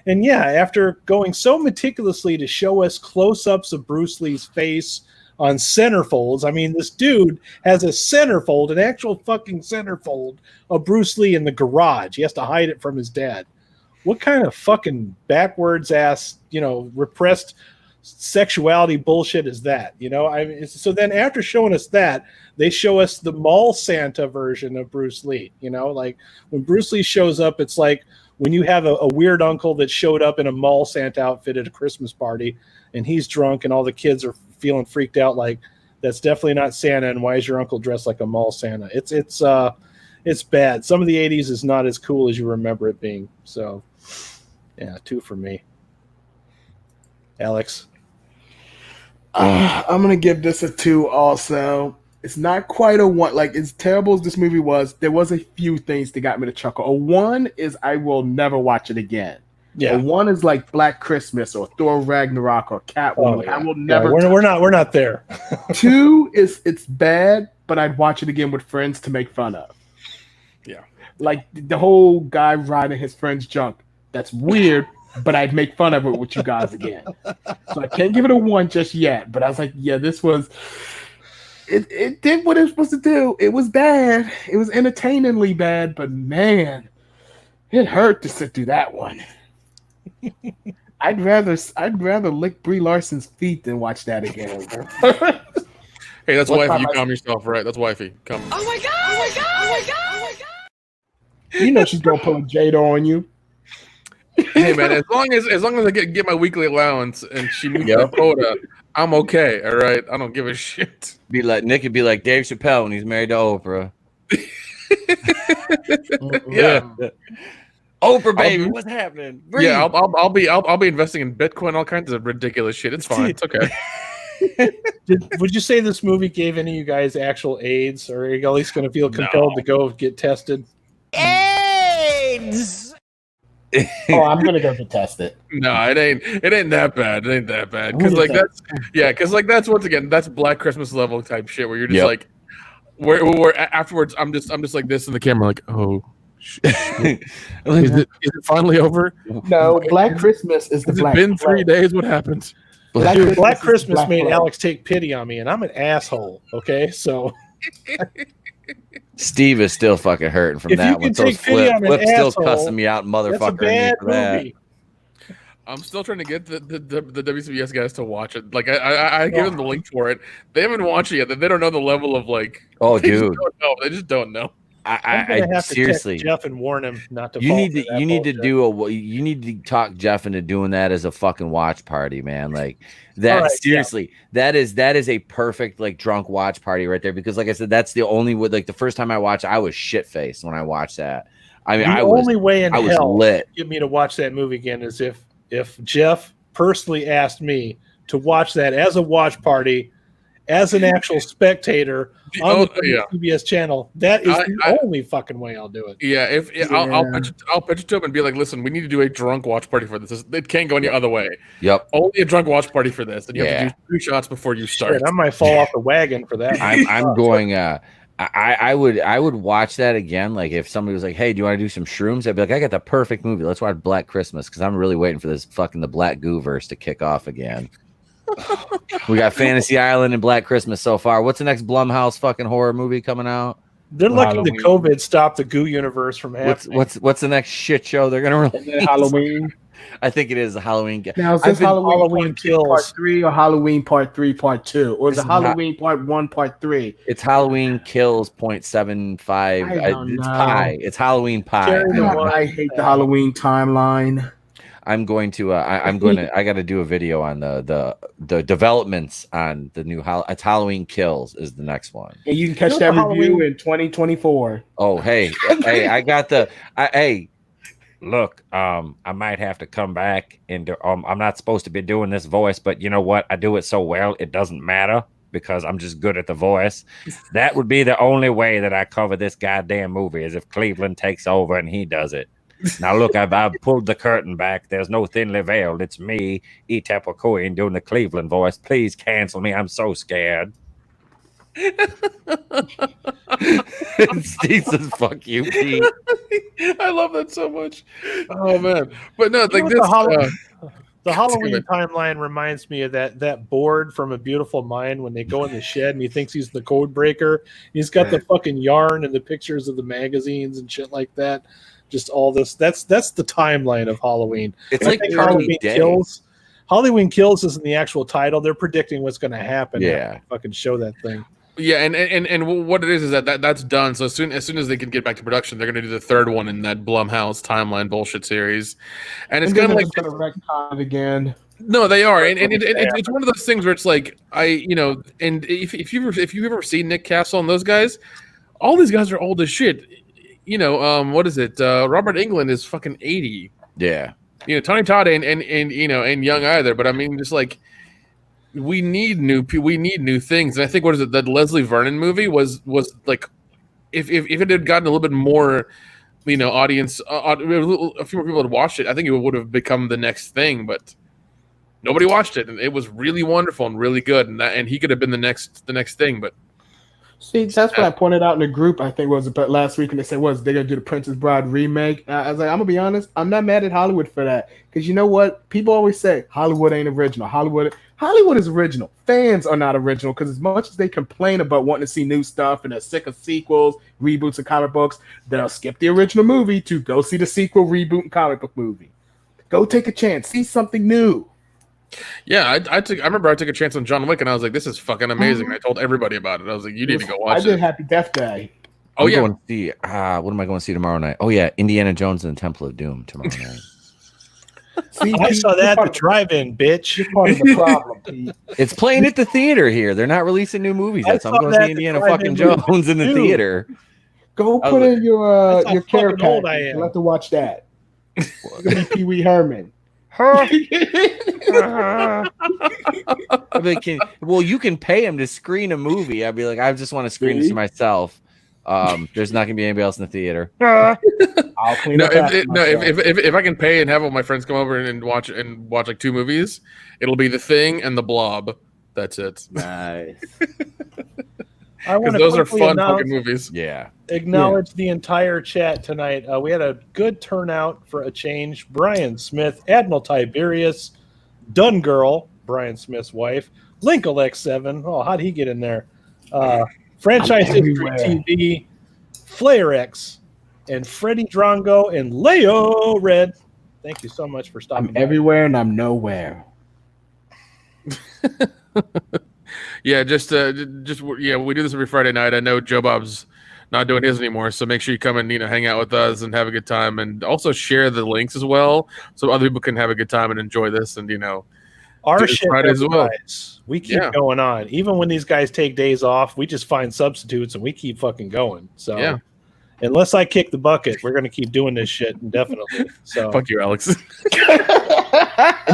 And yeah, after going so meticulously to show us close-ups of Bruce Lee's face on centerfolds. I mean, this dude has a centerfold, an actual fucking centerfold of Bruce Lee in the garage. He has to hide it from his dad. What kind of fucking backwards ass, repressed sexuality bullshit is that? I mean, so then after showing us that, they show us the mall Santa version of Bruce Lee. Like when Bruce Lee shows up, it's like when you have a weird uncle that showed up in a mall Santa outfit at a Christmas party and he's drunk and all the kids are feeling freaked out, like that's definitely not Santa, and why is your uncle dressed like a mall Santa? It's bad. Some of the 80s is not as cool as you remember it being. So yeah, 2 for me. Alex. I'm gonna give this a 2 also. It's not quite a one. Like, as terrible as this movie was, there was a few things that got me to chuckle. A one is I will never watch it again. Yeah. A one is like Black Christmas or Thor Ragnarok or Catwoman. yeah. I will never. We're not there. Two is it's bad, but I'd watch it again with friends to make fun of. Yeah. Like the whole guy riding his friend's junk. That's weird, but I'd make fun of it with you guys again. So I can't give it a one just yet. But I was like, yeah, this was. It did what it was supposed to do. It was bad. It was entertainingly bad, but man, it hurt to sit through that one. I'd rather lick Brie Larson's feet than watch that again. Hey, that's What wifey. time You I- calm yourself, right? That's wifey. Come. Oh my god! Oh my god! Oh my god! Oh my god! You know she's gonna pull a Jada on you. Hey man, as long as I get my weekly allowance and she meets Yep. that quota, I'm okay. All right, I don't give a shit. Be like Nick would be like Dave Chappelle when he's married to Oprah. Yeah, Oprah, baby, be- what's happening? yeah. I'll be investing in Bitcoin, all kinds of ridiculous shit. It's fine. It's okay. Would you say this movie gave any of you guys actual AIDS, or are you at least going to feel compelled to go get tested? AIDS! Oh, I'm gonna go to test it. No, it ain't that bad. It ain't that bad. Because like that's once again that's Black Christmas level type shit where you're just Yep. like, where afterwards I'm just like this in the camera like, oh, shit. Is it finally over? No, Black Christmas is the Has it Black. been 3 Plague. days? What happened? Dude, Black is Christmas Black made Plague. Alex take pity on me, and I'm an asshole. Okay, so Steve is still fucking hurting from If you that can one. take Those pity on an Flip's still asshole, cussing me out, that's a motherfucker. bad for that. movie. I'm still trying to get the WCBS guys to watch it. Like I gave them the link for it. They haven't watched it yet. They don't know the level of like. Oh, they just dude. don't know. They just don't know. I'm gonna I have to seriously. text Jeff and warn him not to. You fall need for to that you need to bullshit. you need to talk Jeff into doing that as a fucking watch party, man. Like that All right, seriously, that is a perfect like drunk watch party right there. Because like I said, that's the only way. Like the first time I watched, I was shit faced when I watched that. I mean, The I was only way in I was hell lit. to get me to watch that movie again is if Jeff personally asked me to watch that as a watch party, as an actual spectator on the CBS channel. That is the only fucking way I'll do it. Yeah, I'll pitch it to him and be like, listen, we need to do a drunk watch party for this. It can't go any other way. Yep. Only a drunk watch party for this, and you have to do 3 shots before you start. Shit, I might fall off the wagon for that. I'm going. I would watch that again. Like if somebody was like, "Hey, do you want to do some shrooms?" I'd be like, "I got the perfect movie. Let's watch Black Christmas," because I'm really waiting for this fucking the Black Goo verse to kick off again. We got Fantasy Island and Black Christmas so far. What's the next Blumhouse fucking horror movie coming out? They're lucky Halloween. the COVID stopped the Goo universe from happening. What's the next shit show they're gonna And release? then Halloween. I think it is Halloween. Now is I've this been Halloween, Halloween Part 2, Kills. Part 3 or Halloween Part 3 Part 2 or is It's it Halloween Part 1 Part 3? It's Halloween Kills 0.75. I don't It's know. pie. It's Halloween pie. Carry the one. I hate the Halloween timeline. I'm going to. I'm going to. I got to do a video on the developments on the new. It's Halloween Kills is the next one. And you can catch Still that the review Halloween- in 2024. Oh hey, I got the. Hey, Look, I might have to come back and I'm not supposed to be doing this voice, but you know what? I do it so well, it doesn't matter because I'm just good at the voice. That would be the only way that I cover this goddamn movie is if Cleveland takes over and he does it. Now look, I've pulled the curtain back. There's no thinly veiled. It's me, Etep Queen, doing the Cleveland voice. Please cancel me. I'm so scared. Steve says, "Fuck you, Pete." I love that so much. Oh man, but no, You like know this. what the Halloween good. timeline reminds me of that board from A Beautiful Mind when they go in the shed and he thinks he's the code breaker. He's got the fucking yarn and the pictures of the magazines and shit like that. Just all this. That's the timeline of Halloween. It's I like think early Halloween days. Kills. Halloween Kills isn't the actual title. They're predicting what's going to happen. Yeah. Fucking show that thing. Yeah, and what it is that's done. So as soon as they can get back to production, they're gonna do the third one in that Blumhouse timeline bullshit series, and it's And then kind of they're like just gonna retcon it again. no, they are, and it's one of those things where it's like and if you've ever seen Nick Castle and those guys, all these guys are old as shit. What is it? Robert Englund is fucking 80. Yeah. Tony Todd and young either, but I mean, just like we need new things. And I think what is it? That Leslie Vernon movie was like, if it had gotten a little bit more, audience, a few more people had watched it, I think it would have become the next thing. But nobody watched it, and it was really wonderful and really good, and he could have been the next thing. But see, that's what I pointed out in the group. I think was about last week, and they said they're gonna do the Princess Bride remake. I was like, I'm gonna be honest, I'm not mad at Hollywood for that, because you know what? People always say Hollywood ain't original. Hollywood is original. Fans are not original, because as much as they complain about wanting to see new stuff and they're sick of sequels, reboots of comic books, they'll skip the original movie to go see the sequel, reboot, and comic book movie. Go take a chance, see something new. Yeah, I remember I took a chance on John Wick, and I was like, "This is fucking amazing." I told everybody about it. I was like, "You need to go watch it." I did Happy Death Day. Oh, I'm going to see. What am I going to see tomorrow night? Oh yeah, Indiana Jones and the Temple of Doom tomorrow night. See, I saw that at the drive-in, bitch. You're part of the problem, Pete. It's playing at the theater here. They're not releasing new movies yet, so I'm going to see Indiana fucking Jones in the theater. Go put in your care package. old I am. You'll have to watch that. It's gonna be Pee Wee Herman. Well, you can pay him to screen a movie. I'd be like, I just want to screen this to myself. There's not gonna be anybody else in the theater. I'll clean up. If I can pay and have all my friends come over and watch like 2 movies, it'll be The Thing and The Blob. That's it. Nice. Because those are fun fucking movies. Yeah. Acknowledge the entire chat tonight. We had a good turnout for a change. Brian Smith, Admiral Tiberius, Dun Girl, Brian Smith's wife, Linkle X7. Oh, how'd he get in there? Franchise History TV, Flair X, and Freddie Drongo and Leo Red. Thank you so much for stopping. I'm everywhere and I'm nowhere. Yeah, we do this every Friday night. I know Joe Bob's not doing his anymore, so make sure you come and hang out with us and have a good time, and also share the links as well, so other people can have a good time and enjoy this. And our shit as well. We keep going on, even when these guys take days off. We just find substitutes and we keep fucking going. So yeah. Unless I kick the bucket, we're going to keep doing this shit indefinitely. So fuck you, Alex. And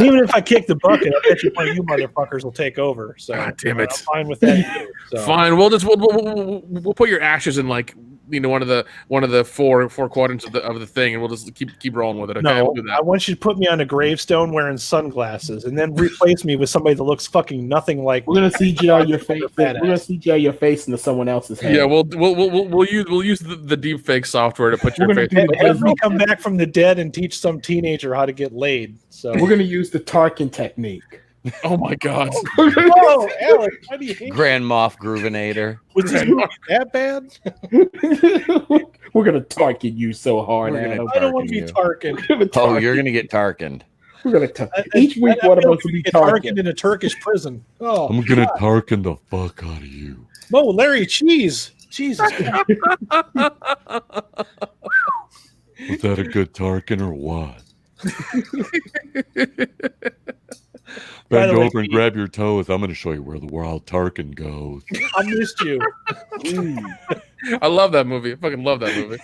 even if I kick the bucket, I bet you one of you motherfuckers will take over. So God damn it. I'm fine with that too. So. Fine. We'll put your ashes in one of the four quadrants of the thing, and we'll just keep rolling with it. Okay, no, we'll do that. I want you to put me on a gravestone wearing sunglasses, and then replace me with somebody that looks fucking nothing like. We're gonna CGI your face. We're gonna CGI your face into someone else's head. Yeah, we'll use the deep fake software to put your face. Have me come back from the dead and teach some teenager how to get laid. So we're gonna use the Tarkin technique. Oh my god! Oh, Alex, why do you hate Grand Moff Groovinator. Was this movie that bad? We're gonna Tarkin you so hard. I don't want to be Tarkin. Oh, you're gonna get Tarkined. We're gonna each week one of us will be Tarkin in a Turkish prison. Oh, I'm gonna Tarkin the fuck out of you. Oh, Larry Cheese. Jesus. Was that a good Tarkin or what? Bend over and grab your toes. I'm going to show you where the wild Tarkin goes. I missed you. I love that movie. I fucking love that movie.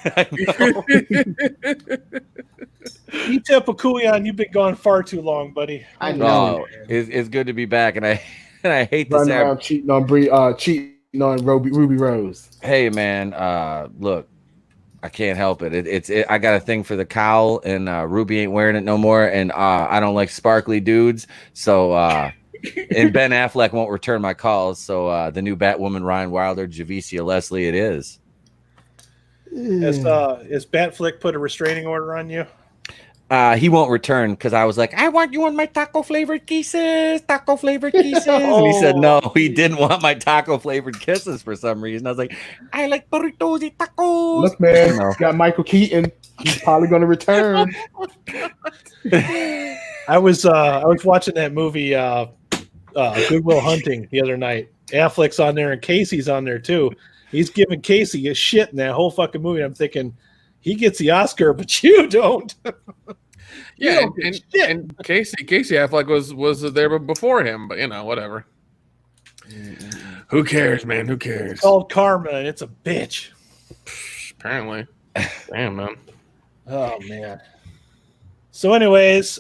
Eat up a Kuyan. You've been gone far too long, buddy. I know. Oh, it's good to be back, and I hate this. Running around cheating on Ruby Rose. Hey man, look, I can't help it. I got a thing for the cowl, and Ruby ain't wearing it no more, and I don't like sparkly dudes. So and Ben Affleck won't return my calls. So the new Batwoman, Ryan Wilder, Javicia Leslie, it is. Has Batflick put a restraining order on you? He won't return because I was like, I want you on my taco flavored kisses. And he said no, he didn't want my taco flavored kisses for some reason. I was like, I like burritos y tacos. Look, man, got Michael Keaton. He's probably going to return. I was watching that movie Good Will Hunting the other night. Affleck's on there and Casey's on there too. He's giving Casey a shit in that whole fucking movie. I'm thinking he gets the Oscar, but you don't. Yeah, and Casey Affleck was there before him, but whatever. Who cares, man? Who cares? It's called karma, and it's a bitch. Apparently. Damn, man. Oh man. So, anyways,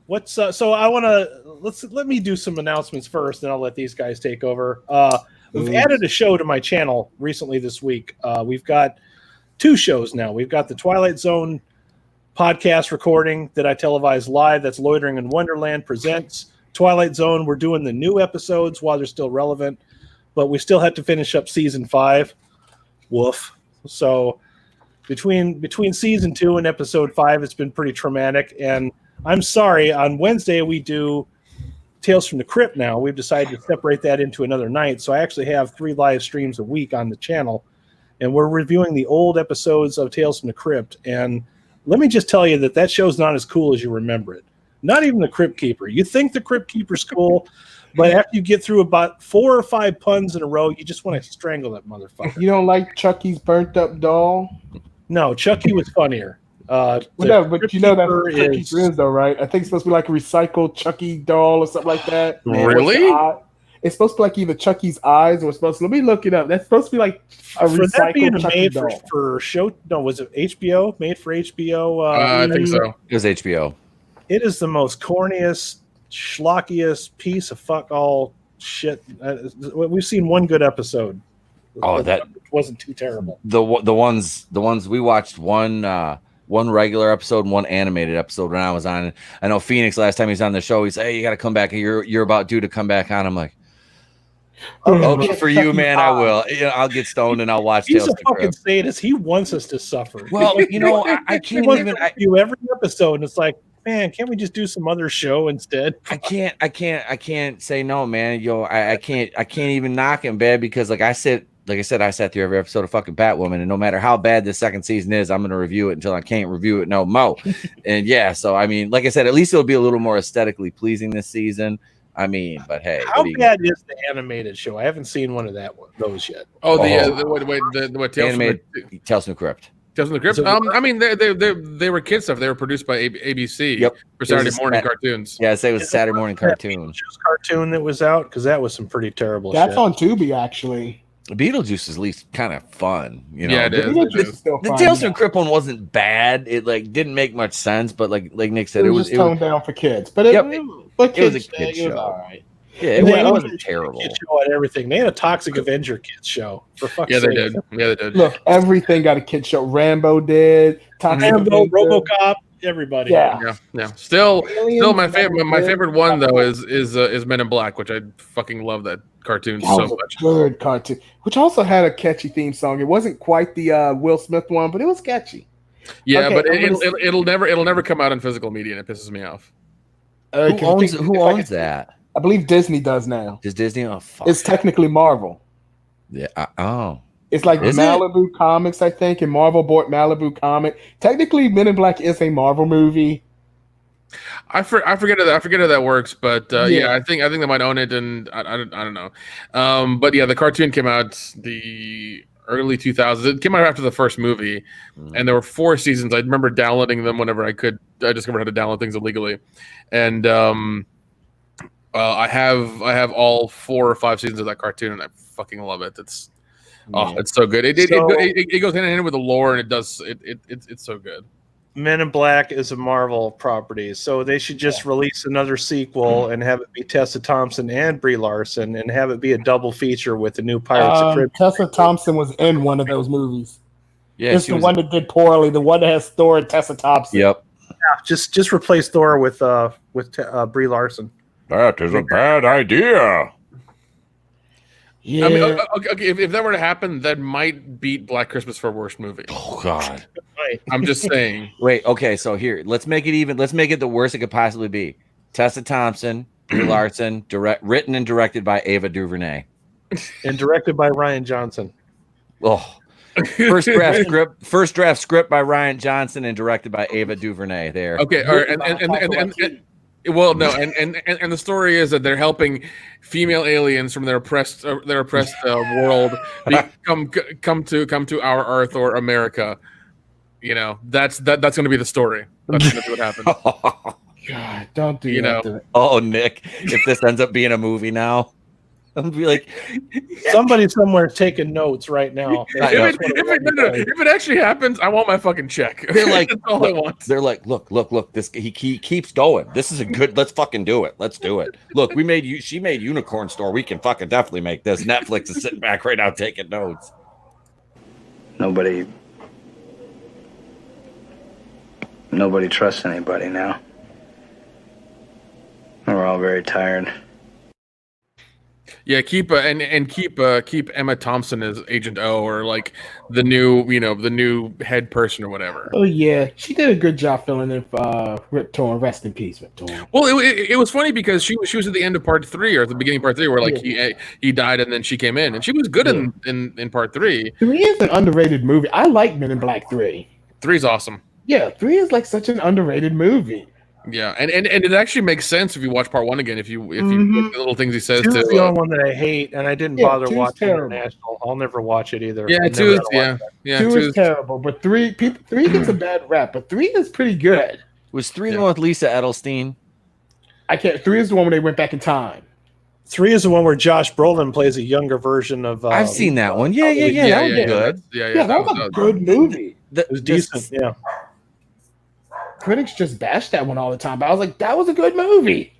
What's so I want to let me do some announcements first, and I'll let these guys take over. We've added a show to my channel recently this week. We've got 2 shows now. We've got the Twilight Zone podcast recording that I televise live. That's Loitering in Wonderland presents Twilight Zone. We're doing the new episodes while they're still relevant, but we still have to finish up season 5. Woof. So between season 2 and episode 5, it's been pretty traumatic. And I'm sorry, on Wednesday we do Tales from the Crypt now. We've decided to separate that into another night. So I actually have 3 live streams a week on the channel, and we're reviewing the old episodes of Tales from the Crypt. And let me just tell you that show's not as cool as you remember it. Not even the Crypt Keeper. You think the Crypt Keeper's cool, but after you get through about 4 or 5 puns in a row, you just want to strangle that motherfucker. You don't like Chucky's burnt up doll? No, Chucky was funnier. No, but you know that's Chucky is though, right? I think it's supposed to be like a recycled Chucky doll or something like that. Really? It's supposed to be like either Chucky's eyes or supposed to. Let me look it up. That's supposed to be like a for that being recycled Chucky made doll. for show. No, was it HBO? Made for HBO? I think so. It was HBO. It is the most corniest, schlockiest piece of fuck all shit. We've seen one good episode. Oh, that wasn't too terrible. The ones we watched one regular episode and one animated episode when I was on. I know Phoenix last time he was on the show, he said, "Hey, you got to come back. You're about due to come back on." I'm like, okay, for you, man, I will. I'll get stoned and I'll watch. He's a fucking sadist. He wants us to suffer. Well, I can't even do every episode, and it's like, man, can't we just do some other show instead? I can't say no, man. I can't even knock him bad because like I said, I sat through every episode of fucking Batwoman, and no matter how bad the second season is, I'm going to review it until I can't review it no more. And yeah, so I mean, like I said, at least it'll be a little more aesthetically pleasing this season. I mean, but hey, how bad is the animated show? I haven't seen one of those yet. Oh, the animated Tales from the Crypt. Tales from the Crypt. I mean, they were kid stuff. They were produced by ABC for Saturday morning cartoons. Yeah, I say it was Saturday morning cartoon. Cartoon that was out because that was some pretty terrible. That's shit. on Tubi actually. Beetlejuice is at least kind of fun, Yeah, it is. The Tales from the Crypt one wasn't bad. It like didn't make much sense, but like Nick said, it was toned down for kids. But it was a kid show. All right. Yeah, it wasn't terrible. Kid show and everything. They had a Toxic Avenger kids show. For fuck's sake. They did. Yeah, they did. Look, everything got a kid show. Rambo did. Rambo, RoboCop, everybody. Yeah. Still, my favorite one though is Men in Black, which I fucking love that cartoon so much. Good cartoon, which also had a catchy theme song. It wasn't quite the Will Smith one, but it was catchy. Yeah, okay, but it'll never come out in physical media, and it pisses me off. Who owns that? I believe Disney does now. Does Disney? Oh, fuck. It's technically Marvel. Yeah. It's like Malibu Comics, I think, and Marvel bought Malibu Comic. Technically, Men in Black is a Marvel movie. I forget how that works, but yeah, I think they might own it, and I don't know. But yeah, the cartoon came out the early 2000s. It came out after the first movie, and there were 4 seasons. I remember downloading them whenever I could. I discovered how to download things illegally, and I have all 4 or 5 seasons of that cartoon, and I fucking love it. It's so good. It goes hand in hand with the lore, and it's so good. Men in Black is a Marvel property, so they should just release another sequel and have it be Tessa Thompson and Brie Larson, and have it be a double feature with the new Pirates of the Caribbean. Tessa Thompson was in one of those movies. Yeah, it's the one that did poorly. The one that has Thor and Tessa Thompson. Yep. Yeah, just replace Thor with Brie Larson. That is a bad idea. Yeah. I mean, okay, if that were to happen, that might beat Black Christmas for worst movie. Oh God. I'm just saying. Wait, okay, so here, let's make it even. Let's make it the worst it could possibly be. Tessa Thompson, Brie Larson, written and directed by Ava DuVernay, and directed by Ryan Johnson. Oh, first draft script by Ryan Johnson and directed by Ava DuVernay. There. Okay, all right, and well, no, and the story is that they're helping female aliens from their oppressed world come to our Earth or America. You know, that's going to be the story. That's going to be what happens. God, don't do that. Oh, Nick, if this ends up being a movie now. I'm gonna be like, Somebody somewhere is taking notes right now. If it actually happens, I want my fucking check. they're like, That's all I want. they're like, look, this he keeps going. This is a good. Let's fucking do it. Let's do it. Look, she made Unicorn Store. We can fucking definitely make this. Netflix is sitting back right now taking notes. Nobody trusts anybody now. We're all very tired. Yeah, keep Emma Thompson as Agent O, or like the new head person or whatever. Oh yeah, she did a good job filling in Rip Torn. Rest in peace, Rip Torn. Well, it was funny because she was at the end of part 3 or at the beginning of part 3 where like he died and then she came in and she was good in part 3. 3 is an underrated movie. I like Men in Black 3. 3's awesome. Yeah, 3 is like such an underrated movie. Yeah, and it actually makes sense if you watch part 1 again. If you look at the little things he says. 2 is to the only one that I hate, and I didn't bother 2's watching terrible. International. I'll never watch it either. Yeah, 2 is 2 is terrible, but 3 gets a bad rap, but 3 is pretty good. Was 3 the one with Lisa Edelstein? 3 is the one where they went back in time. 3 is the one where Josh Brolin plays a younger version of. I've seen that one. Yeah, that was good. Yeah, that was a good movie. It was decent. Yeah. Critics just bashed that one all the time, but I was like, that was a good movie.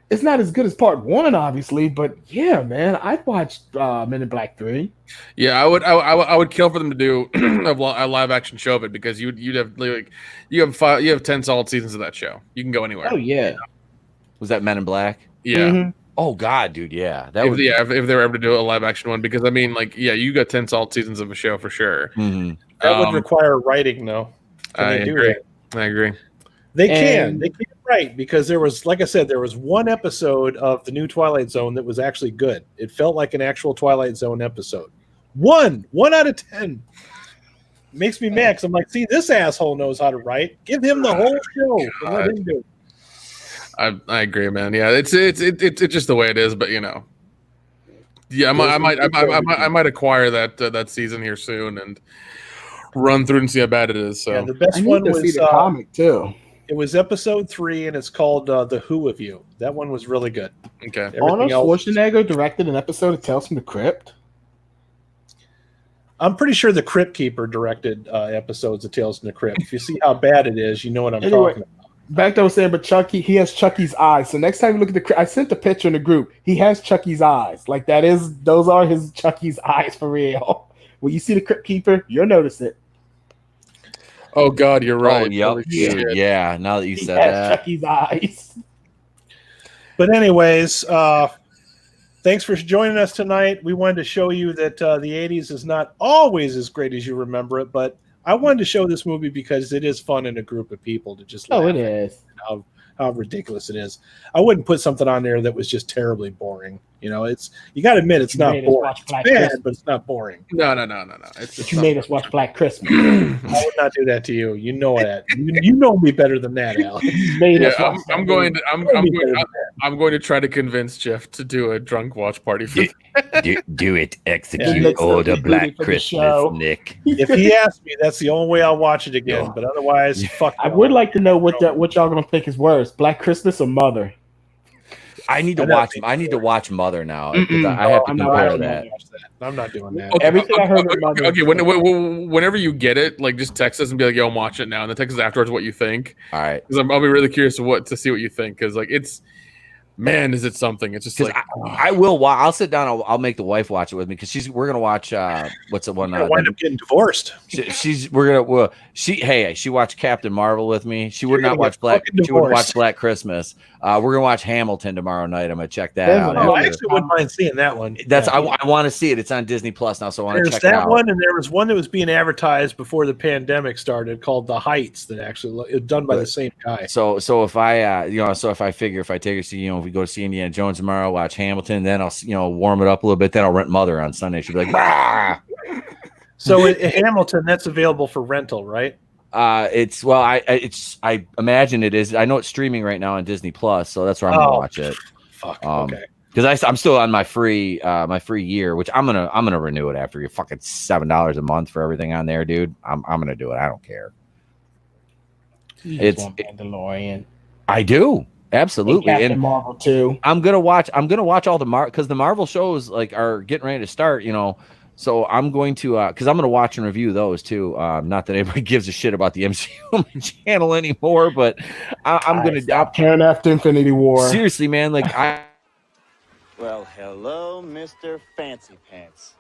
It's not as good as part 1, obviously, but yeah, man, I'd watched Men in Black 3. Yeah, I would kill for them to do a live action show of it because you'd have like you have 10 solid seasons of that show. You can go anywhere. Oh yeah. Was that Men in Black? Yeah. Mm-hmm. Oh God, dude, yeah. If they were able to do a live action one, because I mean, like, yeah, you got 10 solid seasons of a show for sure. Mm-hmm. That would require writing, though. I agree. They can write, because there was, like I said, there was one episode of the new Twilight Zone that was actually good. It felt like an actual Twilight Zone episode. One out of 10. Makes me mad because I'm like, see, this asshole knows how to write. Give him the whole show and let him do it. I agree, man. Yeah, it's just the way it is, but you know, yeah, I might acquire that season here soon and run through and see how bad it is. So yeah, the best I need one to was see the comic too. It was episode 3, and it's called The Who of You. That one was really good. Okay. Arnold Schwarzenegger directed an episode of Tales from the Crypt. I'm pretty sure the Crypt Keeper directed episodes of Tales from the Crypt. If you see how bad it is, you know what I'm talking about. Back to what I was saying, but Chucky, he has Chucky's eyes. So next time you look at I sent the picture in the group. He has Chucky's eyes. Like those are his Chucky's eyes for real. When you see the Crypt Keeper, you'll notice it. Oh God, you're right. Oh, yep. Yeah. Now that you said that, Chucky's eyes. But anyways, thanks for joining us tonight. We wanted to show you that the 80s is not always as great as you remember it, but I wanted to show this movie because it is fun in a group of people to just laugh it is. How ridiculous it is. I wouldn't put something on there that was just terribly boring. You know, you got to admit it's not boring. It's bad, but it's not boring. No. But you made us watch Black Christmas. I would not do that to you. You know that. You know me better than that, Alex. I'm going to try to convince Jeff to do a drunk watch party for do it. Execute order Black Christmas, Nick. If he asks me, that's the only way I'll watch it again. But otherwise, fuck. I would like to know what y'all gonna think is worse, Black Christmas or Mother. I need to watch Mother now. I have to compare that. I'm not doing that. Okay, Everything I heard of Mother. Okay, whenever you get it, like just text us and be like, "Yo, I'm watching it now," and then text us afterwards what you think. All right, because I'll be really curious to see what you think, because like it's. Man, is it something? It's just like I will. I'll sit down. I'll make the wife watch it with me because we're gonna watch. What's the one? Wind up getting divorced. She watched Captain Marvel with me. She would not watch Black. She would watch Black Christmas. We're gonna watch Hamilton tomorrow night. I'm gonna check that out. I actually wouldn't mind seeing that one. I want to see it. It's on Disney Plus now, so I want to check it out. There's that one, and there was one that was being advertised before the pandemic started called The Heights. That actually it done by the same guy. So if I if I figure if I take her to if we go to see Indiana Jones tomorrow, watch Hamilton, then I'll warm it up a little bit. Then I'll rent Mother on Sunday. She'll be like, bah! So Hamilton, that's available for rental, right? I imagine it is. I know it's streaming right now on Disney Plus, so that's where I'm gonna watch it. Fuck. Okay. Because I'm still on my free year, which I'm gonna renew it after you fucking $7 a month for everything on there, dude. I'm gonna do it. I don't care. It's Mandalorian. I do. Absolutely, and Marvel too. I'm gonna watch all the because the Marvel shows like are getting ready to start. So I'm going to because I'm gonna watch and review those too. Not that anybody gives a shit about the MCU channel anymore, but I'm gonna stop caring after Infinity War. Seriously, man. Like Well, hello, Mr. Fancy Pants.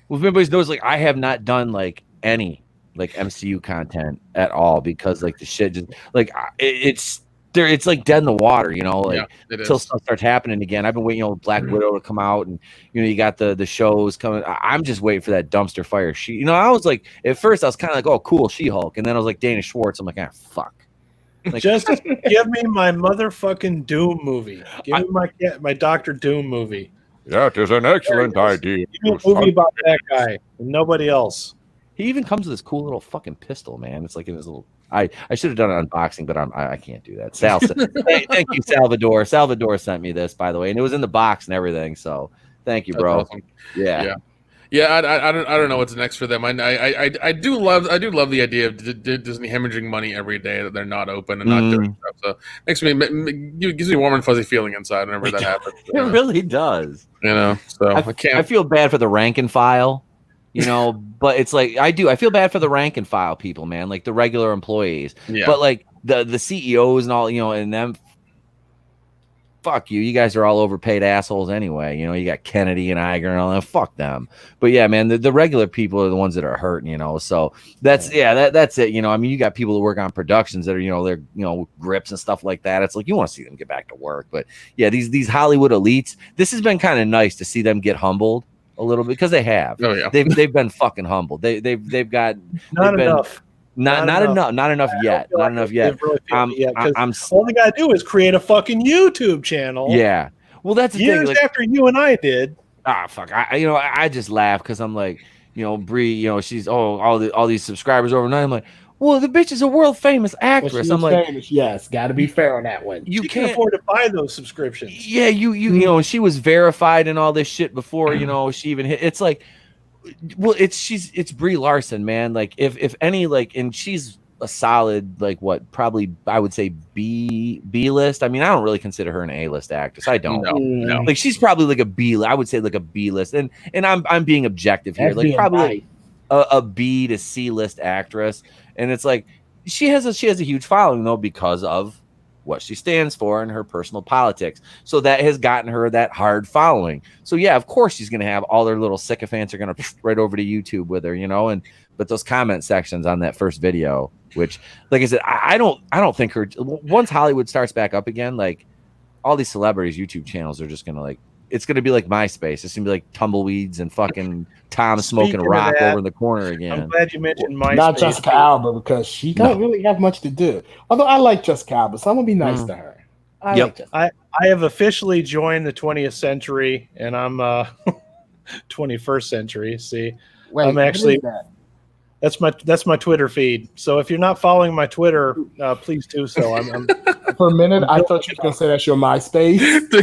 Well, if everybody knows, like I have not done like any like MCU content at all because like the shit just like it's there. It's like dead in the water, like until stuff starts happening again. I've been waiting on Black Widow to come out, and you got the shows coming. I'm just waiting for that dumpster fire. I was like at first I was kind of like, oh cool, She-Hulk, and then I was like Dana Schwartz. I'm like, fuck. Like, just give me my motherfucking Doom movie. Give me my Doctor Doom movie. That is an excellent idea. Give me a movie about that guy and nobody else. He even comes with this cool little fucking pistol, man. It's like in his little. I should have done an unboxing, but I can't do that. Sal, thank you, Salvador. Salvador sent me this, by the way, and it was in the box and everything. So thank you, bro. Awesome. Yeah. I don't know what's next for them. I do love the idea of Disney hemorrhaging money every day that they're not open and not doing stuff. So gives me a warm and fuzzy feeling inside whenever that happens. It really does. So I feel bad for the rank and file, but it's like I feel bad for the rank and file people, man, like the regular employees. Yeah. But like the CEOs and all, and them. Fuck you. You guys are all overpaid assholes anyway. You got Kennedy and Iger and all that. Fuck them. But yeah, man, the regular people are the ones that are hurting, So that's that's it. You got people that work on productions that are, they're grips and stuff like that. It's like you want to see them get back to work. But yeah, these Hollywood elites, this has been kind of nice to see them get humbled a little bit because they have. Oh yeah. They've been fucking humbled. They've got not enough. Not enough yet. Not enough yet. Really all they gotta do is create a fucking YouTube channel. Yeah. Well, that's the years thing. Like, after you and I did. Fuck. I just laugh because I'm like, Brie. She's all these subscribers overnight. I'm like, well, the bitch is a world famous actress. I'm like, famous, yes, got to be fair on that one. You can't afford to buy those subscriptions. Yeah, you she was verified and all this shit before she even hit. It's like. Well, it's Brie Larson, man. Like if any, like, and she's a solid, like what, probably I would say B list. I mean, I don't really consider her an A list actress. I don't. No. Like she's probably like a B. I would say like a B list, and I'm being objective here. That's like probably nice. a B to C list actress, and it's like she has a huge following though because of what she stands for and her personal politics. So that has gotten her that hard following. So yeah, of course she's going to have all their little sycophants are going to right over to YouTube with her, but those comment sections on that first video, which like I said, I don't think once Hollywood starts back up again, like all these celebrities YouTube channels are just going to it's going to be like MySpace. It's going to be like tumbleweeds and fucking Tom smoking a rock over in the corner again. I'm glad you mentioned MySpace. Not Jessica Alba because she don't really have much to do. Although I like Jessica Alba, so I'm going to be nice to her. I have officially joined the 20th century and I'm 21st century. See, wait, I'm actually that's my Twitter feed. So if you're not following my Twitter, please do so. I'm for a minute, I thought you were going to say that's your MySpace.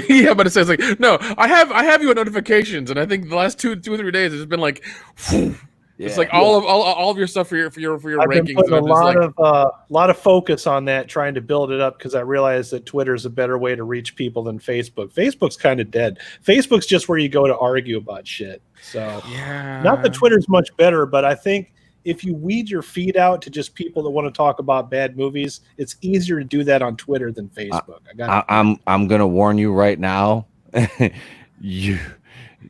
Yeah, but it says like, no, I have you on notifications, and I think the last two or 3 days it's been like, it's like all of your stuff for your rankings. I've been putting a lot of focus on that, trying to build it up because I realize that Twitter is a better way to reach people than Facebook. Facebook's kind of dead. Facebook's just where you go to argue about shit. So not that Twitter's much better, but I think if you weed your feed out to just people that want to talk about bad movies, it's easier to do that on Twitter than Facebook. I'm gonna warn you right now. You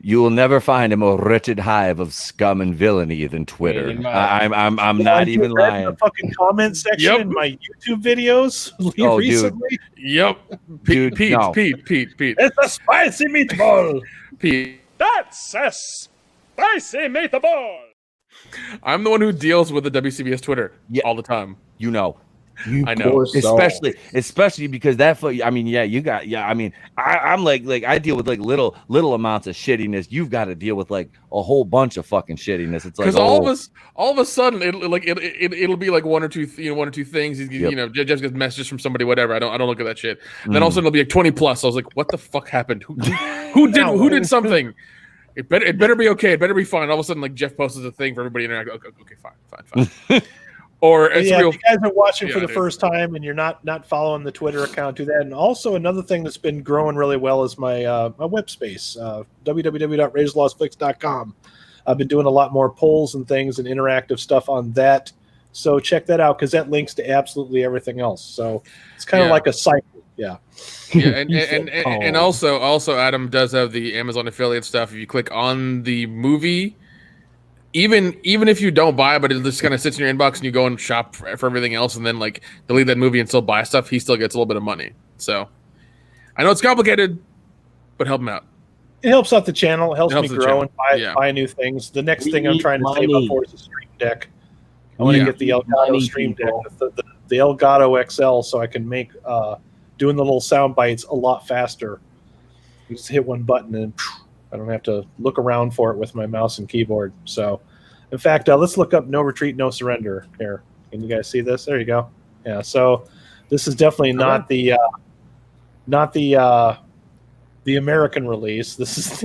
will never find a more wretched hive of scum and villainy than Twitter. I'm not even lying. The fucking comment section in my YouTube videos recently. Yep. Dude, Pete. It's a spicy meatball. Pete. That's a spicy meatball. I'm the one who deals with the WCBS Twitter all the time. I know, especially because that. I mean, I'm like I deal with like little amounts of shittiness. You've got to deal with like a whole bunch of fucking shittiness. It's like because all of a sudden it'll be like one or two things. Jeff gets messages from somebody, whatever. I don't look at that shit. And then all of a sudden it'll be like 20 plus. I was like, what the fuck happened? Who did something? It better be okay. It better be fine. All of a sudden, like Jeff posts a thing for everybody, and I go, okay, fine. Or But it's yeah, real. if you guys are watching for Yeah, the dude. first time and you're not following the Twitter account, do that. And also another thing that's been growing really well is my my web space, www.raidersofthelostflicks.com. I've been doing a lot more polls and things and interactive stuff on that. So check that out because that links to absolutely everything else. So it's kind of Yeah. like a cycle. Yeah. Yeah, and also Adam does have the Amazon affiliate stuff. If you click on the movie, even if you don't buy it, but it just kind of sits in your inbox and you go and shop for everything else, and then like delete that movie and still buy stuff, he still gets a little bit of money. So I know it's complicated, but help him out. It helps out the channel. It helps me the grow channel. and buy, Yeah. buy new things. The next We thing I'm need trying to save money. up for is a stream deck. I want to Yeah. get the Elgato Money, stream deck, people. the Elgato XL, so I can make doing the little sound bites a lot faster. You just hit one button and I don't have to look around for it with my mouse and keyboard. So, in fact, let's look up "No Retreat, No Surrender" here. Can you guys see this? There you go. Yeah. So this is definitely not the American release. This is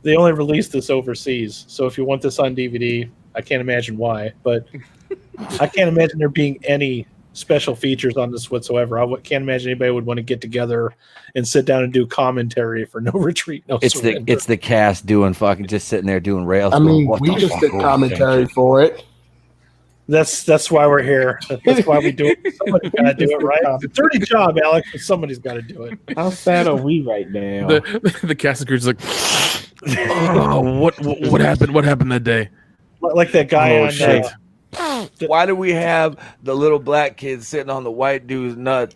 they only released this overseas. So if you want this on DVD, I can't imagine why, but I can't imagine there being any special features on this whatsoever. I can't imagine anybody would want to get together and sit down and do commentary for No Retreat, No Surrender. It's the cast doing fucking just sitting there doing rails. I going, mean, "What we the just fuck did are we commentary thinking?" for it. That's why we're here. That's why we do it. Somebody's got to do it, right? It's a dirty job, Alex, but somebody's got to do it. How sad are we right now? The cast crew's like, oh, what happened? What happened that day? Like that guy Oh, on shit. Why do we have the little black kid sitting on the white dude's nut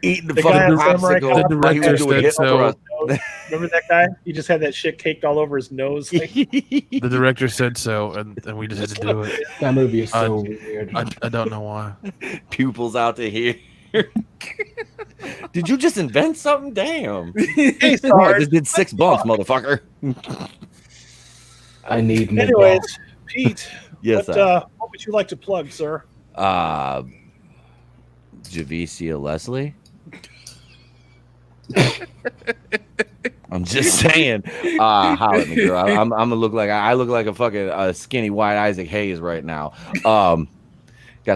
eating the The guy fucking on Samurai popsicle? Cop? The while he was director doing said hip so. thrust? Remember that guy? He just had that shit caked all over his nose. The director said so, and we just had to do it. That movie is so weird. I don't know why. Pupils out to here. Did you just invent something? Damn. Hey, Oh, I Sarge. just did 6 bumps, motherfucker. I need an Anyways, adult. Pete, Yes, what would you like to plug, sir? Javicia Leslie. I'm just saying. Holler at me, girl. I'm gonna look like I look like a fucking skinny white Isaac Hayes right now. Got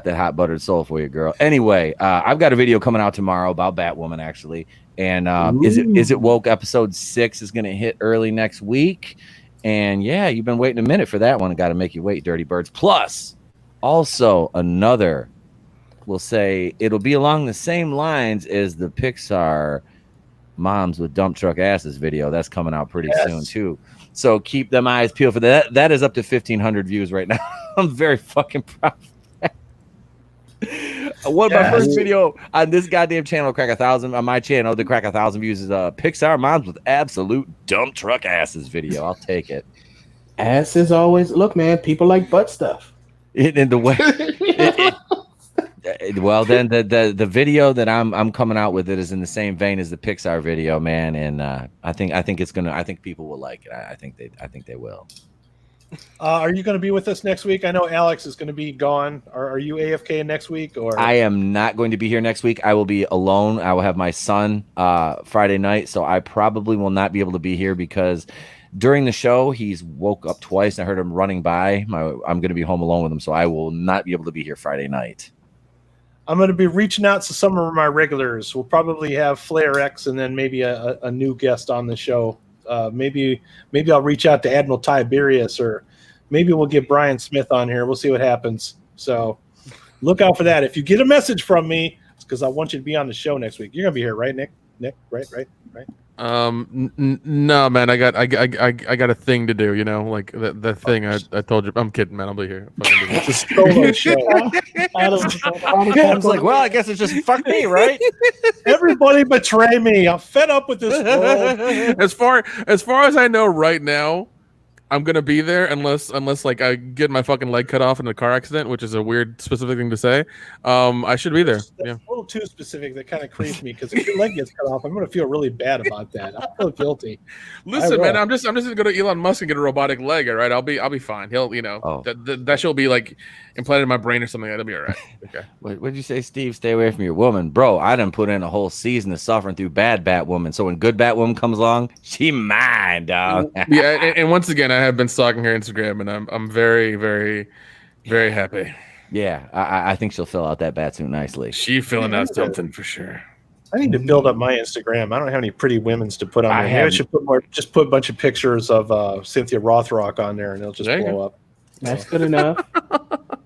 that hot buttered soul for you, girl. Anyway, I've got a video coming out tomorrow about Batwoman, actually. And is it woke episode 6 is gonna hit early next week. And yeah, you've been waiting a minute for that one. Got to make you wait, dirty birds. Plus, also another. We'll say it'll be along the same lines as the Pixar Moms with Dump Truck Asses video. That's coming out pretty soon too. So keep them eyes peeled for that. That is up to 1,500 views right now. I'm very fucking proud of that. One of my first video on this goddamn channel, crack 1,000 on my channel to crack 1,000 views is Pixar Moms with Absolute Dump Truck Asses video. I'll take it. Ass is always look, man. People like butt stuff. In the way. Well, then the video that I'm coming out with it is in the same vein as the Pixar video, man, and I think people will like it. I think they will. Are you going to be with us next week? I know Alex is going to be gone. Are you AFK next week? Or I am not going to be here next week. I will be alone. I will have my son Friday night, so I probably will not be able to be here because during the show he's woke up twice. I heard him running by. I'm going to be home alone with him, so I will not be able to be here Friday night. I'm going to be reaching out to some of my regulars. We'll probably have Flair X and then maybe a new guest on the show. Maybe I'll reach out to Admiral Tiberius, or maybe we'll get Brian Smith on here. We'll see what happens. So look out for that. If you get a message from me, it's because I want you to be on the show next week. You're gonna be here, right, Nick? Nick, right. No, man. I got a thing to do. You know, like the thing I told you. I'm kidding, man. I'll be here. It's a solo show. Adam's like, well, I guess it's just fuck me, right? Everybody betray me. I'm fed up with this world. As far as I know right now, I'm gonna be there unless like I get my fucking leg cut off in a car accident, which is a weird specific thing to say. I should be there. That's Yeah. a little too specific. That kind of creeps me because if your leg gets cut off, I'm going to feel really bad about that. I feel guilty. Listen, man, I'm just gonna go to Elon Musk and get a robotic leg. All right, I'll be fine. He'll that shall be like implanted in my brain or something. That'll be all right. Okay. What did you say, Steve? Stay away from your woman, bro. I done put in a whole season of suffering through bad Batwoman. So when good Batwoman comes along, she mine, dog. Yeah, and once again, I have been stalking her Instagram, and I'm very, very, very happy. Yeah, I think she'll fill out that bat suit nicely. She filling out something for sure. I need to build up my Instagram. I don't have any pretty women's to put on there. Maybe I should put more. Just put a bunch of pictures of Cynthia Rothrock on there, and it'll just blow up. That's good enough.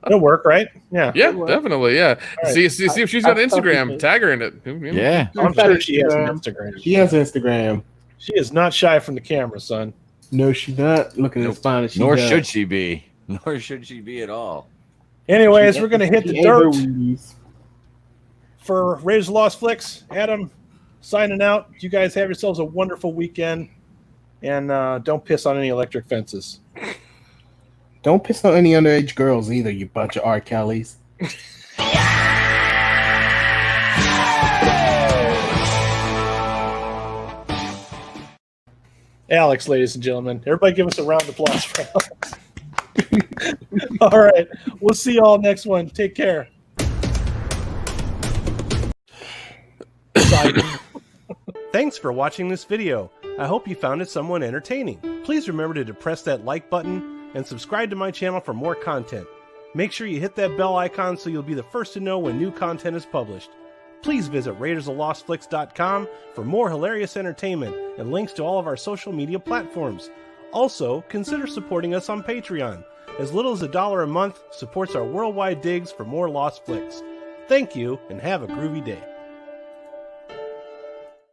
It'll work, right? Yeah. Yeah, definitely. Yeah. Right. See if she's got Instagram. Tag her in it. Yeah. I'm sure she has an Instagram. She has Instagram. She is not shy from the camera, son. No, she's not looking as fine as she Nor does. should she be. Nor should she be at all. Anyways, we're gonna hit the ate her dirt Wheaties. for Raiders of the Lost Flicks. Adam, signing out. You guys have yourselves a wonderful weekend, and don't piss on any electric fences. Don't piss on any underage girls either, you bunch of R. Kellys. Alex, ladies and gentlemen. Everybody give us a round of applause for Alex. All right. We'll see you all next one. Take care. Thanks for watching this video. I hope you found it somewhat entertaining. Please remember to depress that like button and subscribe to my channel for more content. Make sure you hit that bell icon so you'll be the first to know when new content is published. Please visit raidersofthelostflicks.com for more hilarious entertainment and links to all of our social media platforms. Also, consider supporting us on Patreon. As little as $1 a month supports our worldwide digs for more Lost Flicks. Thank you, and have a groovy day.